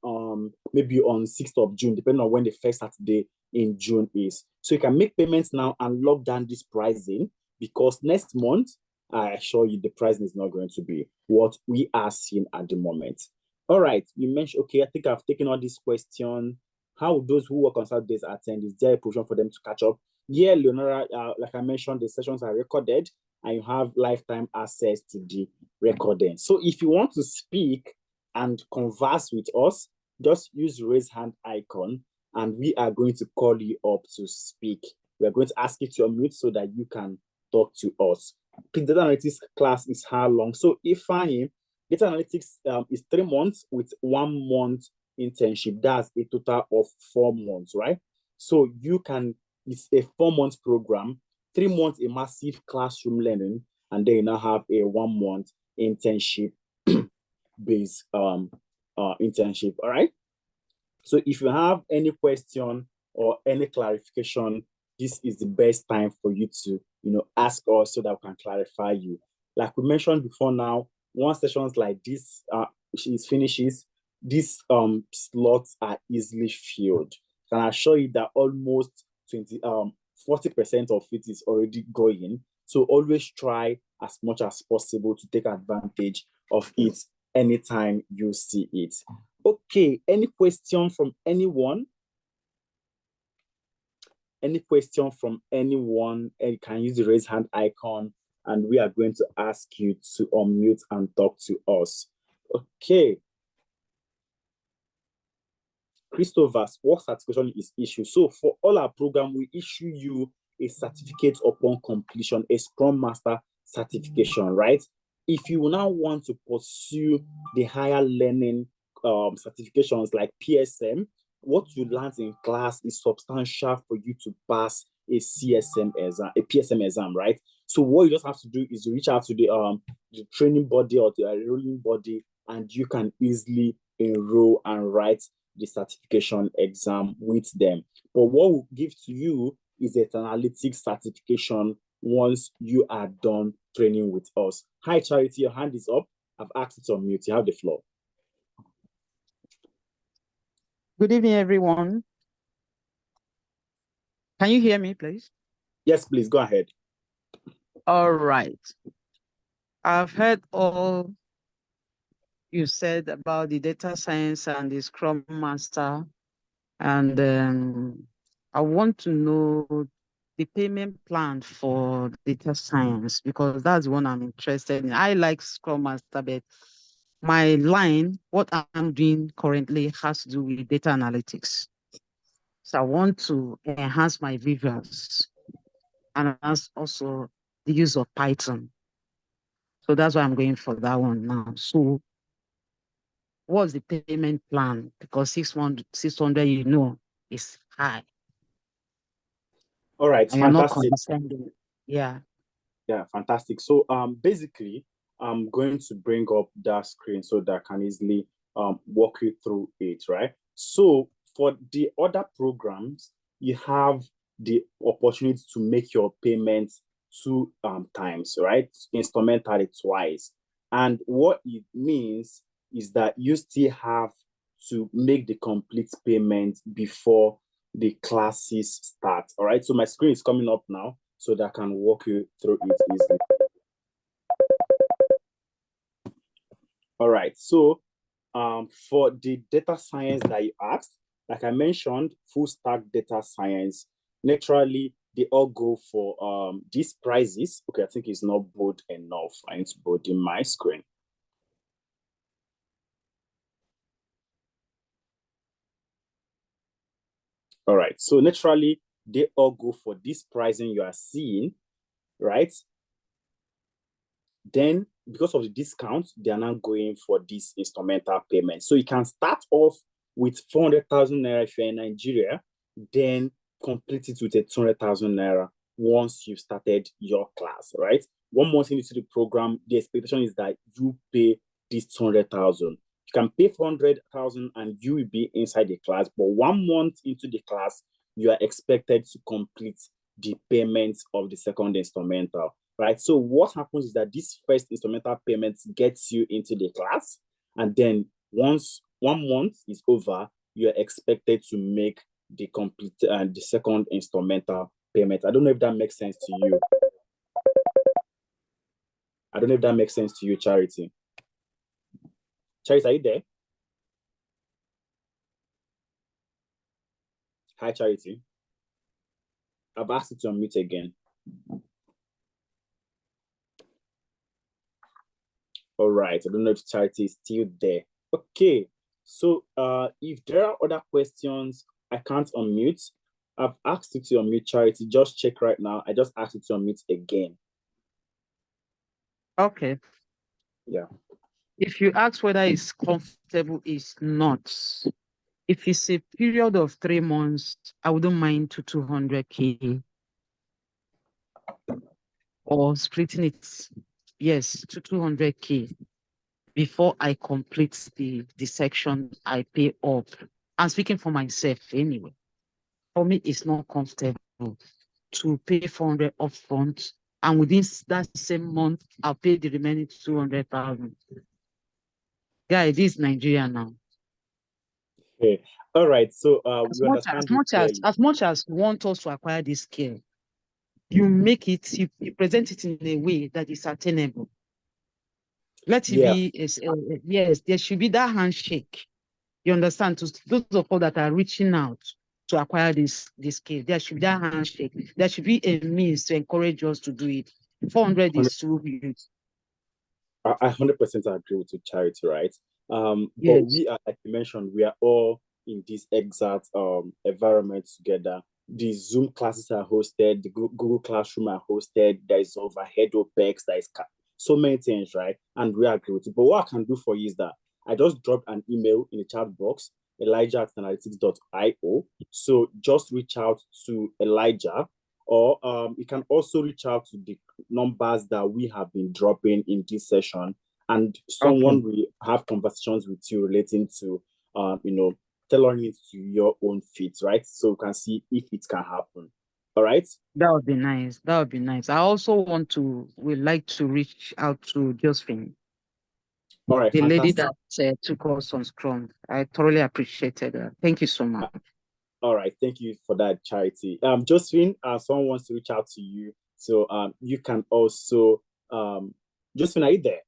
maybe on 6th of June, depending on when the first Saturday in June is. So you can make payments now and lock down this pricing, because next month, I assure you the pricing is not going to be what we are seeing at the moment. All right, you mentioned, okay, I think I've taken all these questions. How would those who work on Saturdays attend? Is there a position for them to catch up? Yeah, Leonora, like I mentioned, the sessions are recorded, and you have lifetime access to the recording. So if you want to speak and converse with us, just use the raise hand icon, and we are going to call you up to speak. We're going to ask you to unmute so that you can talk to us. The data analytics class is how long? So if I Data analytics is 3 months with 1 month internship. That's a total of 4 months, right? So it's a 4-month program, 3 months a massive classroom learning, and then you now have a 1 month internship based internship. All right. So if you have any question or any clarification, this is the best time for you to ask us so that we can clarify you. Like we mentioned before, now once sessions like this finishes, these slots are easily filled. And I assure you that almost 40% of it is already going. So always try as much as possible to take advantage of it anytime you see it. Okay, any question from anyone? Any question from anyone? And you can use the raise hand icon, and we are going to ask you to unmute and talk to us. Okay. Christopher's work certification is issued. So for all our program, we issue you a certificate upon completion, a Scrum Master certification, right? If you now want to pursue the higher learning certifications like PSM, what you learned in class is substantial for you to pass a CSM exam, a PSM exam, right? So what you just have to do is reach out to the training body or the enrolling body, and you can easily enroll and write the certification exam with them. But what we'll give to you is a Teralytics certification once you are done training with us. Hi, Charity, your hand is up. I've asked you to unmute. You have the floor. Good evening, everyone. Can you hear me, please? Yes, please, go ahead. All right. I've heard all you said about the data science and the Scrum Master, and I want to know the payment plan for data science, because that's the one I'm interested in. I like Scrum Master, but my line, what I'm doing currently, has to do with data analytics. So I want to enhance my visuals and also the use of Python. So that's why I'm going for that one now. So what's the payment plan? Because 600, is high. All right, and you're not fantastic. condescending. Yeah. Yeah, fantastic. So basically, I'm going to bring up that screen so that I can easily walk you through it, right? So for the other programs, you have the opportunity to make your payments 2 times, right? Instrumentally twice. And what it means is that you still have to make the complete payment before the classes start. All right. So my screen is coming up now so that I can walk you through it easily. All right. So for the data science that you asked, like I mentioned, full stack data science, naturally, they all go for these prices. Okay, I think it's not bold enough. I need to bold in my screen. All right. So naturally, they all go for this pricing you are seeing, right? Then, because of the discount, they are now going for this instrumental payment. So you can start off with 400,000 naira if you're in Nigeria, then complete it with a 200,000 naira once you've started your class, right? 1 month into the program, the expectation is that you pay this 200,000. You can pay 400,000 and you will be inside the class, but 1 month into the class, you are expected to complete the payment of the second instrumental, right? So what happens is that this first instrumental payment gets you into the class, and then once 1 month is over, you're expected to make the complete the second instrumental payment. I don't know if that makes sense to you. I don't know if that makes sense to you, Charity. Charity, are you there? Hi, Charity. I've asked you to unmute again. All right. I don't know if Charity is still there. Okay. So if there are other questions, I can't unmute. I've asked you to unmute, Charity. Just check right now. I just asked you to unmute again. Okay. Yeah. If you ask whether it's comfortable, it's not. If it's a period of 3 months, I wouldn't mind to 200K or splitting it, yes, to 200K before I complete the section I pay up. I'm speaking for myself anyway. For me, it's not comfortable to pay 400 upfront, and within that same month, I'll pay the remaining 200,000. Yeah, it is Nigeria now. Okay. All right. So As we much understand you clearly. as much as you want us to acquire this skill, you make it, you present it in a way that is attainable. Let it Yeah. be, yes, there should be that handshake. You understand? To those of us that are reaching out to acquire this skill, there should be that handshake. There should be a means to encourage us to do it. 400 is too huge. I 100% agree with you, Charity, right? But Yes. we are, like you mentioned, we are all in this exact environment together. The Zoom classes are hosted, the Google Classroom are hosted, there is overhead OPEX, there is so many things, right? And we agree with it. But what I can do for you is that I just dropped an email in the chat box, elijah@teralytics.io. So just reach out to Elijah, or you can also reach out to the numbers that we have been dropping in this session, and someone will have conversations with you relating to, tailoring it to your own fit, right? So you can see if it can happen. All right. That would be nice. That would be nice. I also would like to reach out to Josephine, All right. the lady Fantastic. that took us on Scrum. I thoroughly appreciated that. Thank you so much. All right. Thank you for that, Charity. Josephine, someone wants to reach out to you. So you can also, Josephine, are you there?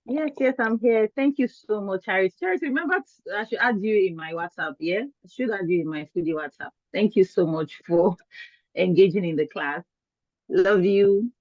Yes, I'm here. Thank you so much, Harry. Charity, remember, I should add you in my WhatsApp, yeah? I should add you in my foodie WhatsApp. Thank you so much for engaging in the class. Love you.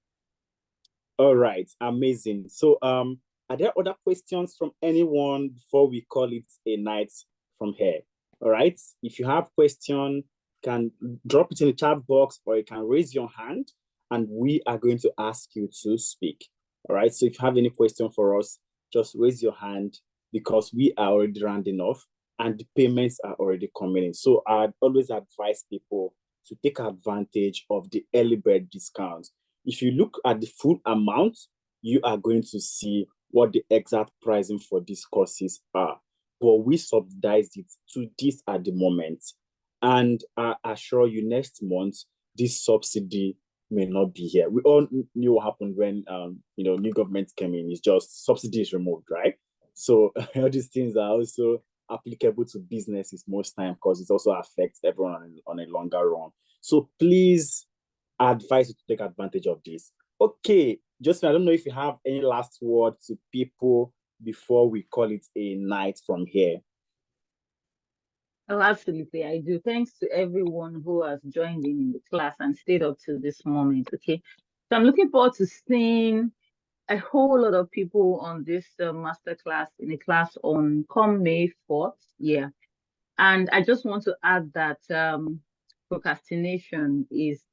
All right, amazing. So, are there other questions from anyone before we call it a night from here? All right, if you have question, can drop it in the chat box, or you can raise your hand, and we are going to ask you to speak. All right, so if you have any question for us, just raise your hand, because we are already rounding off and the payments are already coming in. So I'd always advise people to take advantage of the early bird discounts. If you look at the full amount, you are going to see what the exact pricing for these courses are. But we subsidized it to this at the moment. And I assure you, next month, this subsidy may not be here. We all knew what happened when new government came in. It's just subsidy is removed, right? So all these things are also applicable to businesses most time, because it also affects everyone on a longer run. So please, I advise you to take advantage of this. Okay, Justin, I don't know if you have any last word to people before we call it a night from here. Oh, absolutely, I do. Thanks to everyone who has joined in the class and stayed up to this moment. Okay, so I'm looking forward to seeing a whole lot of people on this masterclass, in a class on come May 4th. Yeah, and I just want to add that procrastination is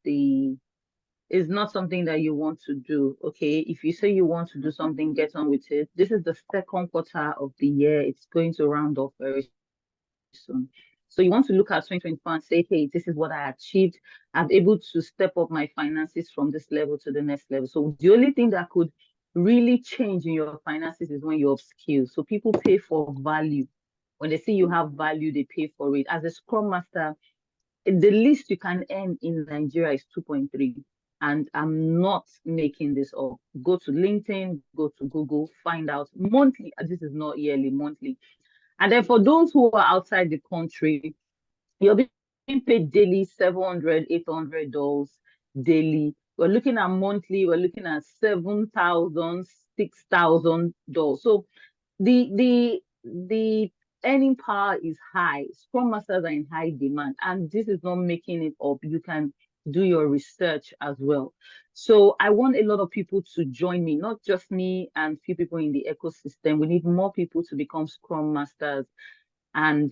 not something that you want to do. Okay, if you say you want to do something, get on with it. This is the second quarter of the year. It's going to round off very soon. So you want to look at 2024 and say, hey, this is what I achieved. I'm able to step up my finances from this level to the next level. So the only thing that could really change in your finances is when you upskill. So people pay for value. When they see you have value, they pay for it. As a Scrum Master, the least you can earn in Nigeria is 2.3. And I'm not making this up. Go to LinkedIn, go to Google, find out monthly. This is not yearly, monthly. And then for those who are outside the country, you're being paid daily, $700, $800 daily. We're looking at monthly, we're looking at $7,000, $6,000. So the earning power is high. Scrum Masters are in high demand, and this is not making it up. You can do your research as well. So I want a lot of people to join me, not just me and few people in the ecosystem. We need more people to become Scrum Masters and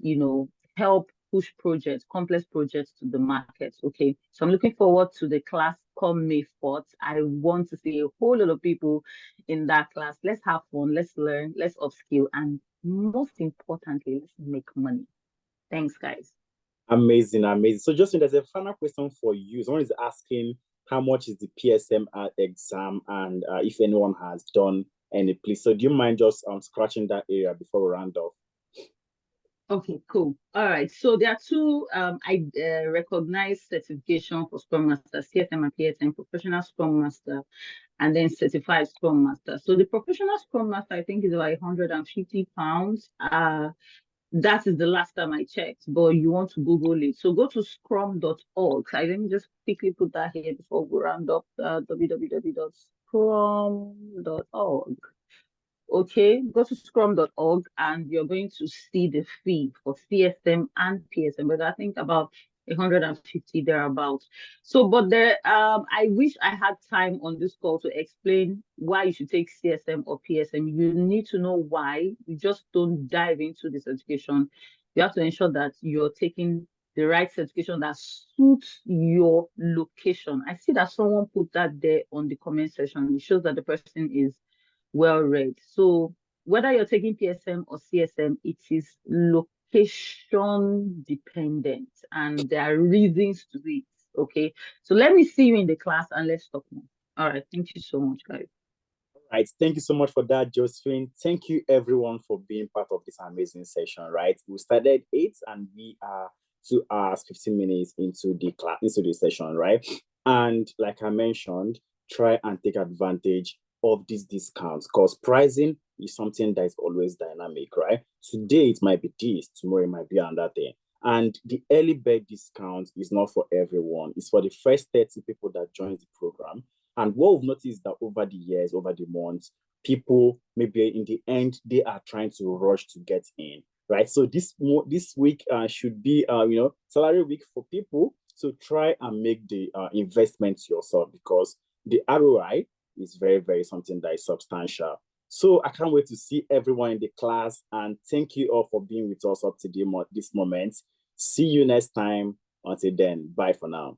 help push projects, complex projects to the market. Okay, so I'm looking forward to the class come May 4th. I want to see a whole lot of people in that class. Let's have fun, let's learn, let's upskill, and most importantly, let's make money. Thanks, guys. Amazing, amazing. So Justin, there's a final question for you. Someone is asking how much is the PSM exam, and if anyone has done any, please. So do you mind just scratching that area before we round off? Okay, cool. All right. So there are two I recognize certification for Scrum Master, CSM and PSM, Professional Scrum Master, and then Certified Scrum Master. So the Professional Scrum Master, I think, is about £150. That is the last time I checked, but you want to Google it. So go to scrum.org. Let me just quickly put that here before we round up, www.scrum.org. Okay, go to scrum.org and you're going to see the fee for CSM and PSM, but I think about 150 thereabouts. So, but there, I wish I had time on this call to explain why you should take CSM or PSM. You need to know why. You just don't dive into this education. You have to ensure that you're taking the right certification that suits your location. I see that someone put that there on the comment section. It shows that the person is well read. So whether you're taking PSM or CSM, it is location dependent and there are reasons to it. Okay. So let me see you in the class and let's talk more. All right. Thank you so much, guys. All right. Thank you so much for that, Josephine. Thank you everyone for being part of this amazing session, right? We started 8 and we are 2 hours, 15 minutes into the class, into the session, right? And like I mentioned, try and take advantage of these discounts because pricing is something that is always dynamic, right? Today it might be this, tomorrow it might be another thing. And the early bird discount is not for everyone. It's for the first 30 people that join the program. And what we've noticed that over the years, over the months, people maybe in the end they are trying to rush to get in, right? So this week should be salary week for people. So try and make the investment yourself because the ROI is very, very something that is substantial. So I can't wait to see everyone in the class and thank you all for being with us up to this moment. See you next time. Until then, bye for now.